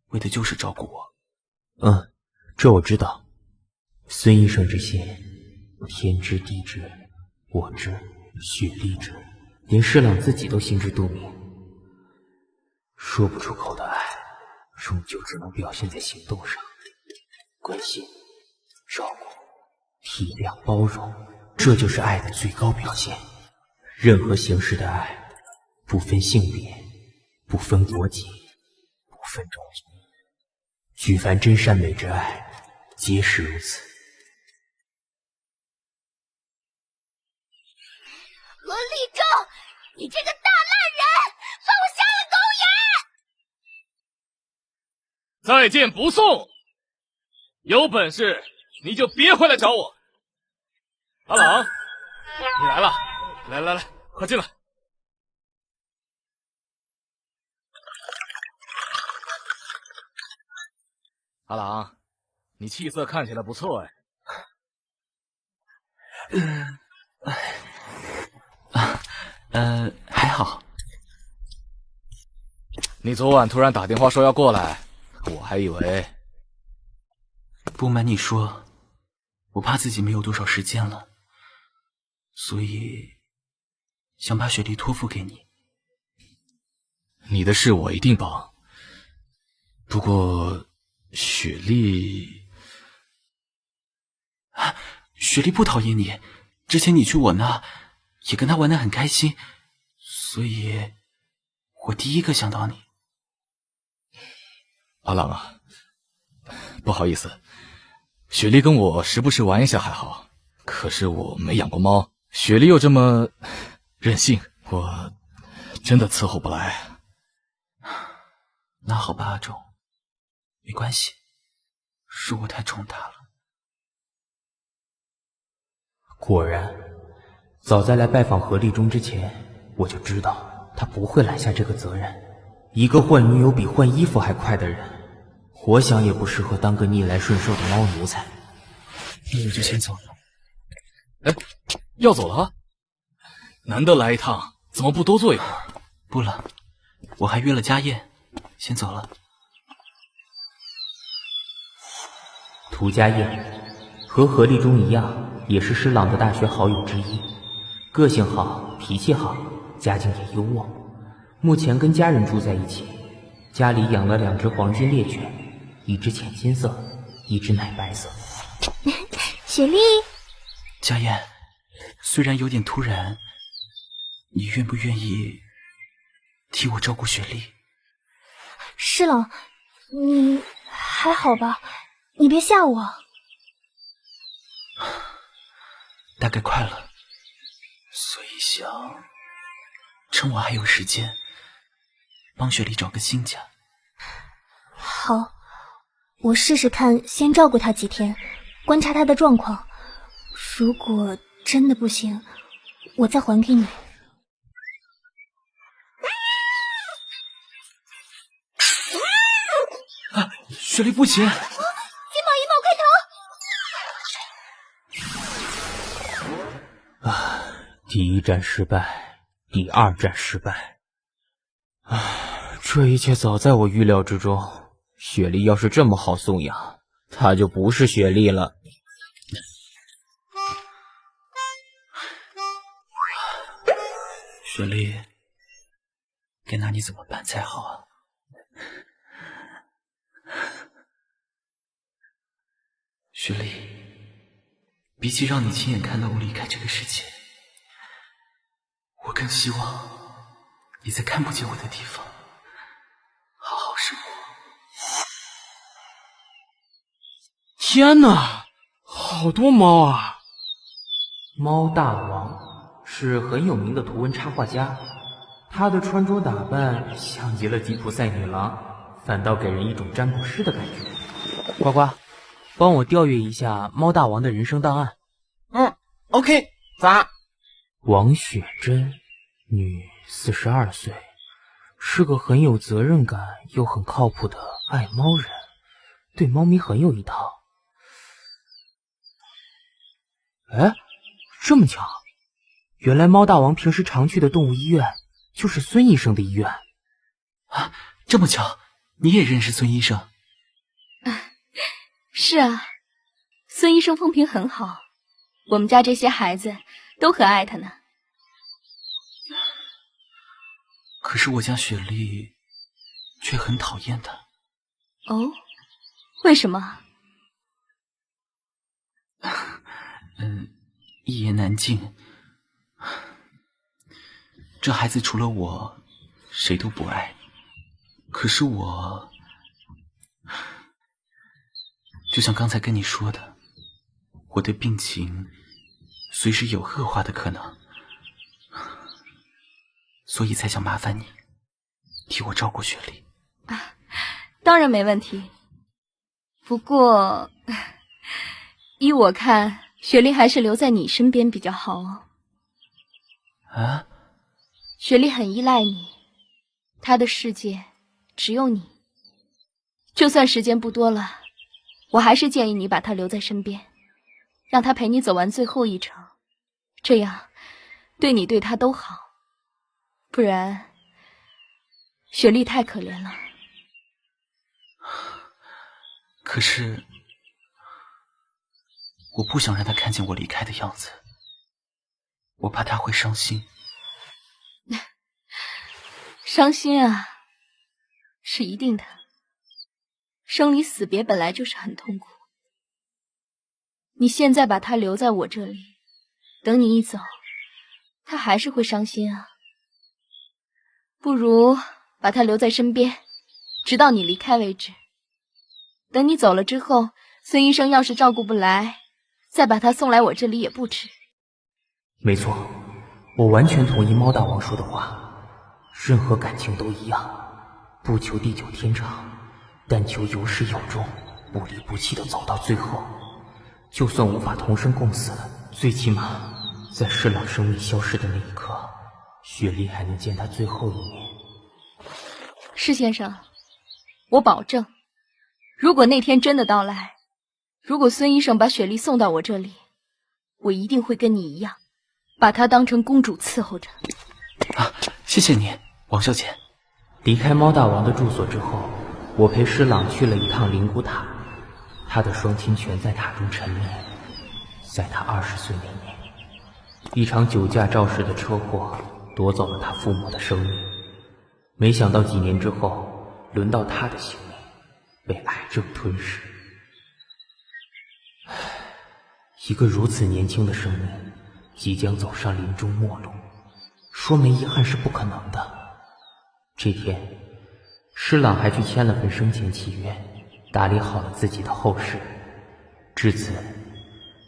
为的就是照顾我。这我知道。孙医生之心，天知地知，我知，雪莉知，连施朗自己都心知肚明。说不出口的爱，终究只能表现在行动上。关心、照顾、体谅、包容，这就是爱的最高表现。任何形式的爱，不分性别，不分国籍，不分种族，举凡真善美之爱，皆是如此。何立正，你这个大烂人，放我下了狗眼！再见不送！有本事你就别回来找我。阿朗，你来了，来，快进来。阿朗，你气色看起来不错哎。还好。你昨晚突然打电话说要过来，我还以为……不瞒你说，我怕自己没有多少时间了，所以想把雪莉托付给你。你的事我一定帮，不过雪莉……雪莉不讨厌你，之前你去我那也跟她玩得很开心，所以我第一个想到你。阿朗啊，不好意思，雪莉跟我时不时玩一下还好，可是我没养过猫，雪莉又这么任性，我真的伺候不来。那好吧，阿忠，没关系，是我太宠她了。果然，早在来拜访何立中之前，我就知道他不会揽下这个责任。一个换女友比换衣服还快的人，我想也不适合当个逆来顺受的猫奴才。那我就先走了。哎，要走了？难得来一趟，怎么不多坐一会儿？不了，我还约了家宴，先走了。涂家燕和何立中一样，也是施朗的大学好友之一，个性好，脾气好，家境也优渥。目前跟家人住在一起，家里养了2只黄金猎犬，一只浅金色，一只奶白色。雪莉，家燕，虽然有点突然，你愿不愿意替我照顾雪莉？施朗，你还好吧？你别吓我。大概快了，所以想趁我还有时间，帮雪莉找个新家。好，我试试看，先照顾她几天，观察她的状况。如果真的不行，我再还给你。啊，雪莉不行！金毛银毛快逃！第1战失败，第2战失败。这一切早在我预料之中。雪莉要是这么好送养，她就不是雪莉了。雪莉，该拿你怎么办才好啊？雪莉，比起让你亲眼看到我离开这个世界，我更希望你在看不见我的地方好好生活。天哪，好多猫啊！猫大王是很有名的图文插画家，他的穿着打扮像极了吉普赛女郎，反倒给人一种占卜师的感觉。呱呱，帮我调阅一下猫大王的人生档案。OK， 咋？王雪珍，女，42岁，是个很有责任感又很靠谱的爱猫人，对猫咪很有一套。哎，这么巧，原来猫大王平时常去的动物医院就是孙医生的医院。啊，这么巧，你也认识孙医生？是啊，孙医生风评很好，我们家这些孩子都很爱他呢。可是我家雪莉却很讨厌他。哦，为什么？一言难尽。这孩子除了我，谁都不爱。可是我就像刚才跟你说的，我的病情随时有恶化的可能，所以才想麻烦你替我照顾雪莉。当然没问题。不过，依我看，雪莉还是留在你身边比较好哦。啊？雪莉很依赖你，她的世界只有你。就算时间不多了，我还是建议你把她留在身边，让她陪你走完最后一程，这样对你对她都好。不然，雪莉太可怜了。可是，我不想让她看见我离开的样子，我怕她会伤心。伤心啊，是一定的。生离死别本来就是很痛苦。你现在把她留在我这里，等你一走，她还是会伤心啊。不如把她留在身边，直到你离开为止。等你走了之后，孙医生要是照顾不来，再把她送来我这里也不迟。没错，我完全同意猫大王说的话。任何感情都一样，不求地久天长，但求有始有终，不离不弃的走到最后。就算无法同生共死，最起码在侍郎生命消失的那一刻，雪莉还能见他最后一面。施先生，我保证，如果那天真的到来，如果孙医生把雪莉送到我这里，我一定会跟你一样，把她当成公主伺候着。谢谢你，王小姐。离开猫大王的住所之后，我陪施朗去了一趟灵骨塔。他的双亲全在塔中沉溺。在他20岁那年，一场酒驾肇事的车祸夺走了他父母的生命。没想到几年之后，轮到他的性命被癌症吞噬。一个如此年轻的生命即将走上临终末路，说没遗憾是不可能的。这天，施朗还去签了份生前契约，打理好了自己的后事。至此，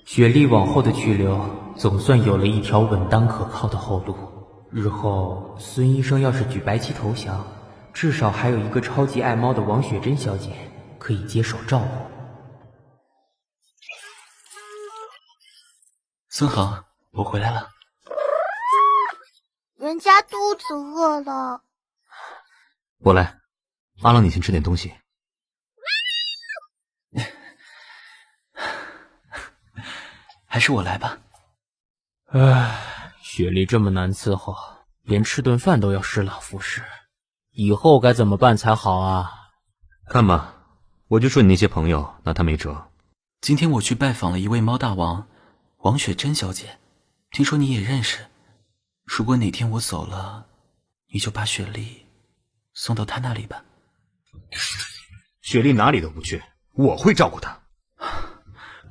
雪莉往后的去留总算有了一条稳当可靠的后路。日后孙医生要是举白旗投降，至少还有一个超级爱猫的王雪珍小姐可以接手照顾。孙恒，我回来了。人家肚子饿了。我来，阿郎，你先吃点东西。还是我来吧。唉，雪莉这么难伺候，连吃顿饭都要施朗服侍，以后该怎么办才好啊？看吧，我就说你那些朋友拿他没辙。今天我去拜访了一位猫大王，王雪珍小姐，听说你也认识。如果哪天我走了，你就把雪莉送到她那里吧。雪莉哪里都不去，我会照顾她。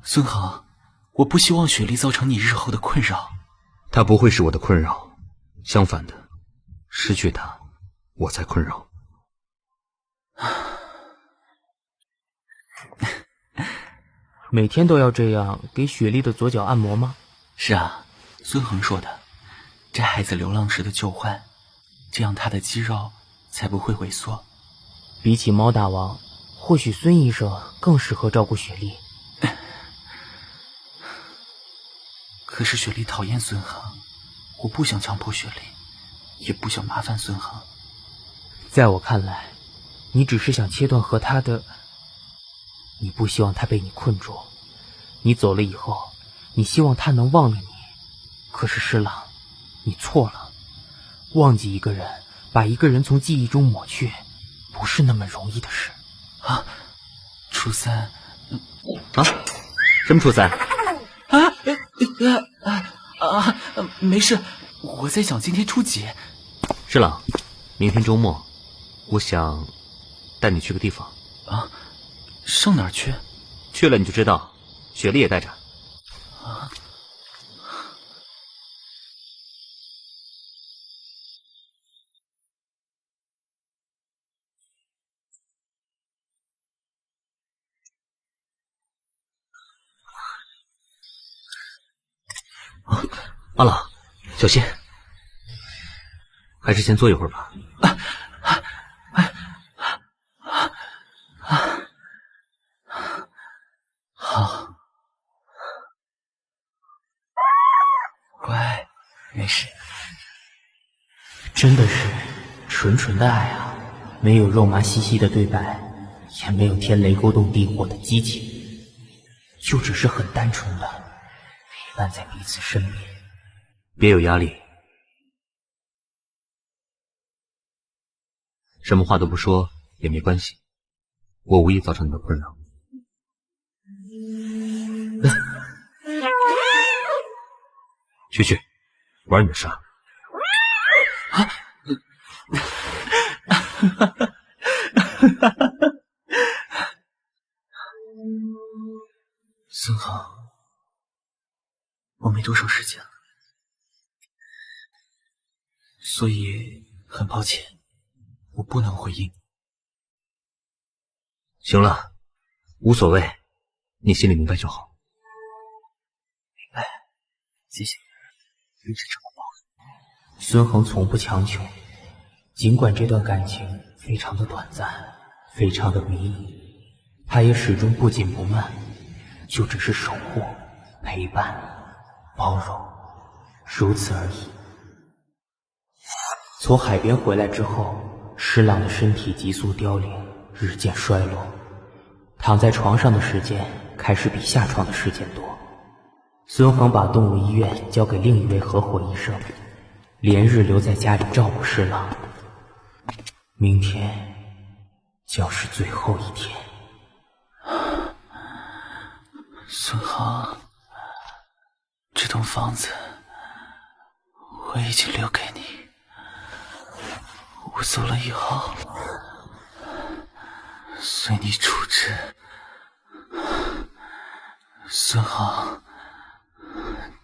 孙恒，我不希望雪莉造成你日后的困扰。她不会是我的困扰，相反的，失去她，我才困扰。每天都要这样给雪莉的左脚按摩吗？是啊，孙恒说的，这孩子流浪时的旧患，这样他的肌肉才不会萎缩。比起猫大王，或许孙医生更适合照顾雪莉。可是雪莉讨厌孙恒，我不想强迫雪莉，也不想麻烦孙恒。在我看来，你只是想切断和他的，你不希望他被你困住。你走了以后，你希望他能忘了你。可是施朗，你错了。忘记一个人，把一个人从记忆中抹去，不是那么容易的事。啊，初三，什么初三？没事，我在想今天初几。施朗，明天周末，我想带你去个地方。啊，上哪儿去？去了你就知道，雪莉也带着。啊。阿朗，小心，还是先坐一会儿吧。好，乖，没事。真的是纯纯的爱啊，没有肉麻兮兮的对白，也没有天雷勾动地火的激情，就只是很单纯的陪伴在彼此身边。别有压力，什么话都不说也没关系，我无意造成你的困扰。去，玩你的事啊！孙恒，我没多少时间了，所以很抱歉，我不能回应。行了，无所谓，你心里明白就好。明白，谢谢，一直这么包容。孙恒从不强求，尽管这段感情非常的短暂，非常的迷离，他也始终不紧不慢，就只是守护、陪伴、包容，如此而已。从海边回来之后，施朗的身体急速凋零，日渐衰落，躺在床上的时间开始比下床的时间多。孙恒把动物医院交给另一位合伙医生，连日留在家里照顾施朗。明天将是最后一天。孙恒，这栋房子我已经留给你，我走了以后随你处置。孙恒，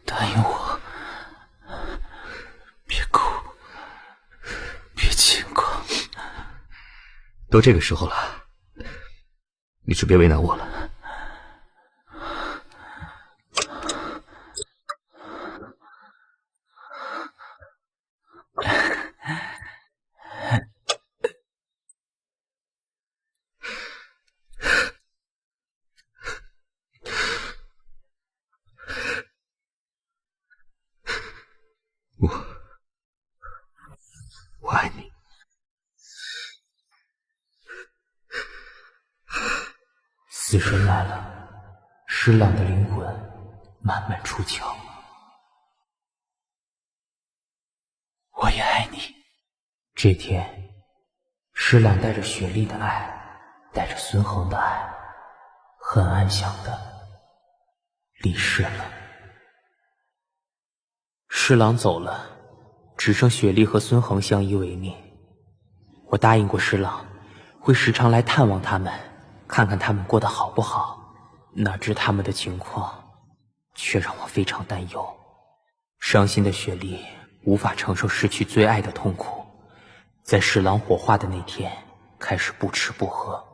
答应我，别哭，别牵挂。都这个时候了，你就别为难我了。我爱你。死神来了，施朗的灵魂慢慢出窍。我也爱你。这天，施朗带着雪莉的爱，带着孙恒的爱，很安详的离世了。施朗走了，只剩雪莉和孙恒相依为命。我答应过施朗，会时常来探望他们，看看他们过得好不好。哪知他们的情况却让我非常担忧。伤心的雪莉无法承受失去最爱的痛苦，在施朗火化的那天开始不吃不喝。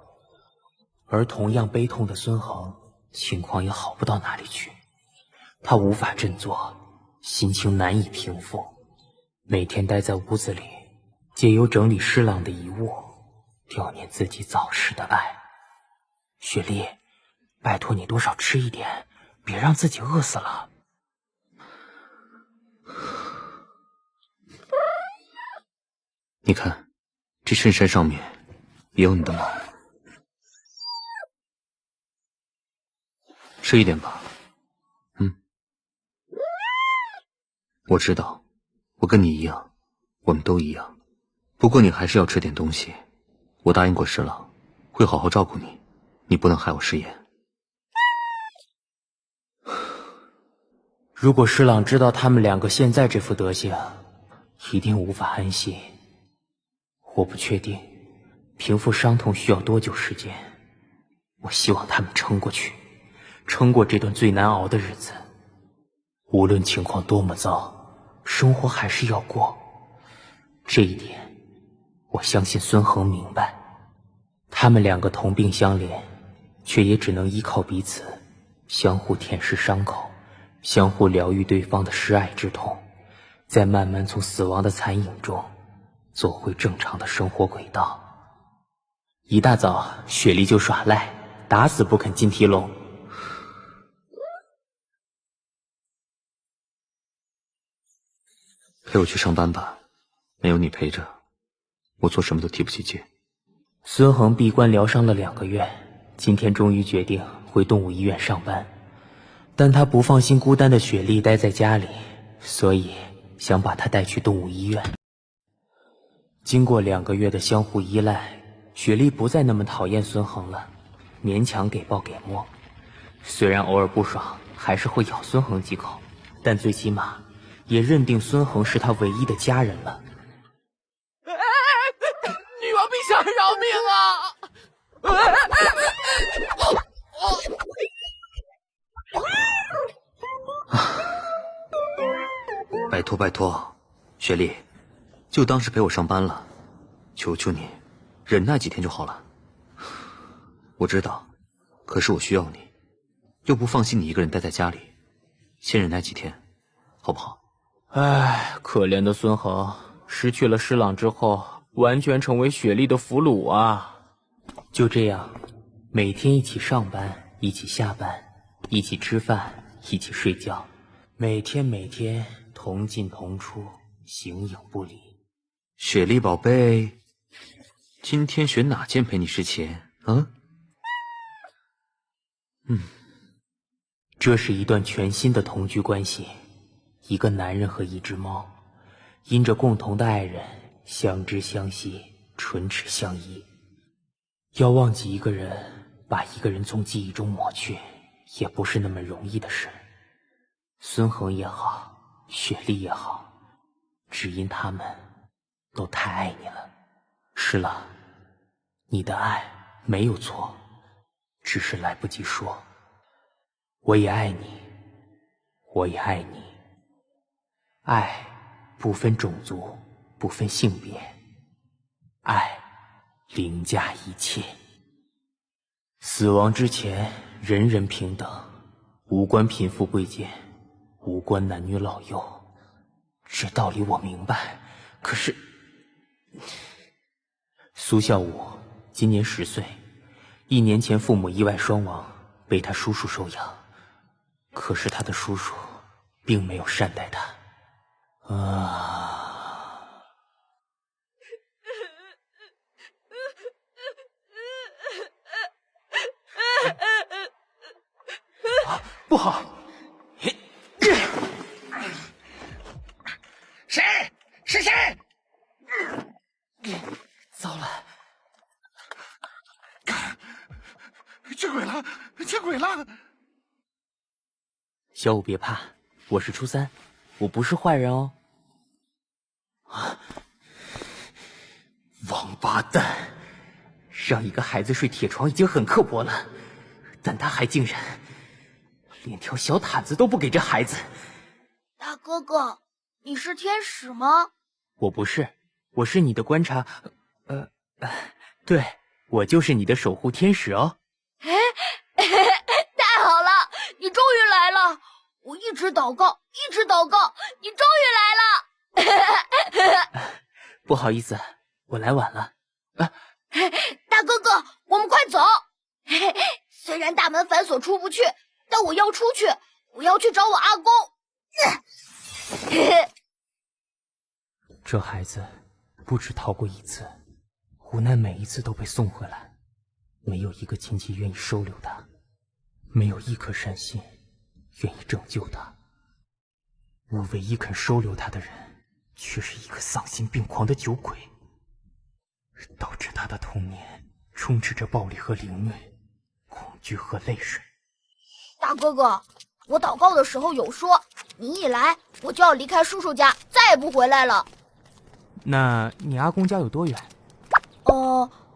而同样悲痛的孙恒情况也好不到哪里去，他无法振作，心情难以平复，每天待在屋子里，借由整理施朗的遗物，悼念自己早逝的爱。雪莉，拜托你多少吃一点，别让自己饿死了。你看，这衬衫上面也有你的毛。吃一点吧。我知道，我跟你一样，我们都一样。不过你还是要吃点东西。我答应过施朗，会好好照顾你，你不能害我食言。如果施朗知道他们两个现在这副德行，一定无法安心。我不确定平复伤痛需要多久时间，我希望他们撑过去，撑过这段最难熬的日子。无论情况多么糟，生活还是要过。这一点，我相信孙恒明白。他们两个同病相怜，却也只能依靠彼此，相互舔舐伤口，相互疗愈对方的失爱之痛，再慢慢从死亡的残影中走回正常的生活轨道。一大早，雪莉就耍赖，打死不肯进提笼。陪我去上班吧，没有你陪着，我做什么都提不起劲。孙恒闭关疗伤了2个月，今天终于决定回动物医院上班，但他不放心孤单的雪莉待在家里，所以想把她带去动物医院。经过2个月的相互依赖，雪莉不再那么讨厌孙恒了，勉强给抱给摸。虽然偶尔不爽，还是会咬孙恒几口，但最起码也认定孙恒是他唯一的家人了。女王陛下饶命啊！拜托拜托，雪莉，就当是陪我上班了，求求你，忍耐几天就好了。我知道，可是我需要你，又不放心你一个人待在家里，先忍耐几天，好不好？唉，可怜的孙恒，失去了施朗之后，完全成为雪莉的俘虏啊！就这样，每天一起上班，一起下班，一起吃饭，一起睡觉，每天同进同出，形影不离。雪莉宝贝，今天选哪件陪你侍寝啊？这是一段全新的同居关系，一个男人和一只猫，因着共同的爱人，相知相惜，唇齿相依。要忘记一个人，把一个人从记忆中抹去，也不是那么容易的事。孙恒也好，雪莉也好，只因他们都太爱你了。是了，你的爱没有错，只是来不及说。我也爱你，我也爱你。爱不分种族，不分性别，爱凌驾一切。死亡之前，人人平等，无关贫富贵贱，无关男女老幼。这道理我明白，可是苏孝武今年10岁，1年前父母意外双亡，被他叔叔收养。可是他的叔叔并没有善待他。不好！谁？是谁？糟了！见鬼了！见鬼了！小五别怕，我是初三，我不是坏人哦。王八蛋！让一个孩子睡铁床已经很刻薄了，但他还竟然连条小毯子都不给这孩子。大哥哥，你是天使吗？我不是，我是你的观察，对，我就是你的守护天使哦。太好了，你终于来了！我一直祷告，一直祷告，你终于来了！不好意思，我来晚了。大哥哥，我们快走！虽然大门反锁出不去，但我要出去，我要去找我阿公。这孩子不止逃过一次，无奈每一次都被送回来，没有一个亲戚愿意收留他，没有一颗善心愿意拯救他。我唯一肯收留他的人，却是一个丧心病狂的酒鬼，导致他的童年充斥着暴力和凌虐，恐惧和泪水。大哥哥，我祷告的时候有说，你一来我就要离开叔叔家，再也不回来了。那你阿公家有多远？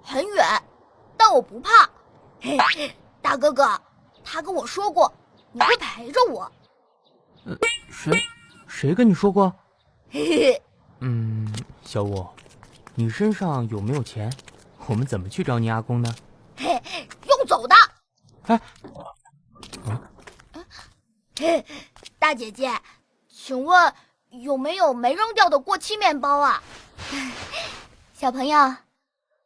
很远，但我不怕。大哥哥，他跟我说过你会陪着我。谁跟你说过？小五，你身上有没有钱？我们怎么去找你阿公呢？用走的。大大姐姐，请问有没有没扔掉的过期面包啊？小朋友，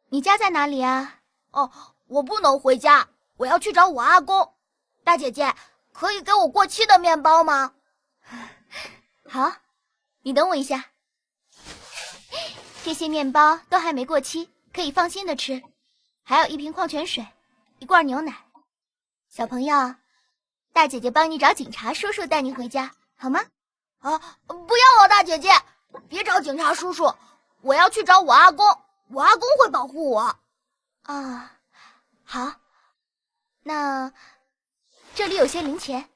你家在哪里啊？哦，我不能回家，我要去找我阿公。大姐姐，可以给我过期的面包吗？好，你等我一下。这些面包都还没过期，可以放心的吃。还有一瓶矿泉水，1罐牛奶。小朋友，大姐姐帮你找警察叔叔带你回家，好吗？啊，不要啊，大姐姐，别找警察叔叔，我要去找我阿公，我阿公会保护我。啊，好，那这里有些零钱，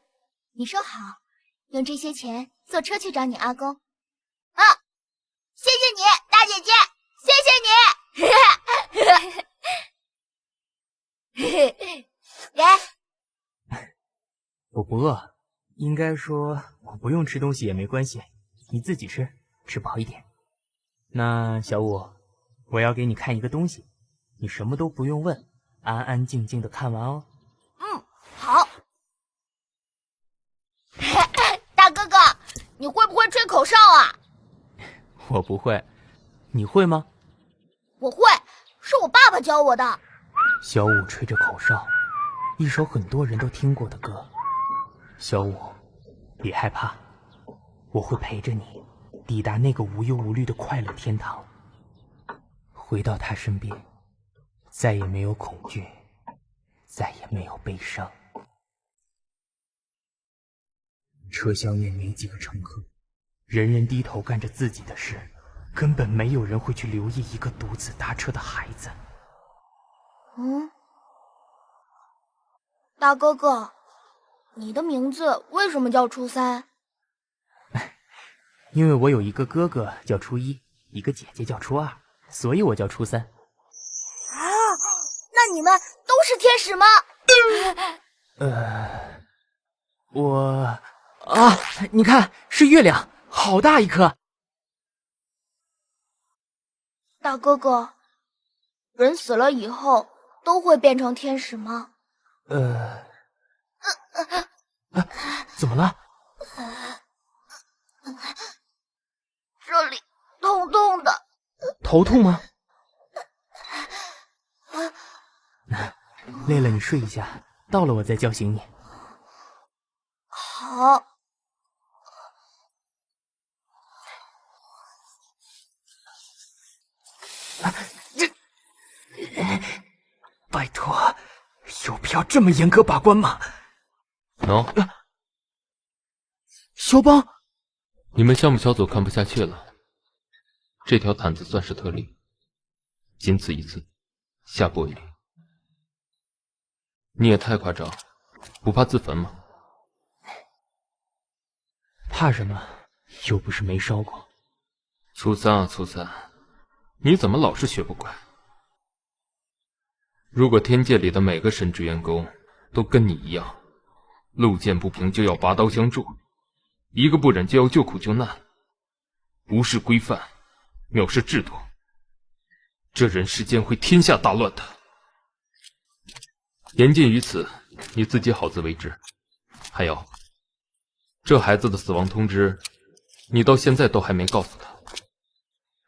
你收好，用这些钱坐车去找你阿公。啊，谢谢你，大姐姐，谢谢你。给。我不饿，应该说我不用吃东西也没关系，你自己吃，吃饱一点。那小五，我要给你看一个东西，你什么都不用问，安安静静的看完哦。嗯，好。大哥哥，你会不会吹口哨啊？我不会，你会吗？我会，是我爸爸教我的。小五吹着口哨，一首很多人都听过的歌。小五，别害怕，我会陪着你抵达那个无忧无虑的快乐天堂，回到他身边，再也没有恐惧，再也没有悲伤。车厢内没几个乘客，人人低头干着自己的事，根本没有人会去留意一个独自搭车的孩子。大哥哥，你的名字为什么叫初三？因为我有一个哥哥叫初一，一个姐姐叫初二，所以我叫初三。啊，那你们都是天使吗？你看，是月亮，好大一颗。大哥哥，人死了以后都会变成天使吗？怎么了？这里痛痛的。头痛吗？累了你睡一下，到了我再叫醒你。好。拜托，有必要这么严格把关吗？肖邦，你们项目小组看不下去了，这条毯子算是特例，仅此一次，下不为例。你也太夸张，不怕自焚吗？怕什么？又不是没烧过。初三啊，初三，你怎么老是学不乖？如果天界里的每个神职员工都跟你一样，路见不平就要拔刀相助，一个不忍就要救苦救难，无视规范，藐视制度，这人世间会天下大乱的。言尽于此，你自己好自为之。还有，这孩子的死亡通知，你到现在都还没告诉他。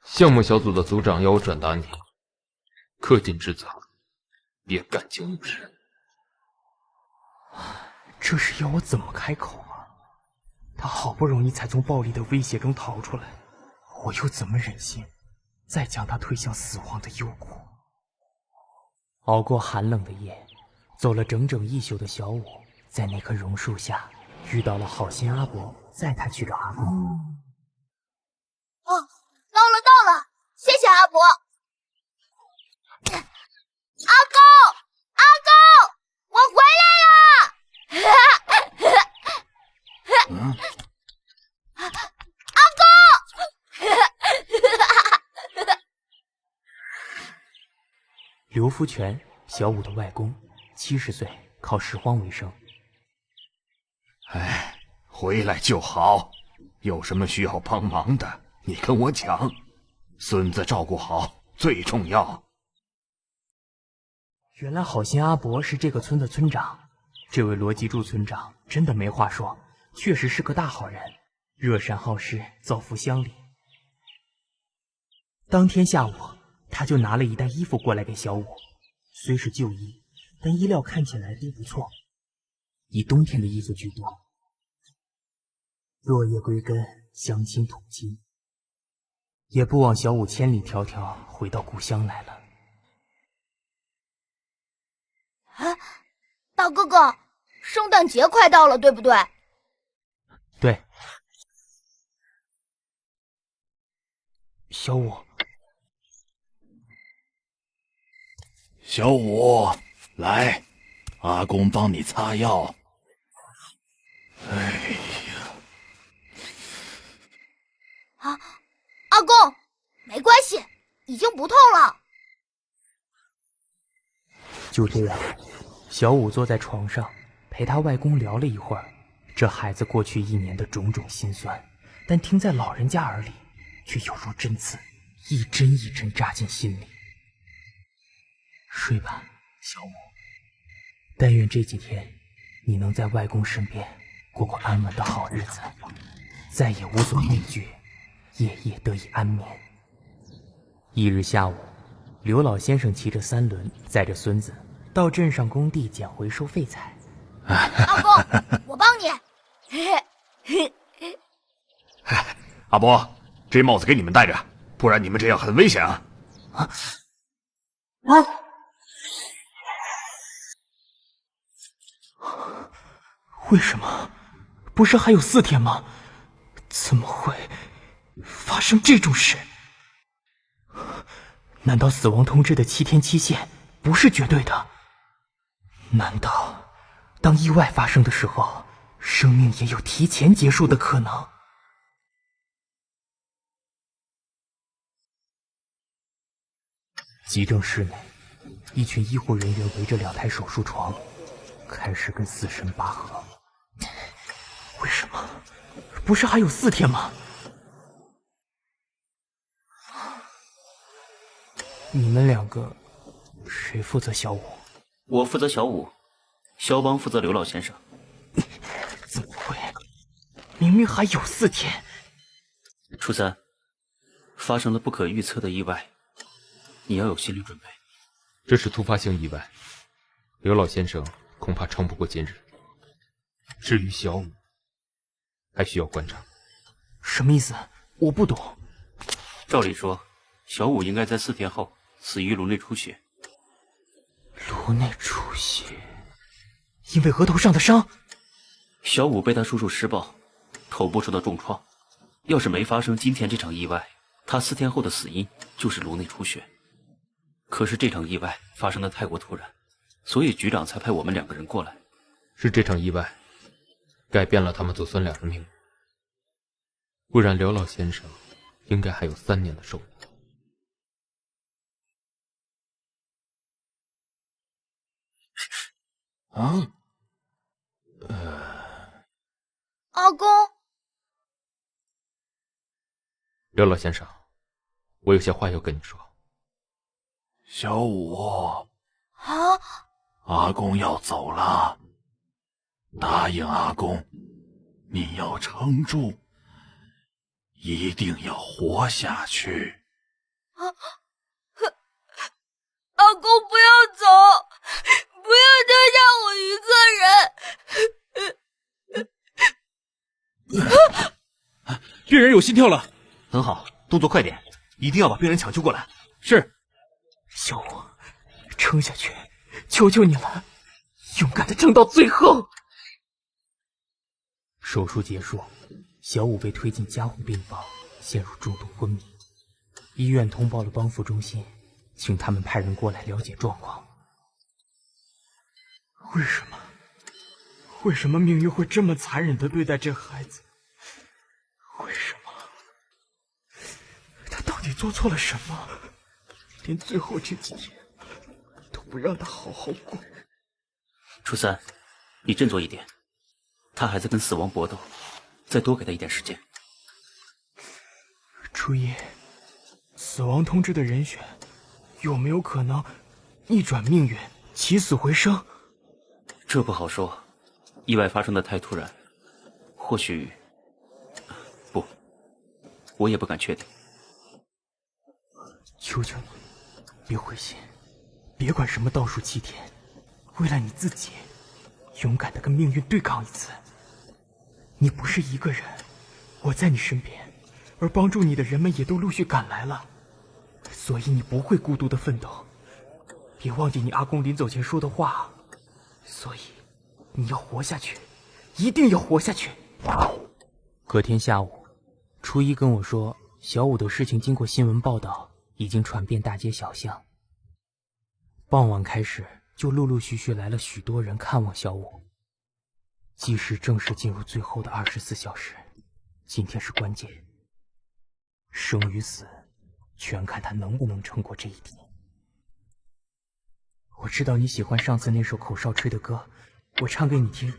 项目小组的组长要我转达你，恪尽职责，别干净误事。这是要我怎么开口啊？他好不容易才从暴力的威胁中逃出来，我又怎么忍心再将他推向死亡的幽谷？熬过寒冷的夜，走了整整1宿的小五，在那棵榕树下遇到了好心阿伯，载他去找阿公。到了，谢谢阿伯。阿公，我回来了！阿公！刘福全，小五的外公，70岁，靠拾荒为生。回来就好，有什么需要帮忙的，你跟我讲。孙子照顾好最重要。原来好心阿伯是这个村的村长，这位罗吉柱村长真的没话说，确实是个大好人，热善好施，造福乡里。当天下午，他就拿了一袋衣服过来给小五，虽是旧衣，但衣料看起来都不错，以冬天的衣服居多。落叶归根，乡亲土亲，也不枉小五千里迢迢回到故乡来了。啊，大哥哥，圣诞节快到了，对不对？对。小五，小五，来，阿公帮你擦药。哎呀，啊，阿公，没关系，已经不痛了。就这样，小五坐在床上，陪他外公聊了一会儿这孩子过去1年的种种辛酸，但听在老人家耳里，却犹如针刺，一针一针扎进心里。睡吧，小五。但愿这几天你能在外公身边过过安稳的好日子，再也无所畏惧，夜夜得以安眠。1日下午，刘老先生骑着3轮，载着孙子到镇上工地捡回收废材。阿公，我帮你。阿伯，这帽子给你们戴着，不然你们这样很危险啊！为什么？不是还有4天吗？怎么会发生这种事？难道死亡通知的7天期限不是绝对的？难道当意外发生的时候，生命也有提前结束的可能？急症室内，一群医护人员围着2台手术床，开始跟死神拔河。为什么？不是还有4天吗？你们2个谁负责小五？我负责小五，肖邦负责刘老先生。怎么会？明明还有4天。初三，发生了不可预测的意外，你要有心理准备。这是突发性意外，刘老先生恐怕撑不过今日。至于小五，还需要观察。什么意思？我不懂。照理说，小五应该在4天后死于颅内出血。颅内出血？因为额头上的伤？小五被他叔叔施暴，头部受到重创。要是没发生今天这场意外，他4天后的死因就是颅内出血。可是这场意外发生的太过突然，所以局长才派我们2个人过来。是这场意外改变了他们祖孙俩的命运，不然刘老先生应该还有3年的寿命。啊？阿公，刘老先生，我有些话要跟你说。小五，啊，阿公要走了，答应阿公，你要撑住，一定要活下去。阿公不要走，不要丢下我一个人。病人有心跳了，很好，动作快点，一定要把病人抢救过来。是。小五，撑下去，求求你了，勇敢的撑到最后。手术结束，小五被推进加护病房，陷入重度昏迷。医院通报了帮扶中心，请他们派人过来了解状况。为什么？为什么命运会这么残忍的对待这孩子？为什么？他到底做错了什么？连最后这几天都不让他好好过。初三，你振作一点，他还在跟死亡搏斗，再多给他一点时间。初一，死亡通知的人选有没有可能逆转命运，起死回生？这不好说，意外发生的太突然，或许不，我也不敢确定。求求你，别灰心，别管什么倒数7天，为了你自己，勇敢的跟命运对抗一次。你不是一个人，我在你身边，而帮助你的人们也都陆续赶来了，所以你不会孤独的奋斗。别忘记你阿公临走前说的话，所以你要活下去，一定要活下去。隔天下午，初一跟我说，小五的事情经过新闻报道，已经传遍大街小巷。傍晚开始，就陆陆续续来了许多人看望小五。计时正式进入最后的24小时，今天是关键，生与死，全看他能不能撑过这一天。我知道你喜欢上次那首口哨吹的歌，我唱给你听，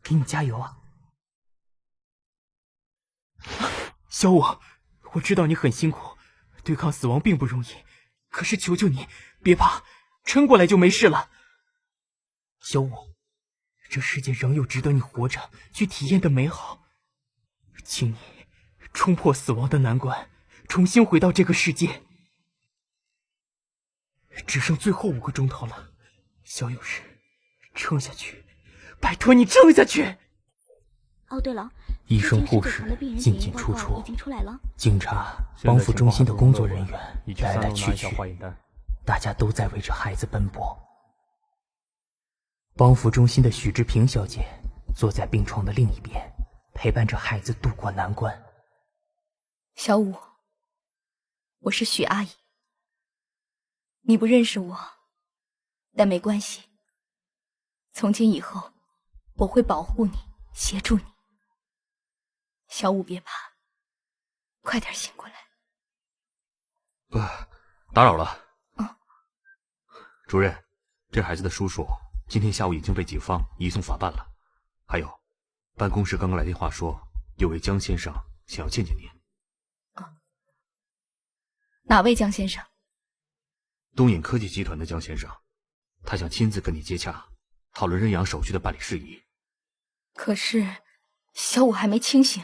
给你加油啊！小五，我知道你很辛苦，对抗死亡并不容易，可是求求你，别怕，撑过来就没事了。小五，这世界仍有值得你活着去体验的美好，请你冲破死亡的难关，重新回到这个世界。只剩最后5个钟头了，小勇士，撑下去，拜托你撑下去！哦，对了，医生、护士进进出出，警察、帮扶中心的工作人员来来去去，大家都在为着孩子奔波。帮扶中心的许志平小姐坐在病床的另一边，陪伴着孩子度过难关。小五，我是许阿姨。你不认识我，但没关系。从今以后，我会保护你，协助你。小五别怕，快点醒过来。打扰了。主任，这孩子的叔叔今天下午已经被警方移送法办了。还有，办公室刚刚来电话说，有位江先生想要见见您。哪位江先生？东引科技集团的江先生，他想亲自跟你接洽，讨论认养手续的办理事宜。可是小五还没清醒。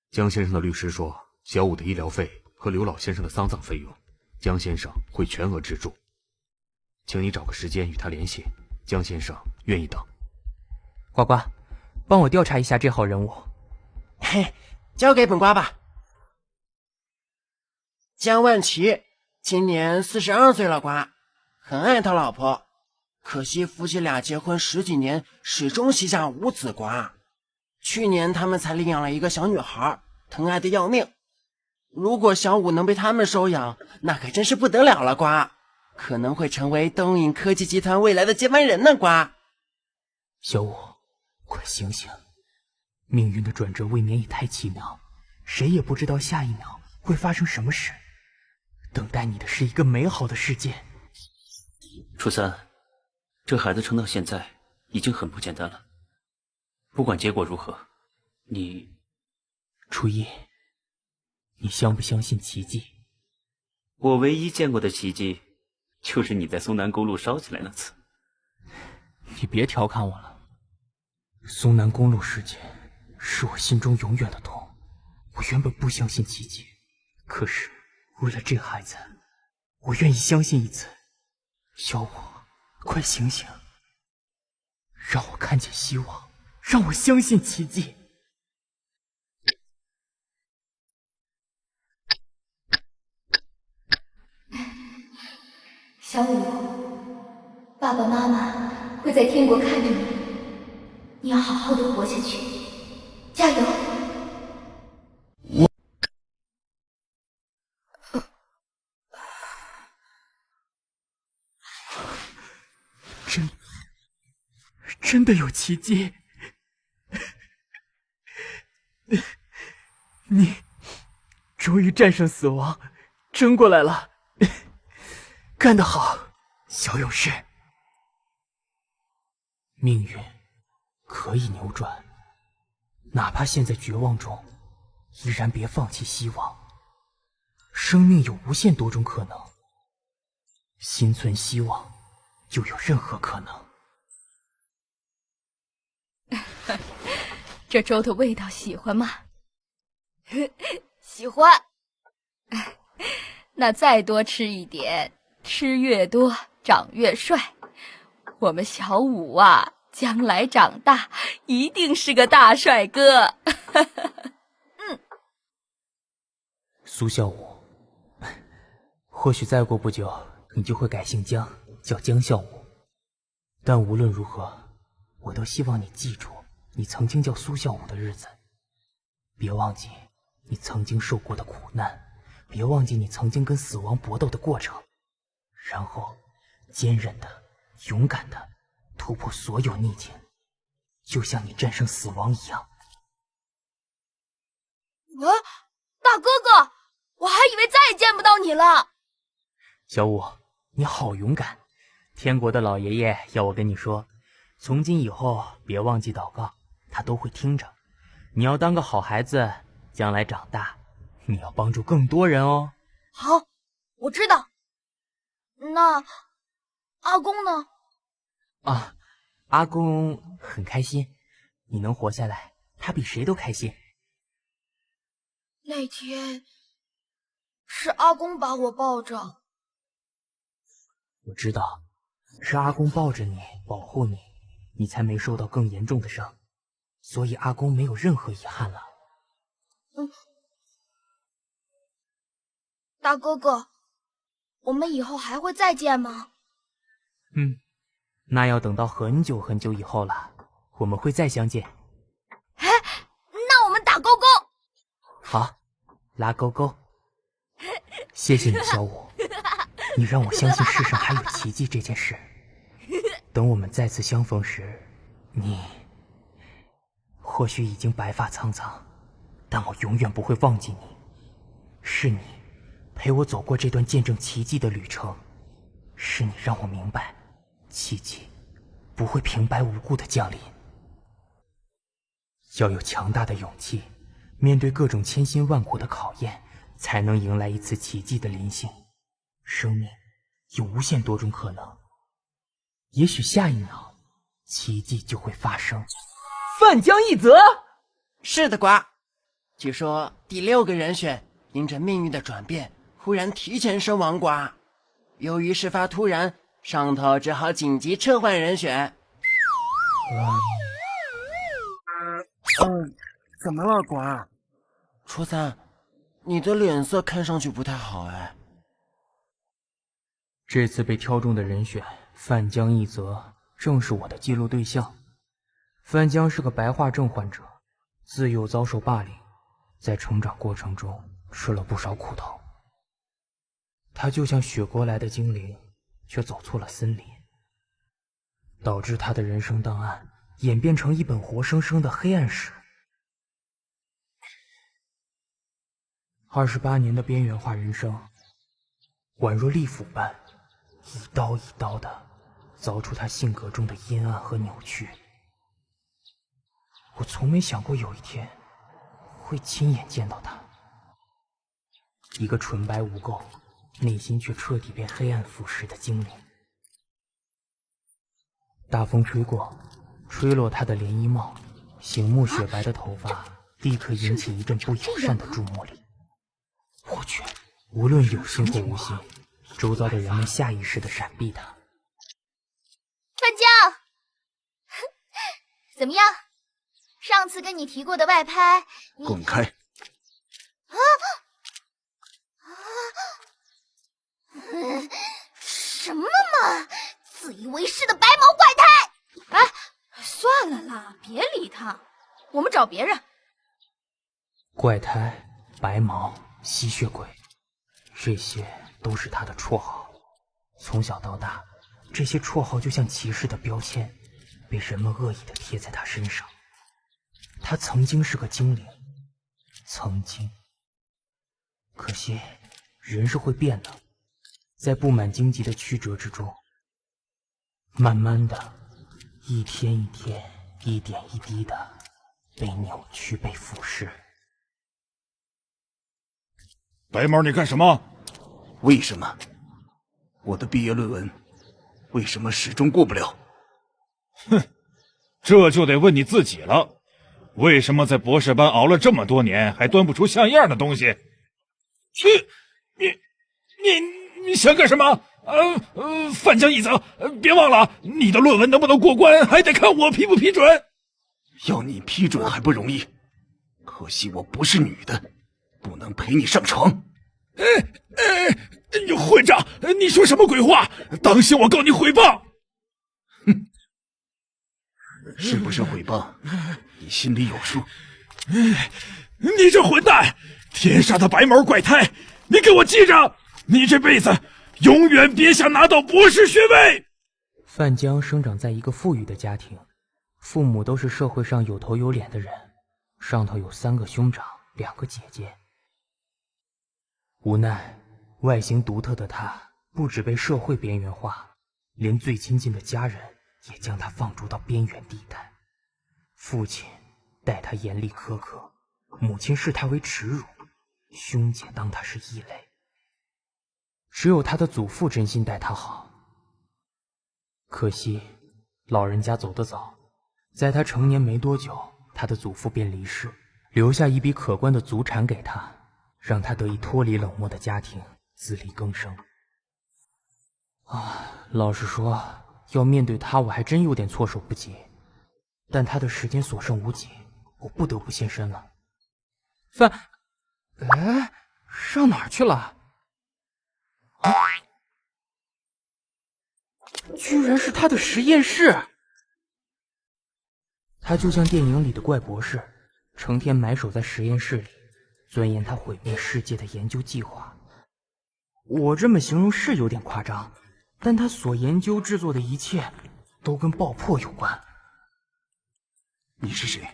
江先生的律师说，小五的医疗费和刘老先生的丧葬费用，江先生会全额资助。请你找个时间与他联系，江先生愿意等。呱呱，帮我调查一下这号人物。嘿，交给本瓜吧。江万奇今年42岁了，瓜，很爱他老婆，可惜夫妻俩结婚10几年，始终膝下无子，瓜。去年他们才领养了一个小女孩，疼爱的要命。如果小五能被他们收养，那可真是不得了了，瓜，可能会成为东引科技集团未来的接班人呢，瓜。小五，快醒醒！命运的转折未免也太奇妙，谁也不知道下一秒会发生什么事。等待你的是一个美好的世界。初三，这孩子撑到现在已经很不简单了。不管结果如何，你……初一，你相不相信奇迹？我唯一见过的奇迹，就是你在松南公路烧起来那次。你别调侃我了。松南公路事件是我心中永远的痛。我原本不相信奇迹，可是为了这孩子，我愿意相信一次。小五，快醒醒，让我看见希望，让我相信奇迹。小五，爸爸妈妈会在天国看着你，你要好好的活下去，加油！真的有奇迹！你终于战胜死亡，撑过来了，干得好，小勇士！命运可以扭转，哪怕陷在绝望中，依然别放弃希望。生命有无限多种可能，心存希望，就有任何可能。这粥的味道喜欢吗？喜欢。那再多吃一点，吃越多长越帅。我们小武啊，将来长大一定是个大帅哥。苏小武，或许再过不久，你就会改姓姜，叫姜孝武。但无论如何，我都希望你记住你曾经叫苏孝武的日子。别忘记你曾经受过的苦难，别忘记你曾经跟死亡搏斗的过程，然后坚韧的、勇敢的突破所有逆境，就像你战胜死亡一样。大哥哥，我还以为再也见不到你了。小武，你好勇敢！天国的老爷爷要我跟你说，从今以后别忘记祷告，他都会听着。你要当个好孩子，将来长大，你要帮助更多人哦。好，我知道。那阿公呢？啊，阿公很开心，你能活下来，他比谁都开心。那天是阿公把我抱着。我知道，是阿公抱着你，保护你，你才没受到更严重的伤，所以阿公没有任何遗憾了。大哥哥，我们以后还会再见吗？那要等到很久很久以后了，我们会再相见。那我们打勾勾。好，拉勾勾。谢谢你，小武，你让我相信世上还有奇迹这件事。等我们再次相逢时，你或许已经白发苍苍，但我永远不会忘记你。是你陪我走过这段见证奇迹的旅程，是你让我明白，奇迹不会平白无故的降临。要有强大的勇气，面对各种千辛万苦的考验，才能迎来一次奇迹的临幸。生命有无限多种可能，也许下一秒奇迹就会发生。范江一泽，是的，瓜。据说第6个人选因着命运的转变，忽然提前身亡瓜。由于事发突然，上头只好紧急撤换人选。怎么了，瓜？初三，你的脸色看上去不太好哎。这次被挑中的人选范江一泽正是我的记录对象。范江是个白化症患者，自幼遭受霸凌，在成长过程中吃了不少苦头。他就像雪国来的精灵，却走错了森林，导致他的人生档案演变成一本活生生的黑暗史。28年的边缘化人生，宛若利斧般一刀一刀的凿出他性格中的阴暗和扭曲。我从没想过有一天会亲眼见到他，一个纯白无垢，内心却彻底被黑暗腐蚀的精灵。大风吹过，吹落他的连衣帽，醒目雪白的头发立刻引起一阵不友善的注目礼。我去，无论有心或无心，周遭的人们下意识地闪避他。范江，怎么样？上次跟你提过的外拍，滚开！什么嘛！自以为是的白毛怪胎！哎，算了啦，别理他，我们找别人。怪胎、白毛、吸血鬼，这些都是他的绰号。从小到大，这些绰号就像歧视的标签，被人们恶意地贴在他身上。他曾经是个精灵，曾经。可惜，人是会变的，在布满荆棘的曲折之中，慢慢的，一天一天，一点一滴的被扭曲、被腐蚀。白毛，你干什么？为什么？我的毕业论文为什么始终过不了？哼，这就得问你自己了。为什么在博士班熬了这么多年，还端不出像样的东西？去，你想干什么？范江一泽，别忘了，你的论文能不能过关，还得看我批不批准。要你批准还不容易，可惜我不是女的，不能陪你上床。混账！你说什么鬼话？当心我告你诽谤！哼，是不是诽谤？你心里有数。你这混蛋，天杀的白毛怪胎！你给我记着，你这辈子永远别想拿到博士学位。范江生长在一个富裕的家庭，父母都是社会上有头有脸的人，上头有3个兄长，2个姐姐。无奈，外形独特的他不止被社会边缘化，连最亲近的家人也将他放逐到边缘地带。父亲待他严厉苛刻，母亲视他为耻辱，兄姐当他是异类。只有他的祖父真心待他好。可惜老人家走得早，在他成年没多久，他的祖父便离世，留下一笔可观的祖产给他，让他得以脱离冷漠的家庭，自力更生。老实说，要面对他，我还真有点措手不及。但他的时间所剩无几，我不得不现身了。上哪儿去了？居然是他的实验室！他就像电影里的怪博士，成天埋首在实验室里，钻研他毁灭世界的研究计划。我这么形容是有点夸张，但他所研究制作的一切都跟爆破有关。你是谁？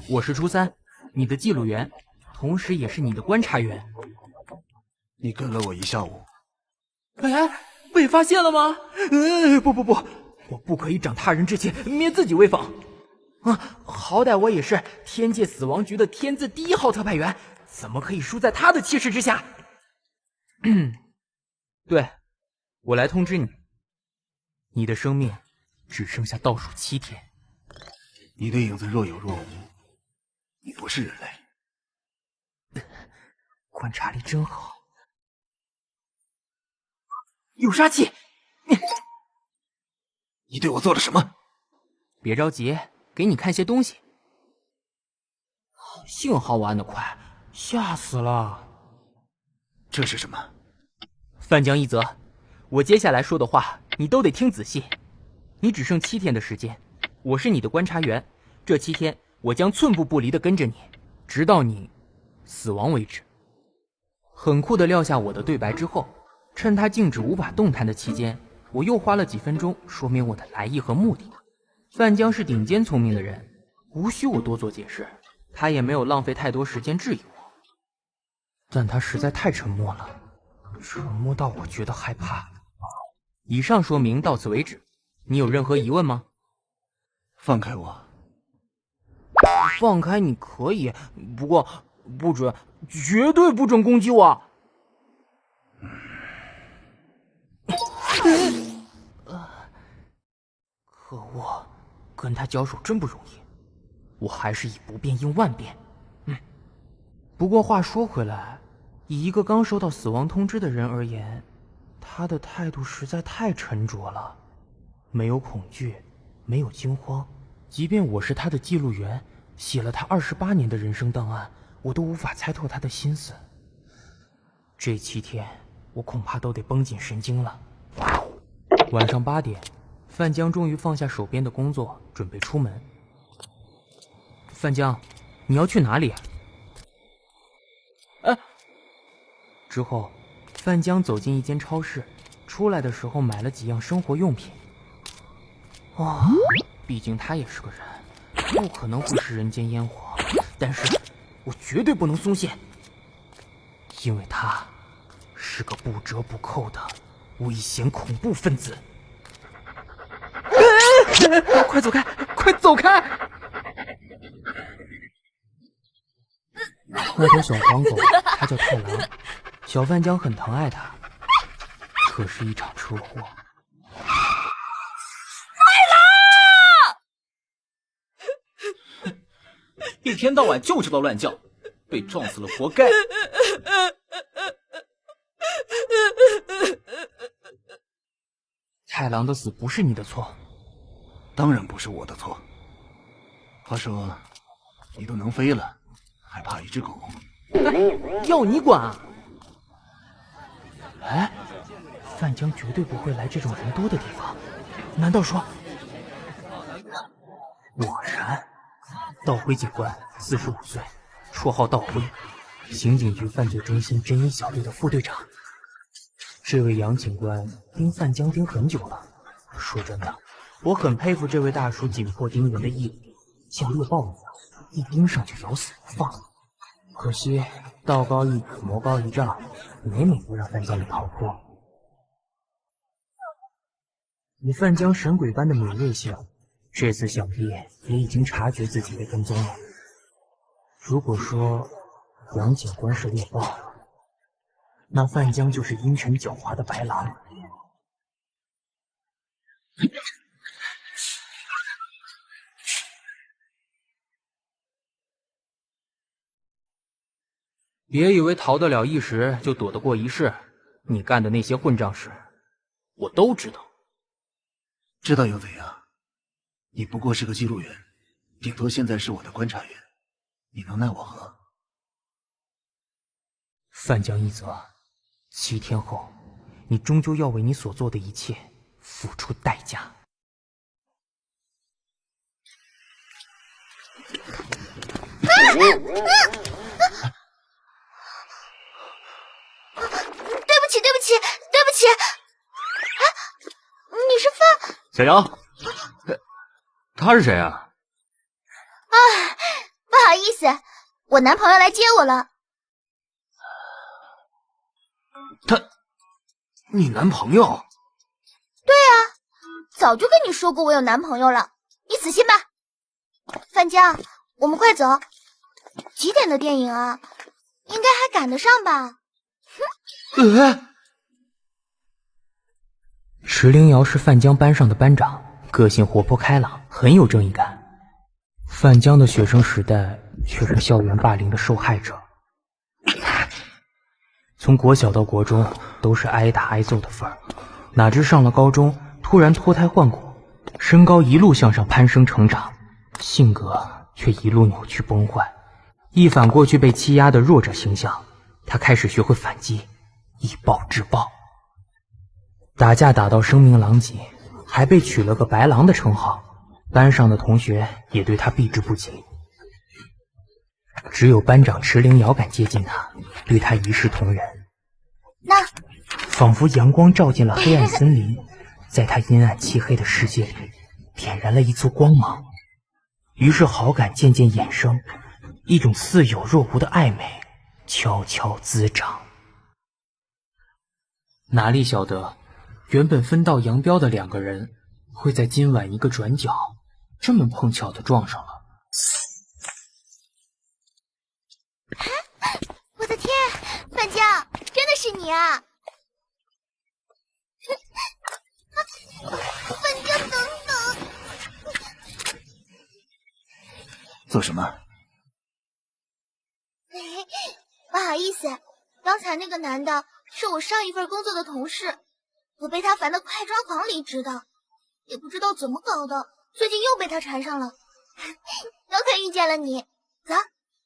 我是初三，你的记录员，同时也是你的观察员。你跟了我一下午。被发现了吗？不，我不可以长他人志气，灭自己威风。好歹我也是天界死亡局的天字第1号特派员，怎么可以输在他的气势之下？对，我来通知你，你的生命只剩下倒数7天。你的影子若有若无，你不是人类。观察力真好。有杀气！你对我做了什么？别着急，给你看些东西。幸好我按得快，吓死了。这是什么？范江一泽，我接下来说的话你都得听仔细。你只剩7天的时间，我是你的观察员，这7天我将寸步不离地跟着你，直到你死亡为止。很酷地撂下我的对白之后，趁他静止无法动弹的期间，我又花了几分钟说明我的来意和目的。范江是顶尖聪明的人，无需我多做解释，他也没有浪费太多时间质疑我。但他实在太沉默了，沉默到我觉得害怕。以上说明到此为止，你有任何疑问吗？放开我。放开你可以，不过不准，绝对不准攻击我。可恶，跟他交手真不容易，我还是以不变应万变。不过话说回来，以一个刚收到死亡通知的人而言，他的态度实在太沉着了，没有恐惧，没有惊慌，即便我是他的记录员，写了他28年的人生档案，我都无法猜透他的心思。这7天，我恐怕都得绷紧神经了。晚上8点，范江终于放下手边的工作，准备出门。范江，你要去哪里？之后，范江走进一间超市，出来的时候买了几样生活用品。毕竟他也是个人，不可能会是人间烟火，但是我绝对不能松懈，因为他是个不折不扣的危险恐怖分子。快走开，快走开！那条小黄狗，它叫太郎，小范江很疼爱它，可是一场车祸。一天到晚就知道乱叫，被撞死了活该。太郎的死不是你的错，当然不是我的错。话说，你都能飞了，还怕一只狗？要你管啊！哎，范江绝对不会来这种人多的地方，难道说……果然，道辉警官，45岁，绰号道辉，刑警局犯罪中心侦缉小队的副队长。这位杨警官盯范江盯很久了。说真的，我很佩服这位大叔紧迫盯人的毅力，像猎豹一样，一盯上就咬死不放。可惜道高一尺，魔高一丈，每每都让范江给逃脱。以范江神鬼般的敏锐性，这次想必也已经察觉自己被跟踪了。如果说杨警官是猎豹，那范江就是阴沉狡猾的白狼。别以为逃得了一时就躲得过一世，你干的那些混账事，我都知道。知道又怎样？你不过是个记录员，顶多现在是我的观察员，你能奈我何？范江一则，7天后，你终究要为你所做的一切付出代价。对不起！你是范小杨，他是谁啊？啊，不好意思，我男朋友来接我了。你男朋友？对啊，早就跟你说过我有男朋友了，你死心吧。范江，我们快走。几点的电影啊？应该还赶得上吧？石灵瑶是范江班上的班长，个性活泼开朗，很有正义感。范江的学生时代却是校园霸凌的受害者，从国小到国中都是挨打挨揍的份儿，哪知上了高中突然脱胎换骨，身高一路向上攀升成长，性格却一路扭曲崩坏，一反过去被欺压的弱者形象，他开始学会反击，以暴制暴。打架打到声名狼藉，还被取了个白狼的称号，班上的同学也对他避之不及。只有班长池灵瑶敢接近他，对他一视同仁。那仿佛阳光照进了黑暗森林，在他阴暗漆黑的世界里点燃了一簇光芒。于是好感渐渐衍生，一种似有若无的暧昧悄悄滋长。哪里晓得原本分道扬镳的两个人，会在今晚一个转角，这么碰巧的撞上了。我的天，范江，真的是你啊！范江，等等！做什么？不好意思，刚才那个男的是我上一份工作的同事，我被他烦得快抓狂离职的，也不知道怎么搞的，最近又被他缠上了。多亏遇见了你，走，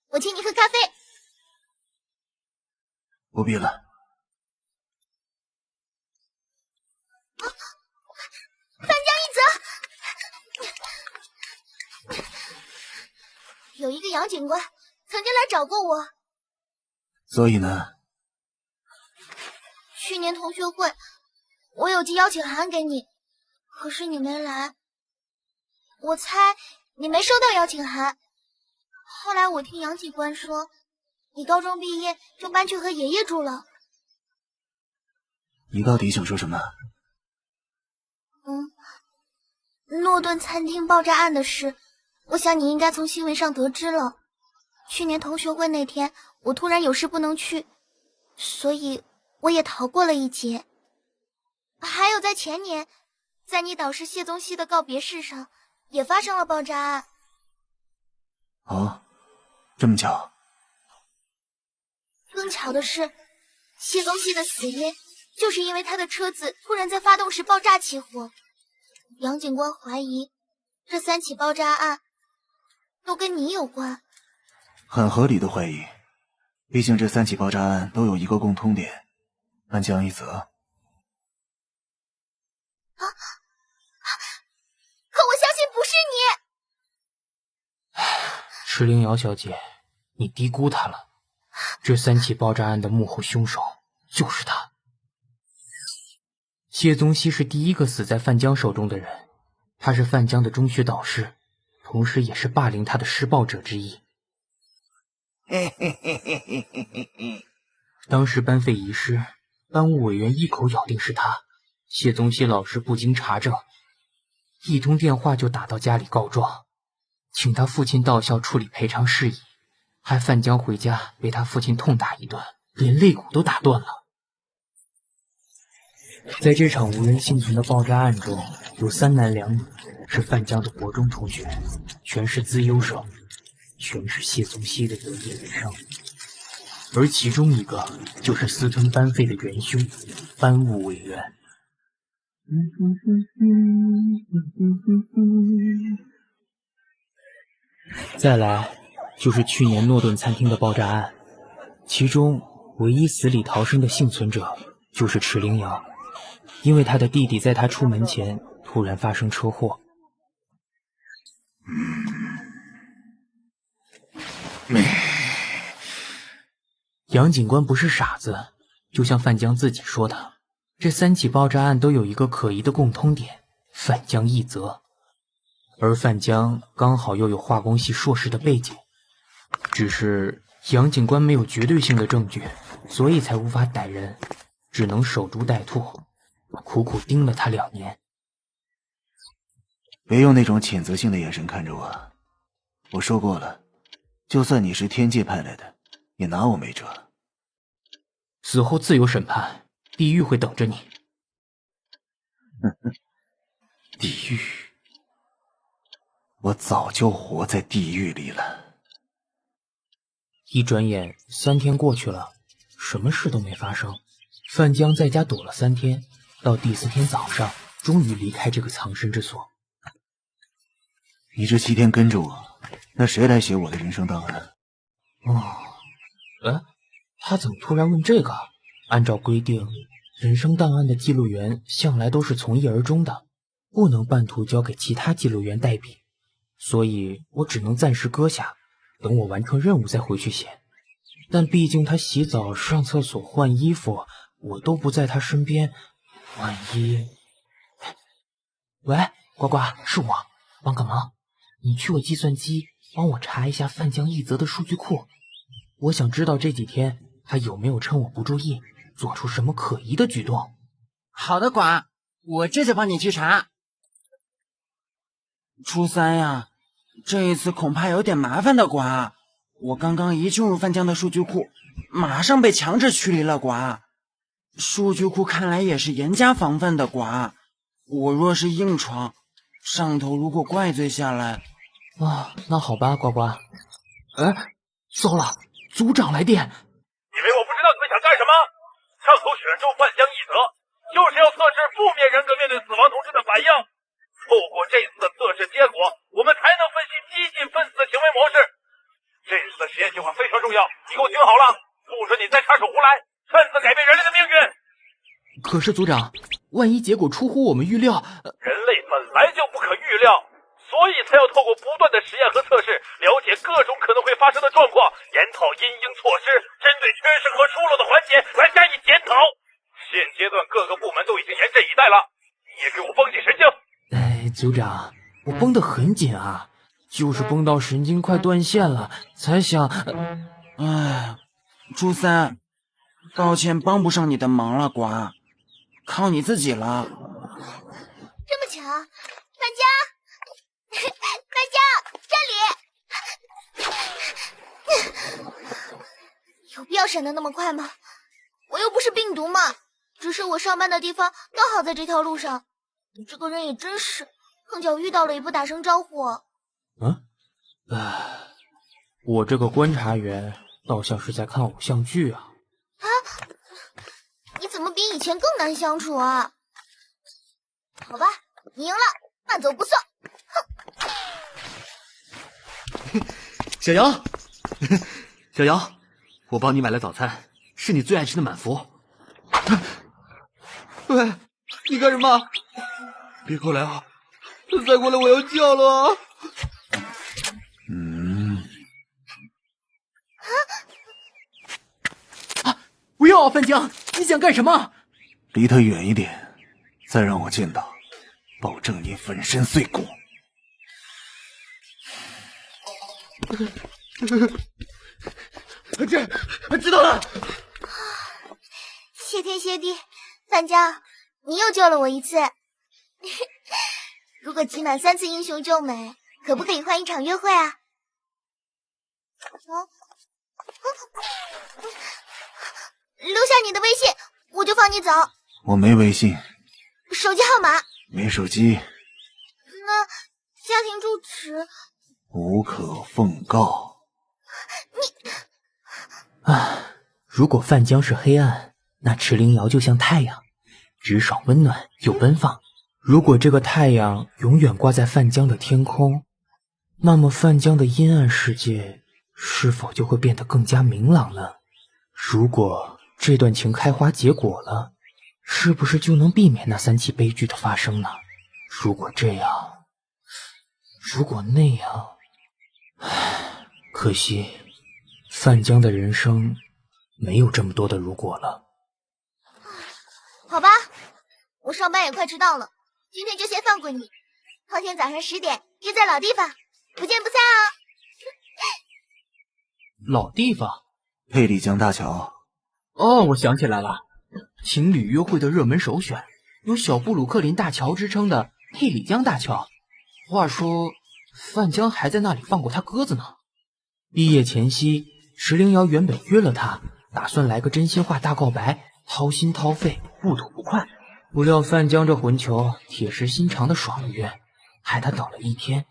我请你喝咖啡。不必了。范江一泽，有一个杨警官曾经来找过我。所以呢？去年同学会，我有寄邀请函给你，可是你没来。我猜你没收到邀请函。后来我听杨警官说，你高中毕业就搬去和爷爷住了。你到底想说什么？诺顿餐厅爆炸案的事，我想你应该从新闻上得知了。去年同学会那天，我突然有事不能去，所以我也逃过了一劫。还有在前年，在你导师谢宗熙的告别式上，也发生了爆炸案。哦，这么巧？更巧的是，谢宗熙的死因就是因为他的车子突然在发动时爆炸起火。杨警官怀疑这3起爆炸案都跟你有关。很合理的怀疑，毕竟这3起爆炸案都有一个共通点：范江一则。可我相信不是你。池灵瑶小姐，你低估他了。这3起爆炸案的幕后凶手就是他。谢宗熙是第一个死在范江手中的人，他是范江的中学导师，同时也是霸凌他的施暴者之一。当时班费遗失，班务委员一口咬定是他。谢宗熙老师不经查证，一通电话就打到家里告状，请他父亲到校处理赔偿事宜，害范江回家被他父亲痛打一顿，连肋骨都打断了。在这场无人幸存的爆炸案中，有3男2女，是范江的国中同学，全是资优生，全是谢宗熙的得意门生。而其中一个就是私吞班费的元凶，班务委员。再来就是去年诺顿餐厅的爆炸案，其中唯一死里逃生的幸存者就是池灵瑶，因为他的弟弟在他出门前突然发生车祸。杨警官不是傻子，就像范江自己说的，这3起爆炸案都有一个可疑的共通点：范江一责。而范江刚好又有化工系硕士的背景，只是杨警官没有绝对性的证据，所以才无法逮人，只能守株待兔，苦苦盯了他2年。别用那种谴责性的眼神看着我，我说过了，就算你是天界派来的，也拿我没辙。死后自有审判，地狱会等着你。地狱？我早就活在地狱里了。一转眼3天过去了，什么事都没发生。范江在家躲了3天，到第4天早上，终于离开这个藏身之所。你这7天跟着我，那谁来写我的人生档案？他怎么突然问这个？按照规定，人生档案的记录员向来都是从一而终的，不能半途交给其他记录员代笔，所以我只能暂时搁下，等我完成任务再回去写。但毕竟他洗澡、上厕所、换衣服，我都不在他身边，万一……喂，呱呱，是我，帮个忙，你去我计算机帮我查一下范江一则的数据库，我想知道这几天他有没有趁我不注意做出什么可疑的举动。好的，寡，我这就帮你去查。初3呀，这一次恐怕有点麻烦的，寡。我刚刚一进入范江的数据库，马上被强制驱离了，寡。数据库看来也是严加防范的，寡。我若是硬闯，上头如果怪罪下来……那好吧，呱呱。糟了，组长来电。以为我不知道你们想干什么？上头选中范江一则，就是要测试负面人格面对死亡同志的反应。透过这次的测试结果，我们才能分析激进分子的行为模式。这次的实验计划非常重要，你给我听好了，不准你再插手胡来，擅自改变人类的命运。可是组长，万一结果出乎我们预料……人类本来就不可预料，所以才要透过不断的实验和测试，了解各种可能会发生的状况，研讨因应措施，针对缺失和疏漏的环节来加以检讨。现阶段各个部门都已经严阵以待了，你也给我绷紧神经。组长，我绷得很紧啊，就是绷到神经快断线了，才想……初3，抱歉帮不上你的忙了，寡，靠你自己了。这么巧，范江，范江，这里。有必要闪得那么快吗？我又不是病毒嘛，只是我上班的地方刚好在这条路上。你这个人也真是，碰巧遇到了也不打声招呼。我这个观察员倒像是在看偶像剧啊！啊，你怎么比以前更难相处啊？好吧，你赢了，慢走不送。哼！小姚，小姚，我帮你买了早餐，是你最爱吃的满福。喂，你干什么？别过来啊！再过来我要叫了。不要啊，范江，你想干什么？离他远一点，再让我见到，保证你粉身碎骨。知道了。谢天谢地，范江，你又救了我一次。如果集满3次英雄救美，可不可以换一场约会啊？留下你的微信，我就放你走。我没微信，手机号码没手机，那家庭住址无可奉告。如果范江是黑暗，那池灵瑶就像太阳，直爽温暖又奔放。如果这个太阳永远挂在范江的天空，那么范江的阴暗世界是否就会变得更加明朗呢？如果这段情开花结果了，是不是就能避免那3起悲剧的发生呢？如果这样，如果那样，可惜范江的人生没有这么多的如果了。好吧，我上班也快迟到了，今天就先放过你。后天早上10点约在老地方，不见不散啊！老地方？佩里江大桥。哦，我想起来了，情侣约会的热门首选，有小布鲁克林大桥之称的佩里江大桥。话说，范江还在那里放过他鸽子呢。毕业前夕，池灵瑶原本约了他，打算来个真心话大告白，掏心掏肺，不吐不快。不料范江这混球铁石心肠的爽了约，害他等了1天，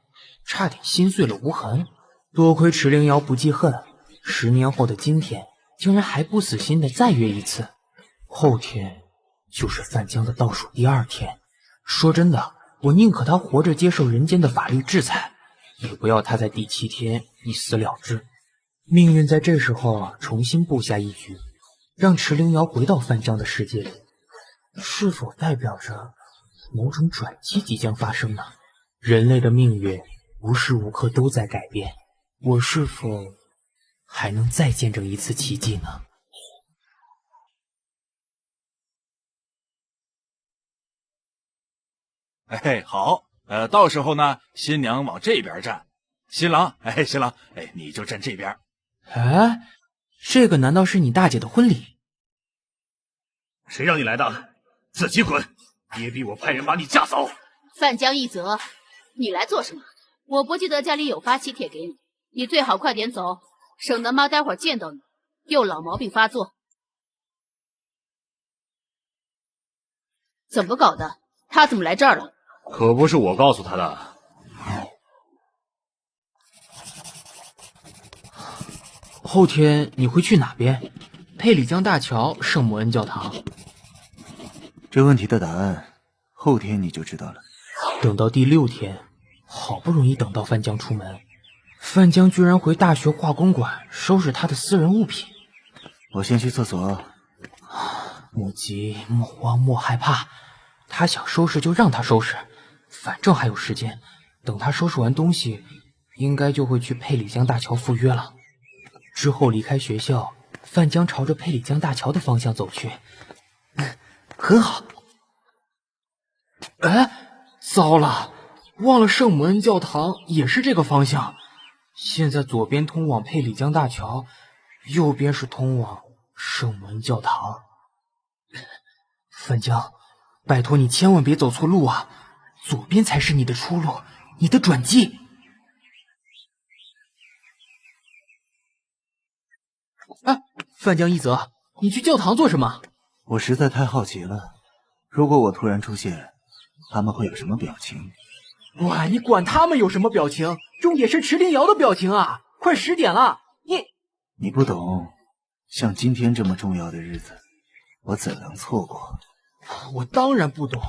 差点心碎了无痕。多亏池灵瑶不记恨，10年后的今天，竟然还不死心的再约一次。后天就是范江的倒数第2天。说真的，我宁可他活着接受人间的法律制裁，也不要他在第7天一死了之。命运在这时候重新布下一局，让池灵瑶回到范江的世界里，是否代表着某种转机即将发生呢？人类的命运无时无刻都在改变，我是否还能再见证一次奇迹呢？哎，好，到时候呢，新娘往这边站，新郎，新郎，你就站这边。哎，这个难道是你大姐的婚礼？谁让你来的？自己滚！别逼我派人把你架走。范江一泽，你来做什么？我不记得家里有发喜帖给你，你最好快点走，省得妈待会儿见到你又老毛病发作。怎么搞的？他怎么来这儿了？可不是我告诉他的。后天你会去哪边？佩里江大桥、圣母恩教堂。这问题的答案，后天你就知道了。等到第6天，好不容易等到范江出门，范江居然回大学化工馆收拾他的私人物品。我先去厕所。莫急莫慌莫害怕，他想收拾就让他收拾，反正还有时间。等他收拾完东西，应该就会去佩里江大桥赴约了。之后离开学校，范江朝着佩里江大桥的方向走去。很好。哎，糟了，忘了圣母恩教堂也是这个方向。现在左边通往佩里江大桥，右边是通往圣母恩教堂。范江，拜托你千万别走错路啊！左边才是你的出路，你的转机。哎，范江一泽，你去教堂做什么？我实在太好奇了，如果我突然出现，他们会有什么表情？哇，你管他们有什么表情，重点是池灵瑶的表情啊！快10点了，你不懂，像今天这么重要的日子，我怎能错过？我当然不懂，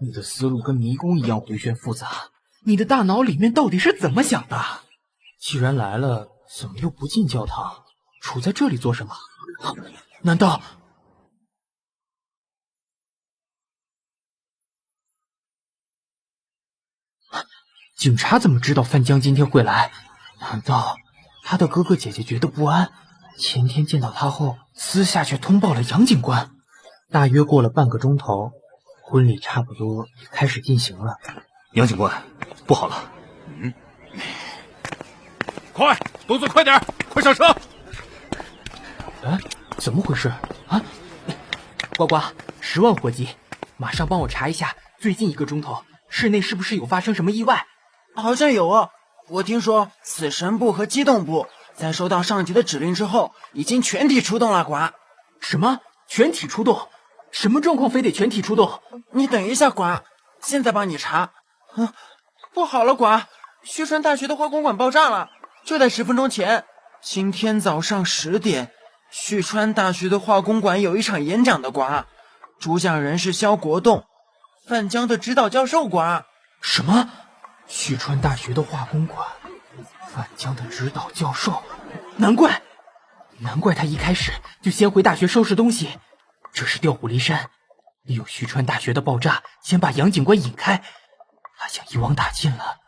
你的思路跟迷宫一样回旋复杂，你的大脑里面到底是怎么想的？既然来了，怎么又不进教堂，杵在这里做什么？难道……警察怎么知道范江今天会来？难道他的哥哥姐姐觉得不安，前天见到他后，私下却通报了杨警官？大约过了半个钟头，婚礼差不多也开始进行了。杨警官，不好了！快，动作快点，快上车！怎么回事啊？呱呱，10万火急，马上帮我查一下最近1个钟头室内是不是有发生什么意外？好像有啊，我听说死神部和机动部在收到上级的指令之后，已经全体出动了。呱，什么？全体出动？什么状况非得全体出动？你等一下，呱，现在帮你查。不好了，呱，旭川大学的化工馆爆炸了，就在10分钟前。今天早上10点，旭川大学的化工馆有一场演讲的，呱，主讲人是萧国栋，范江的指导教授。呱，什么？旭川大学的化工馆，范江的指导教授，难怪他一开始就先回大学收拾东西，这是调虎离山，利用旭川大学的爆炸，先把杨警官引开。他想一网打尽了，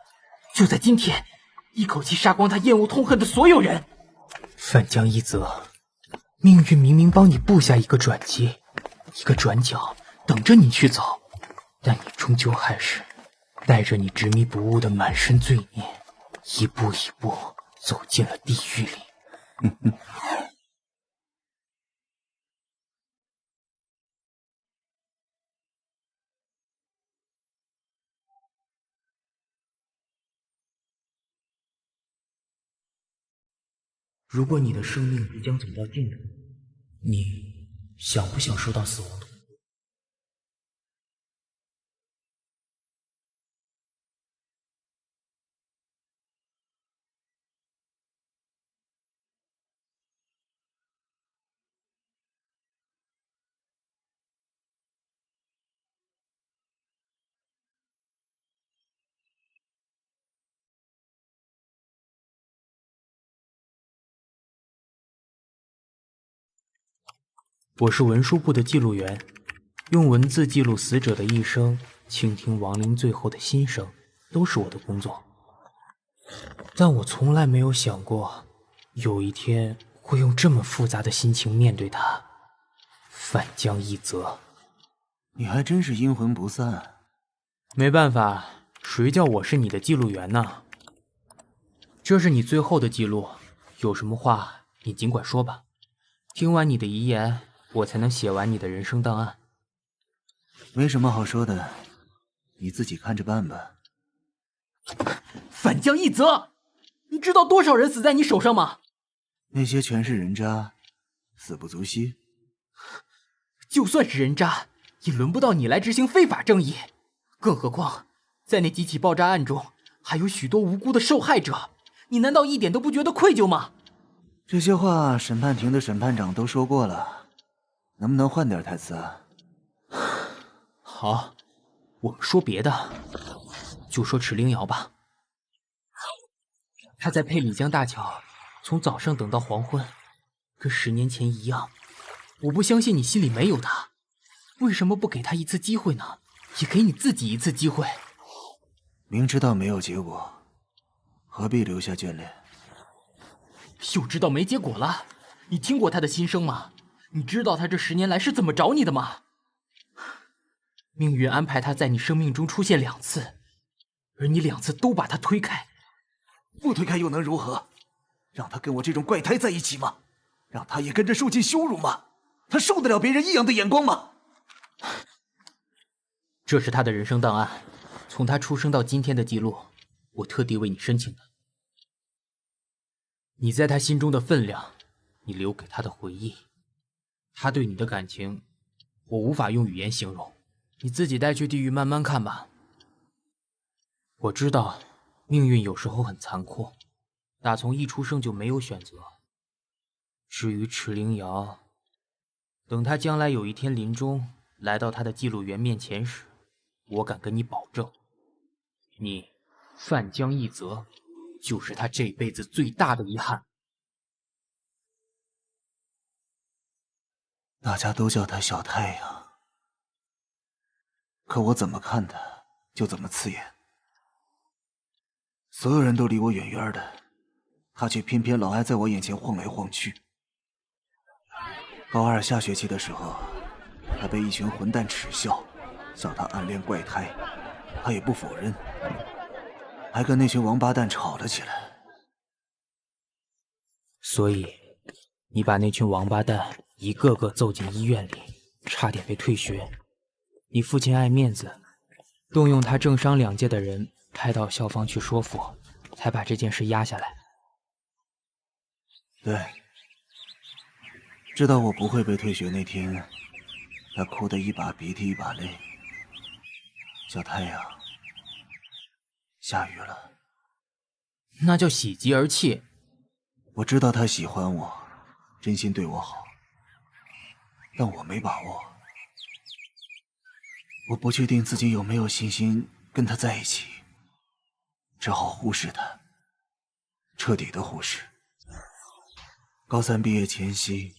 就在今天，一口气杀光他厌恶痛恨的所有人。范江一泽，命运明明帮你布下一个转机，一个转角，等着你去走，但你终究还是带着你执迷不悟的满身罪孽，一步一步走进了地狱里。如果你的生命即将走到尽头，你想不想收到死亡通知？我是文书部的记录员，用文字记录死者的一生，倾听亡灵最后的心声，都是我的工作。但我从来没有想过，有一天会用这么复杂的心情面对他。范江一泽，你还真是阴魂不散。没办法，谁叫我是你的记录员呢？这是你最后的记录，有什么话你尽管说吧。听完你的遗言，我才能写完你的人生档案。没什么好说的，你自己看着办吧。范江一泽，你知道多少人死在你手上吗？那些全是人渣，死不足惜。就算是人渣，也轮不到你来执行非法正义。更何况，在那几起爆炸案中，还有许多无辜的受害者，你难道一点都不觉得愧疚吗？这些话审判庭的审判长都说过了，能不能换点台词啊？好，我们说别的，就说池灵瑶吧。他在佩里江大桥从早上等到黄昏，跟10年前一样。我不相信你心里没有他，为什么不给他一次机会呢？也给你自己一次机会。明知道没有结果，何必留下眷恋？又知道没结果了，你听过他的心声吗？你知道他这10年来是怎么找你的吗？命运安排他在你生命中出现2次，而你2次都把他推开。不推开又能如何？让他跟我这种怪胎在一起吗？让他也跟着受尽羞辱吗？他受得了别人异样的眼光吗？这是他的人生档案，从他出生到今天的记录，我特地为你申请的。你在他心中的分量，你留给他的回忆，他对你的感情，我无法用语言形容，你自己带去地狱慢慢看吧。我知道命运有时候很残酷，打从一出生就没有选择。至于池灵瑶，等他将来有一天临终来到他的记录员面前时，我敢跟你保证，你范江一泽就是他这辈子最大的遗憾。大家都叫他小太阳，可我怎么看他就怎么刺眼。所有人都离我远远的，他却偏偏老爱在我眼前晃来晃去。高二下学期的时候，他被一群混蛋耻笑，笑他暗恋怪胎，他也不否认，还跟那群王八蛋吵了起来。所以，你把那群王八蛋一个个揍进医院里，差点被退学。你父亲爱面子，动用他政商两界的人派到校方去说服，才把这件事压下来。对，知道我不会被退学那天，他哭得一把鼻涕一把泪。小太阳，下雨了。那叫喜极而泣。我知道他喜欢我，真心对我好，但我没把握。我不确定自己有没有信心跟他在一起，只好忽视他，彻底的忽视。高三毕业前夕，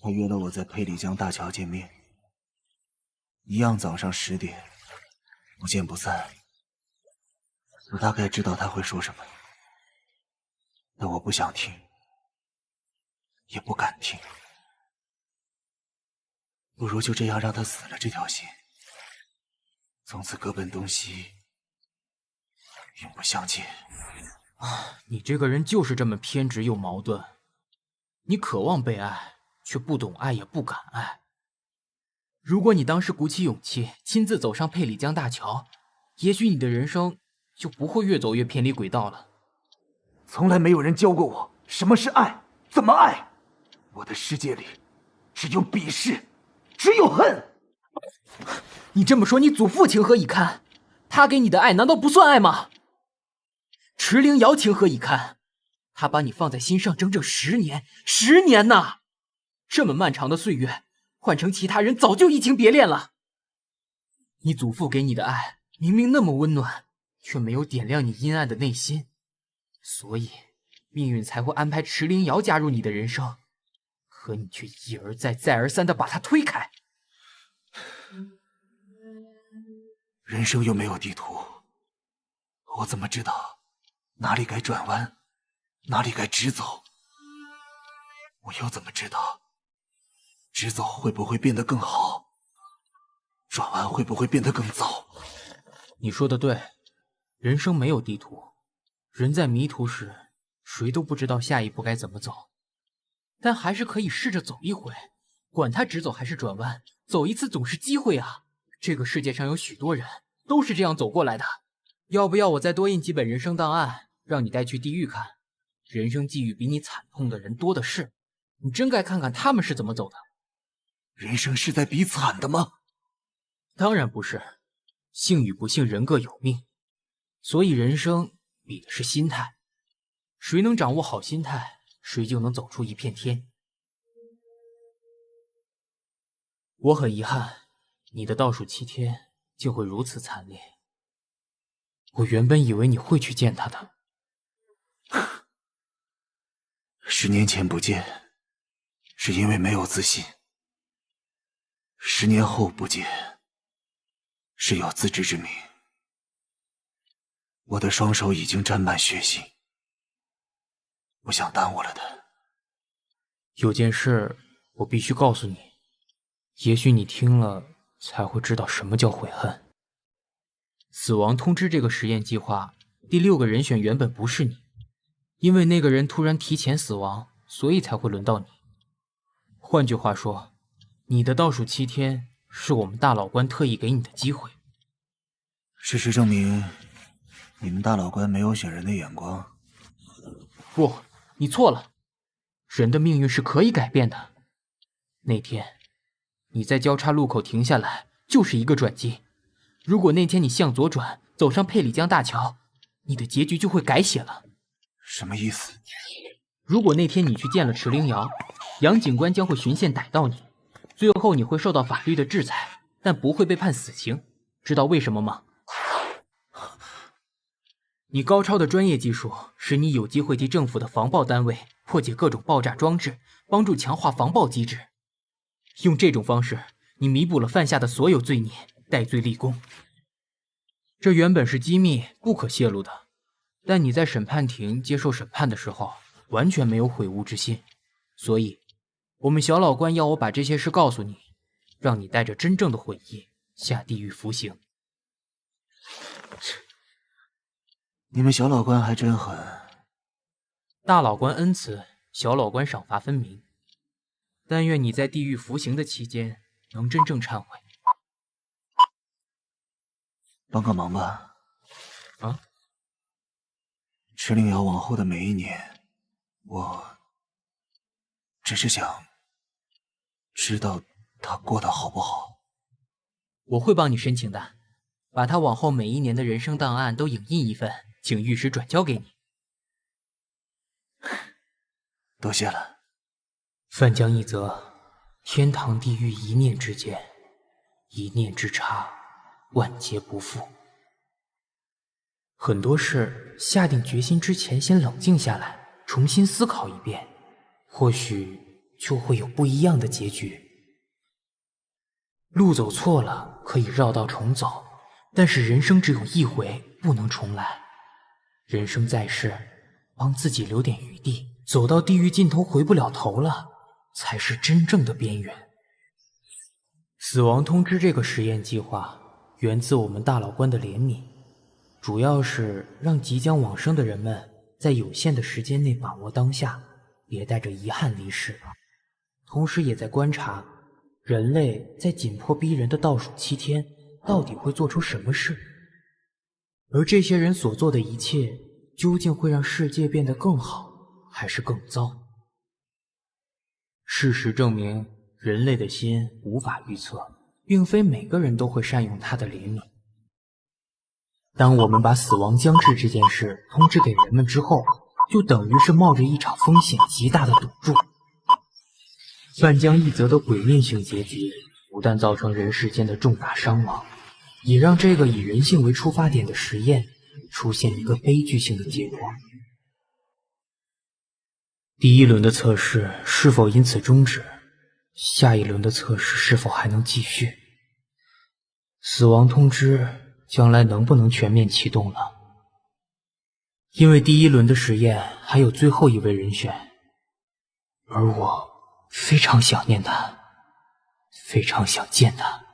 他约了我在佩里江大桥见面，一样早上10点，不见不散。我大概知道他会说什么，但我不想听，也不敢听。不如就这样让他死了这条心，从此各奔东西，永不相见。你这个人就是这么偏执又矛盾。你渴望被爱，却不懂爱，也不敢爱。如果你当时鼓起勇气，亲自走上佩里江大桥，也许你的人生就不会越走越偏离轨道了。从来没有人教过我什么是爱，怎么爱。我的世界里只有鄙视，只有恨。你这么说，你祖父情何以堪？他给你的爱难道不算爱吗？池灵瑶情何以堪？他把你放在心上整整10年，10年呐！这么漫长的岁月，换成其他人早就移情别恋了。你祖父给你的爱明明那么温暖，却没有点亮你阴暗的内心，所以命运才会安排池灵瑶加入你的人生，可你却一而再再而三地把他推开。人生又没有地图，我怎么知道哪里该转弯，哪里该直走？我又怎么知道直走会不会变得更好，转弯会不会变得更糟？你说的对，人生没有地图，人在迷途时，谁都不知道下一步该怎么走，但还是可以试着走一回，管他直走还是转弯，走一次总是机会啊！这个世界上有许多人都是这样走过来的。要不要我再多印几本人生档案，让你带去地狱看？人生际遇比你惨痛的人多的是，你真该看看他们是怎么走的。人生是在比惨的吗？当然不是，幸与不幸人各有命，所以人生比的是心态。谁能掌握好心态，谁就能走出一片天。我很遗憾，你的倒数7天竟会如此惨烈。我原本以为你会去见他的。10年前不见，是因为没有自信；10年后不见，是有自知之明。我的双手已经沾满血腥，不想耽误了他。有件事我必须告诉你，也许你听了才会知道什么叫悔恨。死亡通知这个实验计划，第6个人选原本不是你，因为那个人突然提前死亡，所以才会轮到你。换句话说，你的倒数7天是我们大老官特意给你的机会。事实证明，你们大老官没有选人的眼光。不，你错了，人的命运是可以改变的。那天你在交叉路口停下来，就是一个转机。如果那天你向左转，走上佩里江大桥，你的结局就会改写了。什么意思？如果那天你去见了池灵瑶，杨警官将会循线逮到你，最后你会受到法律的制裁，但不会被判死刑。知道为什么吗？你高超的专业技术使你有机会替政府的防爆单位破解各种爆炸装置，帮助强化防爆机制。用这种方式，你弥补了犯下的所有罪孽，戴罪立功。这原本是机密，不可泄露的，但你在审判庭接受审判的时候，完全没有悔悟之心，所以，我们小老官要我把这些事告诉你，让你带着真正的悔意下地狱服刑。你们小老官还真狠。大老官恩慈，小老官赏罚分明。但愿你在地狱服刑的期间能真正忏悔。帮个忙吧。啊？池灵瑶往后的每一年，我只是想知道她过得好不好。我会帮你申请的，把她往后每一年的人生档案都影印一份，请御史转交给你。多谢了。范江一则，天堂地狱一念之间，一念之差，万劫不复。很多事下定决心之前，先冷静下来，重新思考一遍，或许就会有不一样的结局。路走错了，可以绕道重走，但是人生只有一回，不能重来。人生在世，帮自己留点余地，走到地狱尽头回不了头了，才是真正的边缘。死亡通知这个实验计划源自我们大老官的怜悯，主要是让即将往生的人们在有限的时间内把握当下，别带着遗憾离世。同时也在观察人类在紧迫逼人的倒数7天到底会做出什么事，而这些人所做的一切究竟会让世界变得更好还是更糟。事实证明，人类的心无法预测，并非每个人都会善用他的怜悯。当我们把死亡将至这件事通知给人们之后，就等于是冒着一场风险极大的赌注。范江一则的毁灭性结局不但造成人世间的重大伤亡，也让这个以人性为出发点的实验出现一个悲剧性的结果。第一轮的测试是否因此终止？下一轮的测试是否还能继续？死亡通知将来能不能全面启动了？因为第一轮的实验还有最后一位人选，而我非常想念他，非常想见他。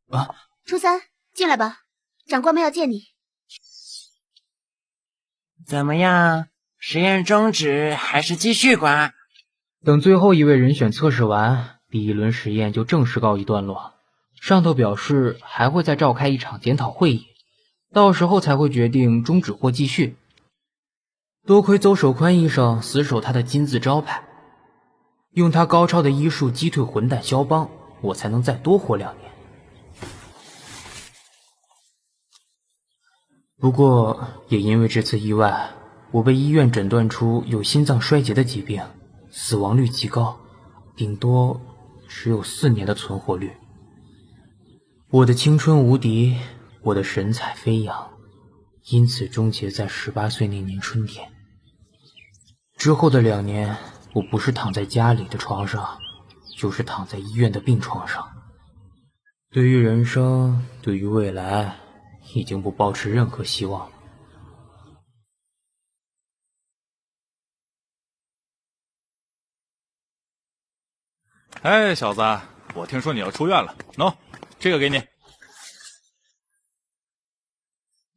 啊！初三，进来吧，长官们要见你。怎么样？实验终止还是继续管？等最后一位人选测试完，第一轮实验就正式告一段落。上头表示还会再召开一场检讨会议，到时候才会决定终止或继续。多亏邹守宽医生死守他的金字招牌，用他高超的医术击退混蛋肖邦，我才能再多活2年。不过也因为这次意外，我被医院诊断出有心脏衰竭的疾病，死亡率极高，顶多只有4年的存活率。我的青春无敌，我的神采飞扬，因此终结在18岁那年春天。之后的2年，我不是躺在家里的床上，就是躺在医院的病床上。对于人生，对于未来，已经不抱持任何希望。哎，小子，我听说你要出院了，喏，这个给你。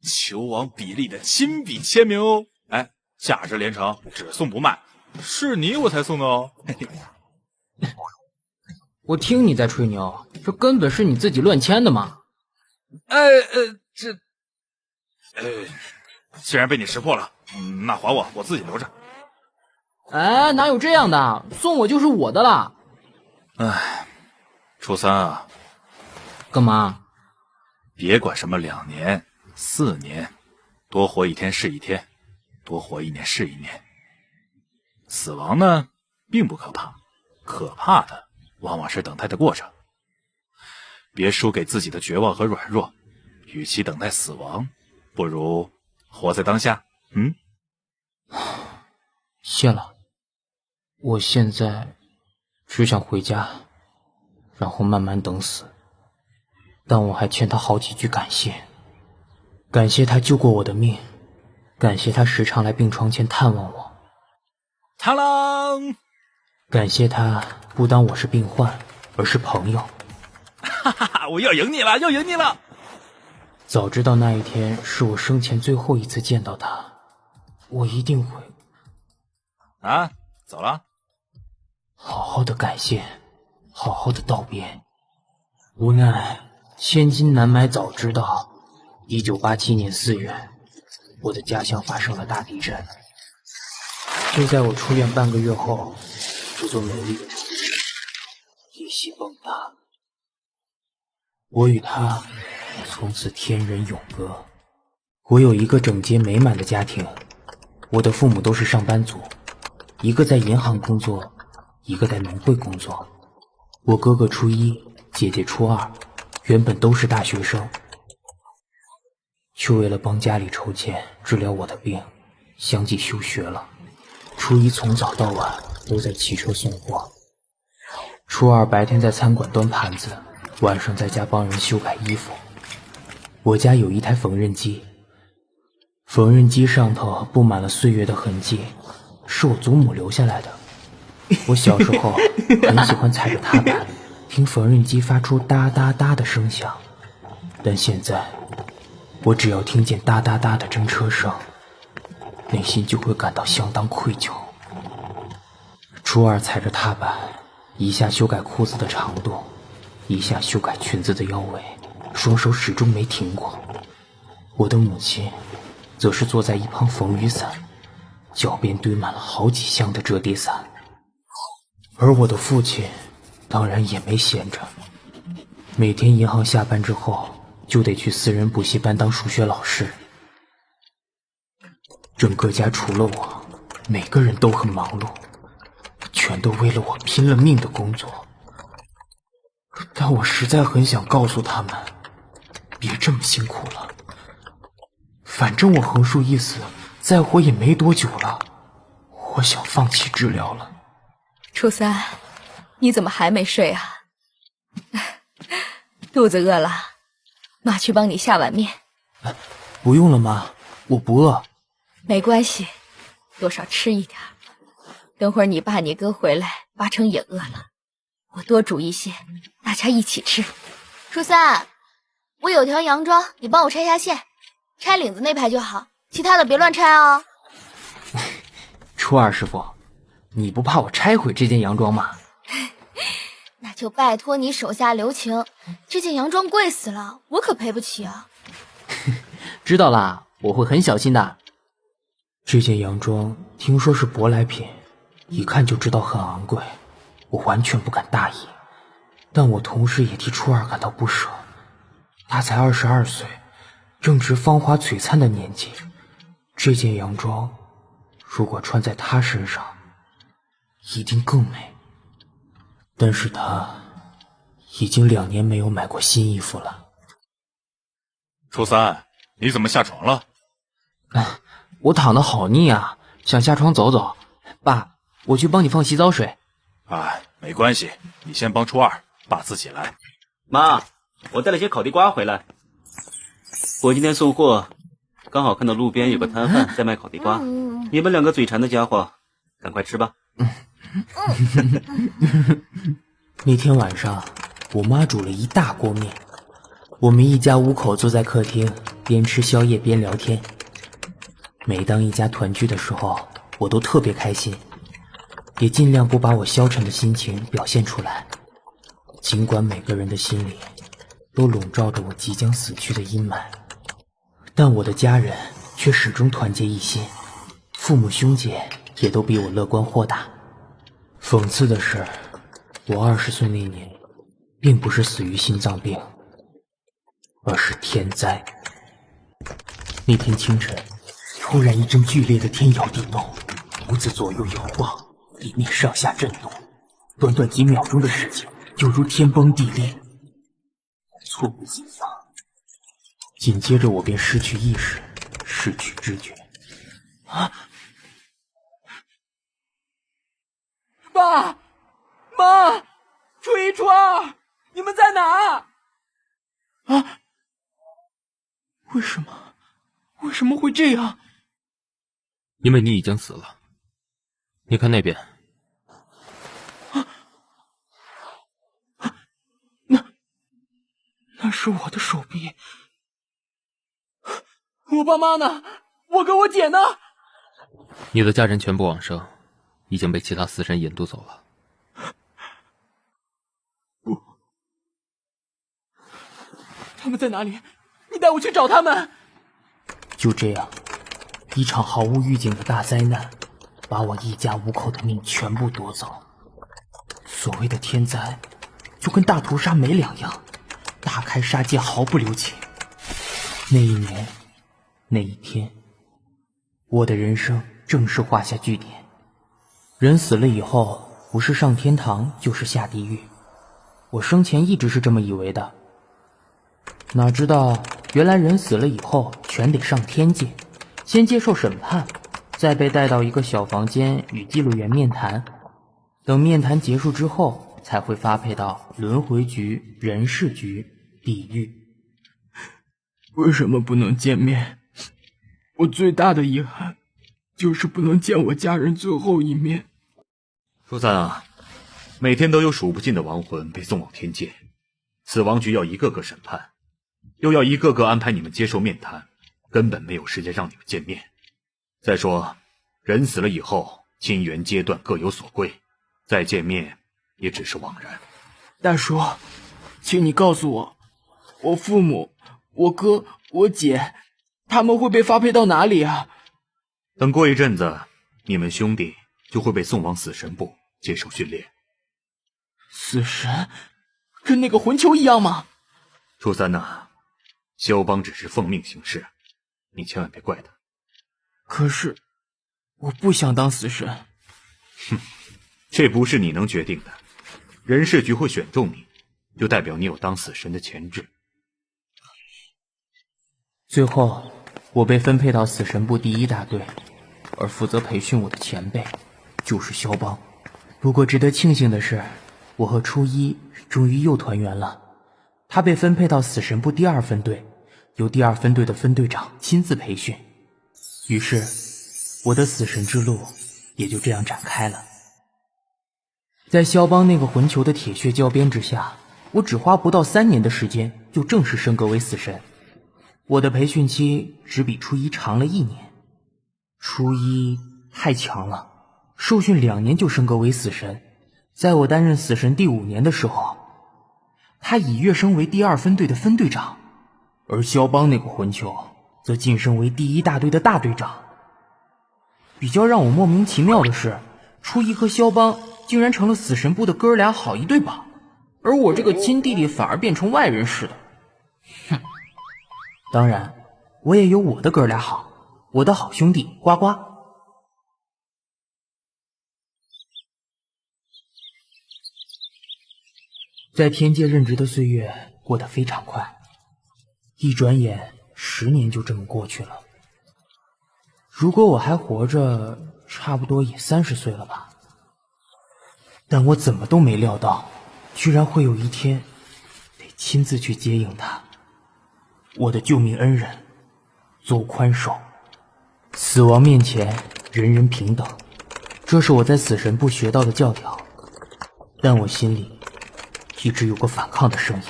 球王比利的亲笔签名哦，哎，价值连城，只送不卖，是你我才送的哦。我听你在吹牛，这根本是你自己乱签的嘛。既然被你识破了，那还我，我自己留着。哎，哪有这样的？送我就是我的了。哎，初三啊，干嘛？别管什么2年、4年，多活1天是1天。多活一年是一年。死亡呢，并不可怕，可怕的往往是等待的过程。别输给自己的绝望和软弱，与其等待死亡，不如活在当下。谢了，我现在只想回家，然后慢慢等死。但我还欠他好几句感谢，感谢他救过我的命，感谢他时常来病床前探望我，螳螂，感谢他不当我是病患，而是朋友。哈哈哈！我要赢你了，要赢你了！早知道那一天是我生前最后一次见到他，我一定会走了，好好的感谢，好好的道别。无奈千金难买早知道，1987年4月，我的家乡发生了大地震。就在我出院半个月后，这座美丽的城市一夕崩塌。我与他从此天人永隔。我有一个整洁美满的家庭，我的父母都是上班族，一个在银行工作，一个在农会工作。我哥哥初一，姐姐初二，原本都是大学生，却为了帮家里筹钱治疗我的病，相继休学了。初一从早到晚都在骑车送货，初二白天在餐馆端盘子，晚上在家帮人修改衣服。我家有一台缝纫机，缝纫机上头布满了岁月的痕迹，是我祖母留下来的。我小时候很喜欢踩着踏板，听缝纫机发出哒哒哒的声响，但现在我只要听见哒哒哒的真车声，内心就会感到相当愧疚。初二踩着踏板，一下修改裤子的长度，一下修改裙子的腰围，双手始终没停过。我的母亲则是坐在一旁缝雨伞，脚边堆满了好几箱的折叠伞。而我的父亲当然也没闲着，每天银行下班之后就得去私人补习班当数学老师。整个家除了我，每个人都很忙碌，全都为了我拼了命的工作。但我实在很想告诉他们，别这么辛苦了，反正我横竖一死，再活也没多久了，我想放弃治疗了。初三，你怎么还没睡啊？肚子饿了，妈去帮你下碗面。不用了妈，我不饿。没关系，多少吃一点。等会儿你爸你哥回来，八成也饿了，我多煮一些，大家一起吃。初三，我有条洋装，你帮我拆下线，拆领子那排就好，其他的别乱拆哦。初二师傅，你不怕我拆毁这件洋装吗？那就拜托你手下留情，这件洋装贵死了，我可赔不起啊。知道啦，我会很小心的。这件洋装听说是舶来品，一看就知道很昂贵，我完全不敢大意。但我同时也替初二感到不舍，他才22岁，正值芳华璀璨的年纪，这件洋装如果穿在他身上，一定更美。但是他已经2年没有买过新衣服了。初三，你怎么下床了？我躺得好腻啊，想下床走走。爸，我去帮你放洗澡水。没关系，你先帮初二，爸自己来。妈，我带了些烤地瓜回来。我今天送货，刚好看到路边有个摊贩在卖烤地瓜。你们2个嘴馋的家伙，赶快吃吧。那天晚上，我妈煮了一大锅面，我们一家5口坐在客厅，边吃宵夜边聊天。每当一家团聚的时候，我都特别开心，也尽量不把我消沉的心情表现出来。尽管每个人的心里都笼罩着我即将死去的阴霾，但我的家人却始终团结一心，父母兄姐也都比我乐观豁达。讽刺的是，我20岁那年并不是死于心脏病，而是天灾。那天清晨，突然一阵剧烈的天摇地动，屋子左右摇晃，地面上下震动，短短几秒钟的时间，犹如天崩地裂，猝不及防。紧接着我便失去意识，失去知觉。啊！爸妈，初一初二，你们在哪？啊！为什么会这样？因为你已经死了。你看那边。那是我的手臂。我爸妈呢？我哥我姐呢？你的家人全部往生，已经被其他死神引渡走了。不，他们在哪里？你带我去找他们。就这样，一场毫无预警的大灾难，把我一家五口的命全部夺走。所谓的天灾，就跟大屠杀没两样，大开杀戒，毫不留情。那一年，那一天，我的人生正式画下句点。人死了以后，不是上天堂就是下地狱，我生前一直是这么以为的。哪知道原来人死了以后全得上天界，先接受审判，再被带到一个小房间与记录员面谈，等面谈结束之后才会发配到轮回局、人事局、地狱。为什么不能见面？我最大的遗憾就是不能见我家人最后一面。初三啊，每天都有数不尽的亡魂被送往天界，死亡局要一个个审判，又要一个个安排你们接受面谈，根本没有时间让你们见面。再说，人死了以后，亲缘阶段各有所归，再见面也只是枉然。大叔，请你告诉我，我父母、我哥、我姐，他们会被发配到哪里啊？等过一阵子，你们兄弟就会被送往死神部接受训练。死神跟那个魂球一样吗？初三啊，萧邦只是奉命行事，你千万别怪他。可是我不想当死神。哼，这不是你能决定的。人事局会选中你，就代表你有当死神的潜质。最后，我被分配到死神部第1大队，而负责培训我的前辈就是萧邦。不过值得庆幸的是，我和初一终于又团圆了。他被分配到死神部第2分队，由第2分队的分队长亲自培训。于是，我的死神之路也就这样展开了。在萧邦那个魂球的铁血教鞭之下，我只花不到3年的时间就正式升格为死神。我的培训期只比初一长了1年。初一太强了，受训2年就升格为死神。在我担任死神第5年的时候，他已跃升为第2分队的分队长，而萧邦那个魂球则晋升为第1大队的大队长。比较让我莫名其妙的是，初一和萧邦竟然成了死神部的哥俩好一对宝，而我这个亲弟弟反而变成外人似的。哼！当然，我也有我的哥俩好，我的好兄弟呱呱。在天界任职的岁月过得非常快，一转眼10年就这么过去了。如果我还活着，差不多也30岁了吧。但我怎么都没料到，居然会有一天得亲自去接应他。我的救命恩人邹宽守。死亡面前人人平等，这是我在死神部学到的教条，但我心里一直有个反抗的声音。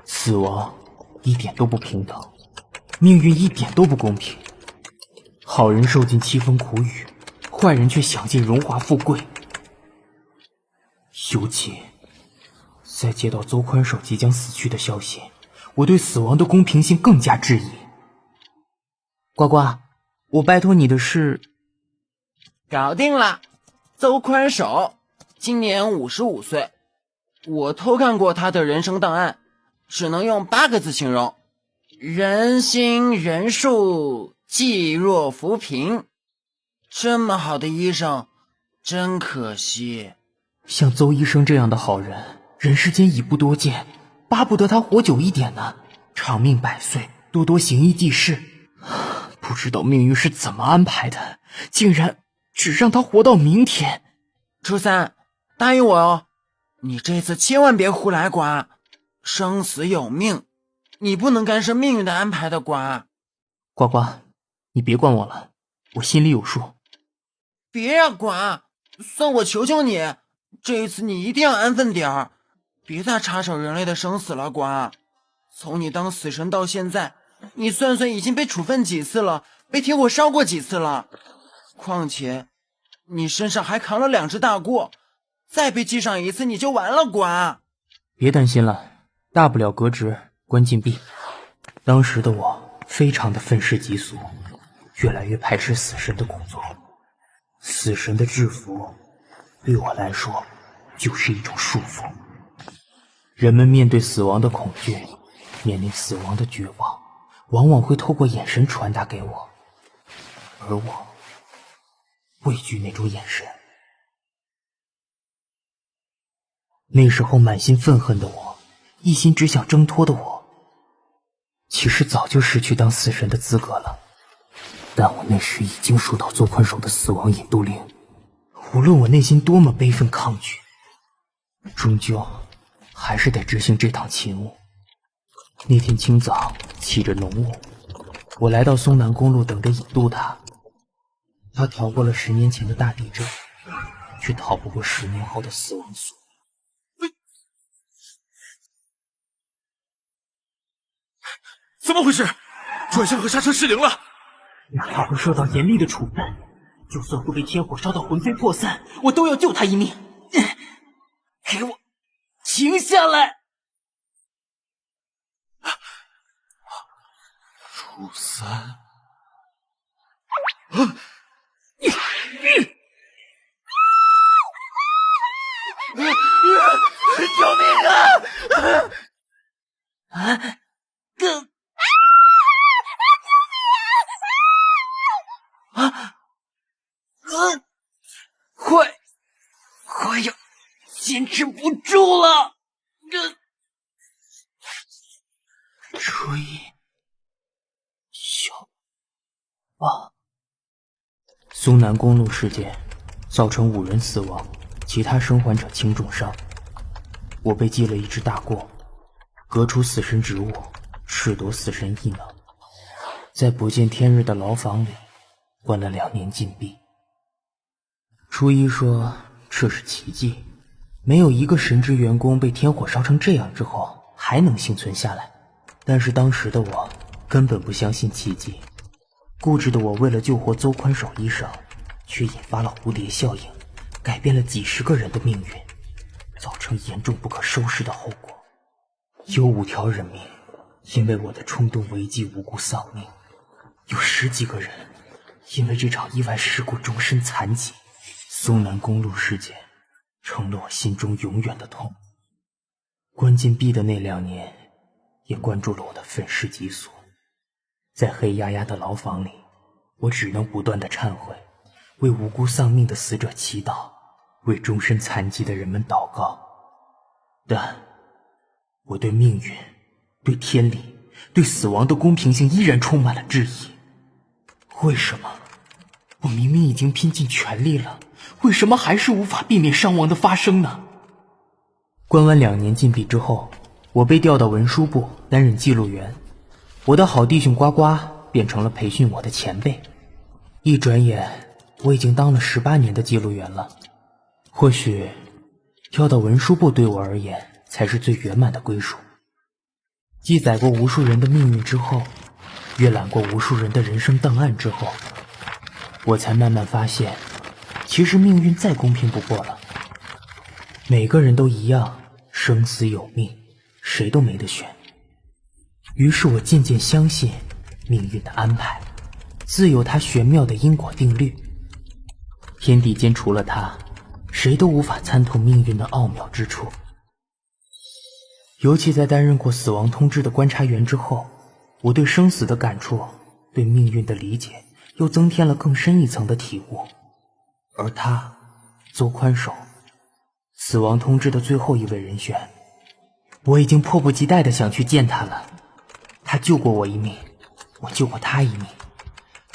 死亡一点都不平等，命运一点都不公平。好人受尽凄风苦雨，坏人却享尽荣华富贵。尤其在接到邹宽守即将死去的消息，我对死亡的公平性更加质疑。呱呱，我拜托你的事搞定了。邹宽守今年55岁，我偷看过他的人生档案，只能用8个字形容：人心人术济弱扶贫。这么好的医生，真可惜。像邹医生这样的好人，人世间已不多见，巴不得他活久一点呢，长命百岁，多多行医济世。不知道命运是怎么安排的，竟然只让他活到明天。初三，答应我哦，你这次千万别胡来寡，生死有命，你不能干涉命运的安排的寡。呱呱，你别管我了，我心里有数。别呀，寡，算我求求你，这一次你一定要安分点儿，别再插手人类的生死了，寡。从你当死神到现在，你算算已经被处分几次了，被铁火烧过几次了。况且你身上还扛了2只大锅，再被记上一次你就完了，寡。别担心了，大不了革职关禁闭。当时的我非常的愤世嫉俗，越来越排斥死神的工作。死神的制服对我来说就是一种束缚。人们面对死亡的恐惧，面临死亡的绝望，往往会透过眼神传达给我，而我畏惧那种眼神。那时候满心愤恨的我，一心只想挣脱的我，其实早就失去当死神的资格了。但我那时已经收到邹宽守的死亡引渡令，无论我内心多么悲愤抗拒，终究还是得执行这趟勤务。那天清早，起着浓雾，我来到松南公路等着引渡他。他逃过了10年前的大地震，却逃不过10年后的死亡锁。怎么回事？转向和刹车失灵了。他会受到严厉的处分，就算会被天火烧到魂飞魄散，我都要救他一命。给我停下来！初三，救命啊！快要坚持不住了！初一，小八，松南公路事件造成5人死亡，其他生还者轻重伤。我被记了一只大过，革除死神职务，褫夺死神异能，在不见天日的牢房里关了2年禁闭。初一说这是奇迹，没有一个神职员工被天火烧成这样之后还能幸存下来。但是当时的我根本不相信奇迹，固执的我为了救活邹宽守医生，却引发了蝴蝶效应，改变了几十个人的命运，造成严重不可收拾的后果。有5条人命因为我的冲动危机无辜丧命，有10几个人因为这场意外事故终身残疾。松南公路事件成了我心中永远的痛。关禁闭的那2年也关注了我的愤世嫉俗。在黑压压的牢房里，我只能不断的忏悔，为无辜丧命的死者祈祷，为终身残疾的人们祷告。但我对命运、对天理、对死亡的公平性依然充满了质疑。为什么我明明已经拼尽全力了，为什么还是无法避免伤亡的发生呢？关完2年禁闭之后，我被调到文书部担任记录员。我的好弟兄呱呱变成了培训我的前辈。一转眼，我已经当了18年的记录员了。或许调到文书部对我而言才是最圆满的归属。记载过无数人的命运之后，阅览过无数人的人生档案之后，我才慢慢发现，其实命运再公平不过了。每个人都一样，生死有命，谁都没得选。于是我渐渐相信命运的安排，自有它玄妙的因果定律。天地间除了它，谁都无法参透命运的奥妙之处。尤其在担任过死亡通知的观察员之后，我对生死的感触对命运的理解又增添了更深一层的体悟。而他，邹宽守，死亡通知的最后一位人选，我已经迫不及待地想去见他了。他救过我一命，我救过他一命，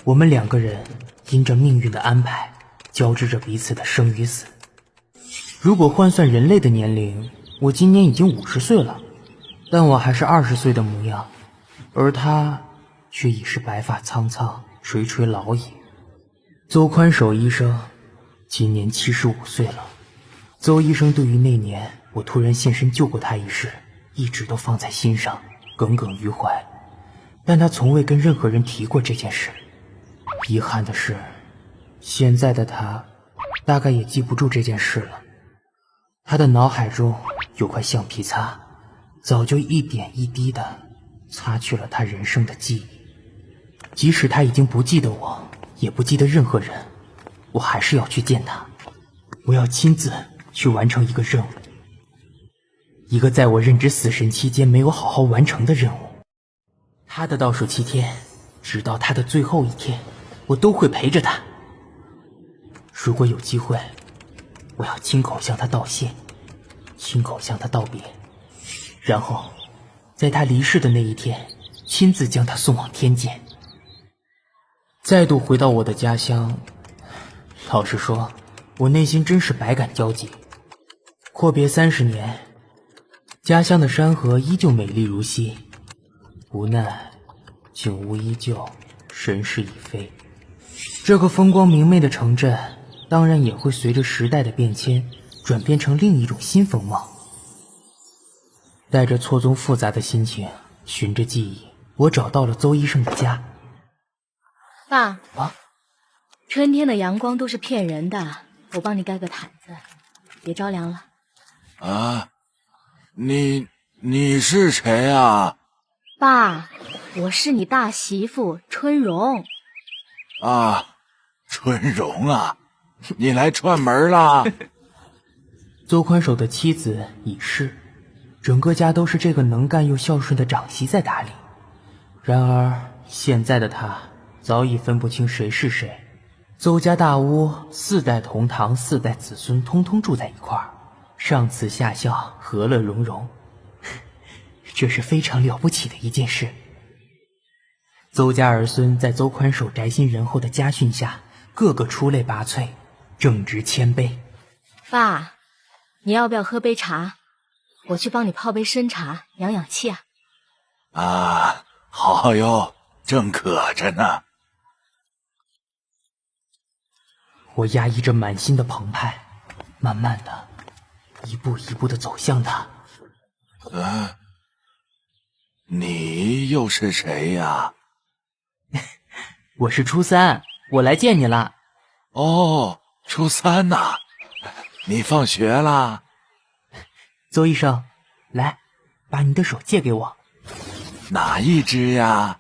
我们2个人因着命运的安排，交织着彼此的生与死。如果换算人类的年龄，我今年已经50岁了，但我还是20岁的模样，而他却已是白发苍苍，垂垂老矣。邹宽守医生今年75岁了。邹医生对于那年我突然现身救过他一事，一直都放在心上，耿耿于怀，但他从未跟任何人提过这件事。遗憾的是，现在的他大概也记不住这件事了。他的脑海中有块橡皮擦，早就一点一滴地擦去了他人生的记忆。即使他已经不记得我，也不记得任何人，我还是要去见他。我要亲自去完成一个任务，一个在我任职死神期间没有好好完成的任务。他的倒数7天，直到他的最后一天，我都会陪着他。如果有机会，我要亲口向他道谢，亲口向他道别，然后在他离世的那一天，亲自将他送往天界。再度回到我的家乡，老实说，我内心真是百感交集。阔别30年，家乡的山河依旧美丽如昔，无奈景物依旧，人事已非。这个风光明媚的城镇，当然也会随着时代的变迁，转变成另一种新风貌。带着错综复杂的心情，循着记忆，我找到了邹医生的家。爸啊，春天的阳光都是骗人的，我帮你盖个毯子，别着凉了。啊，你是谁啊？爸，我是你大媳妇春荣。啊，春荣啊，你来串门了。邹宽守的妻子已逝，整个家都是这个能干又孝顺的长媳在打理。然而现在的他早已分不清谁是谁。邹家大屋4代同堂，4代子孙通通住在一块儿，上慈下孝，和乐融融，这是非常了不起的一件事。邹家儿孙在邹宽守宅心仁厚的家训下，个个出类拔萃，正直谦卑。爸，你要不要喝杯茶？我去帮你泡杯参茶，养养气啊。啊，好哟，正渴着呢。我压抑着满心的澎湃，慢慢的，一步一步的走向他。你又是谁呀？我是初三，我来见你了。哦，初三呐，你放学啦？邹医生，来，把你的手借给我。哪一只呀？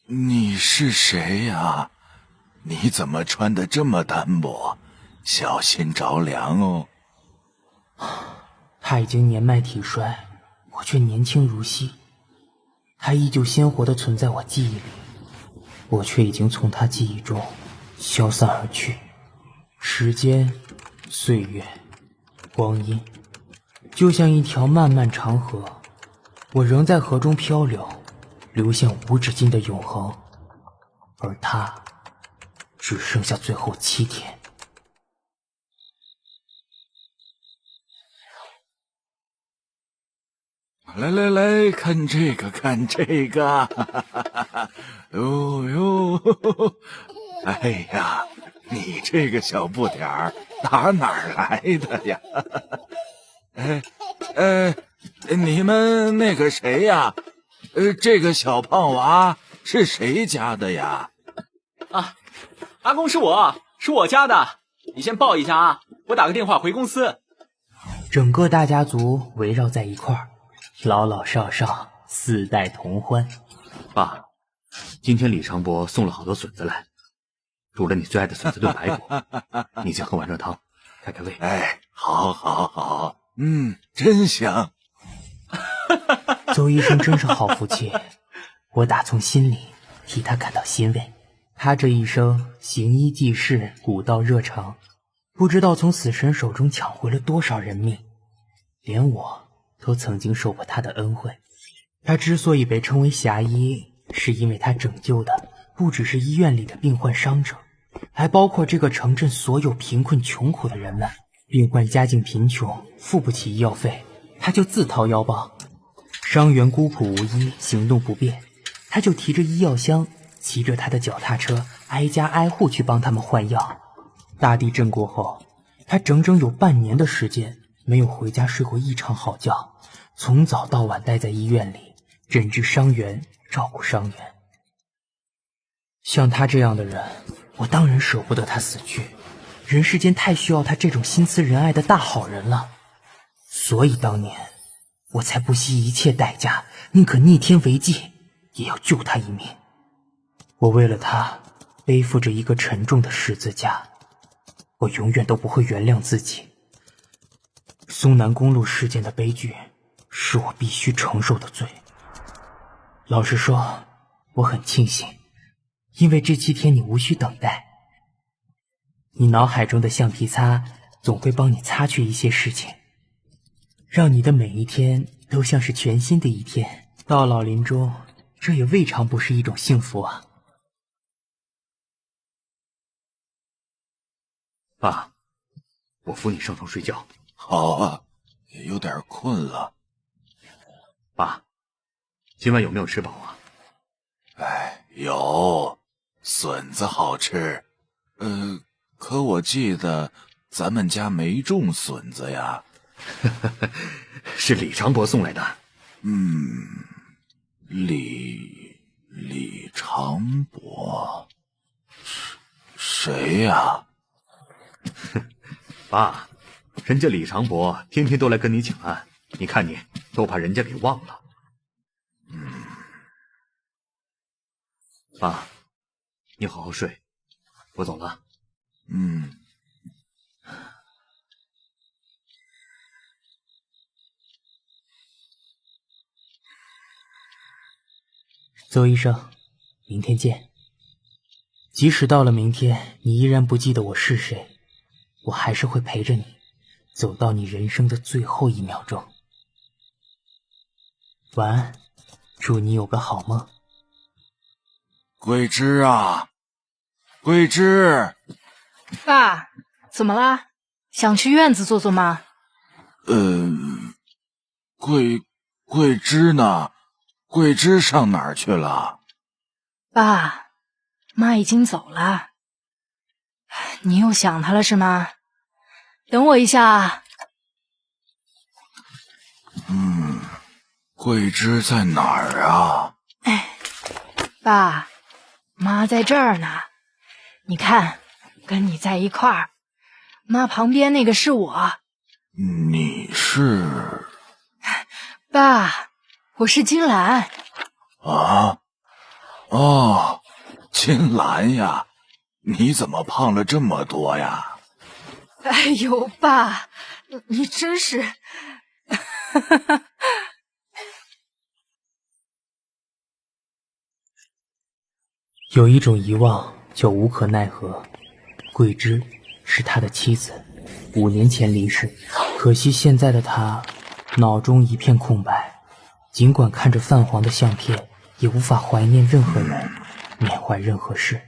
你是谁呀？你怎么穿得这么单薄？小心着凉哦。他已经年迈体衰，我却年轻如昔。他依旧鲜活地存在我记忆里，我却已经从他记忆中消散而去。时间、岁月、光阴，就像一条漫漫长河，我仍在河中漂流，流向无止境的永恒，而他只剩下最后7天。来，看这个，看这个，哟，哎呀，你这个小不点儿打哪儿来的呀？你们那个谁呀？这个小胖娃是谁家的呀？啊，阿公是我家的，你先抱一下啊，我打个电话回公司。整个大家族围绕在一块儿，老老少少4代同欢。爸，今天李长伯送了好多笋子来，煮了你最爱的笋子炖排骨，你先喝碗热汤，开开胃。哎，好，真香。邹医生真是好福气，我打从心里替他感到欣慰。他这一生行医济世，古道热肠，不知道从死神手中抢回了多少人命，连我都曾经受过他的恩惠。他之所以被称为侠医，是因为他拯救的不只是医院里的病患伤者，还包括这个城镇所有贫困穷苦的人们。病患家境贫穷，付不起医药费，他就自掏腰包；伤员孤苦无依，行动不便，他就提着医药箱，骑着他的脚踏车，挨家挨户去帮他们换药。大地震过后，他整整有半年的时间没有回家睡过一场好觉，从早到晚待在医院里，诊治伤员，照顾伤员。像他这样的人，我当然舍不得他死去。人世间太需要他这种心慈仁爱的大好人了，所以当年我才不惜一切代价，宁可逆天为继，也要救他一命。我为了他背负着一个沉重的十字架，我永远都不会原谅自己。松南公路事件的悲剧是我必须承受的罪。老实说，我很庆幸，因为这7天你无需等待。你脑海中的橡皮擦总会帮你擦去一些事情，让你的每一天都像是全新的一天。到老临终，这也未尝不是一种幸福啊。爸，我扶你上床睡觉。好啊，也有点困了。爸，今晚有没有吃饱啊？有，笋子好吃。可我记得咱们家没种笋子呀。是李长伯送来的。李长伯，谁呀？爸，人家李长伯天天都来跟你请安，你看你都把人家给忘了。爸，你好好睡，我走了。邹医生，明天见。即使到了明天，你依然不记得我是谁，我还是会陪着你，走到你人生的最后1秒钟。晚安，祝你有个好梦。桂枝啊，桂枝！爸，怎么啦？想去院子坐坐吗？桂枝呢？桂枝上哪儿去了？爸，妈已经走了。你又想她了是吗？等我一下。桂枝在哪儿啊？爸，妈在这儿呢。你看，跟你在一块儿。妈旁边那个是我。你是？爸，我是金兰。啊？哦，金兰呀，你怎么胖了这么多呀？哎呦，爸，你真是……有一种遗忘叫无可奈何。桂枝是他的妻子，5年前离世，可惜现在的他脑中一片空白，尽管看着泛黄的相片，也无法怀念任何人，缅怀任何事。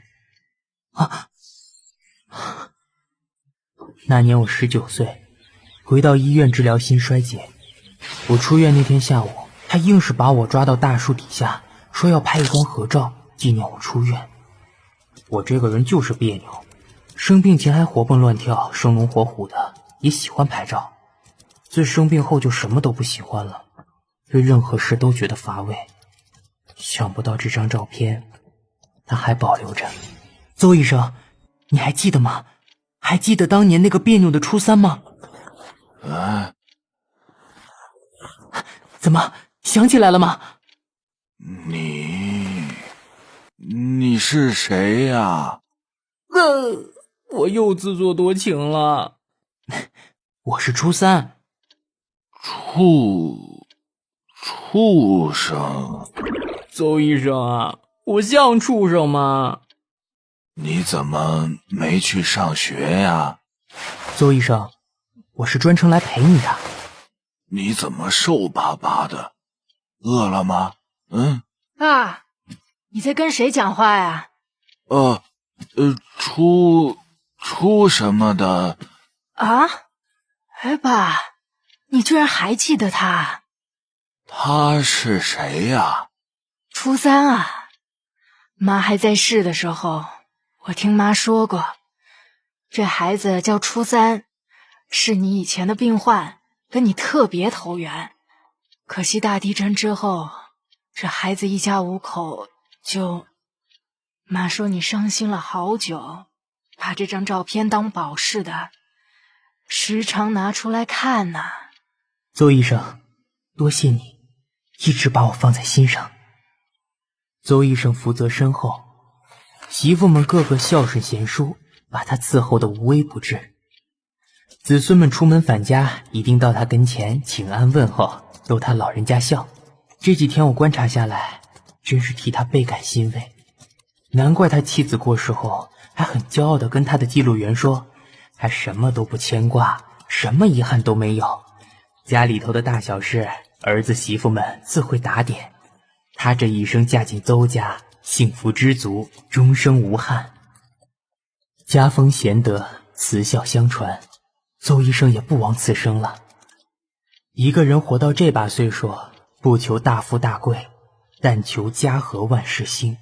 那年我19岁，回到医院治疗心衰竭。我出院那天下午，他硬是把我抓到大树底下，说要拍一张合照纪念我出院。我这个人就是别扭，生病前还活蹦乱跳，生龙活虎的，也喜欢拍照。自生病后就什么都不喜欢了，对任何事都觉得乏味。想不到这张照片他还保留着。邹医生，你还记得吗？还记得当年那个别扭的初3吗？怎么想起来了吗？你是谁呀？我又自作多情了。我是初三。畜生？邹医生啊，我像畜生吗？你怎么没去上学呀？邹医生，我是专程来陪你的。你怎么瘦巴巴的？饿了吗？啊，你在跟谁讲话呀？出什么的？啊？哎爸，你居然还记得他？他是谁呀？初三啊，妈还在世的时候，我听妈说过，这孩子叫初三，是你以前的病患，跟你特别投缘。可惜大地震之后，这孩子一家5口就……妈说你伤心了好久，把这张照片当宝似的，时常拿出来看呢。邹医生，多谢你，一直把我放在心上。邹医生福泽深厚，媳妇们个个孝顺贤淑，把他伺候得无微不至。子孙们出门返家，一定到他跟前请安问候，逗他老人家笑。这几天我观察下来，真是替他倍感欣慰。难怪他妻子过世后，还很骄傲地跟他的记录员说，他什么都不牵挂，什么遗憾都没有，家里头的大小事，儿子媳妇们自会打点。他这一生嫁进邹家，幸福知足，终生无憾。家风贤德，慈孝相传，邹医生也不枉此生了。一个人活到这把岁数，不求大富大贵，但求家和万事兴。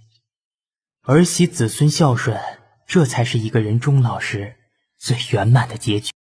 儿媳子孙孝顺，这才是一个人终老时最圆满的结局。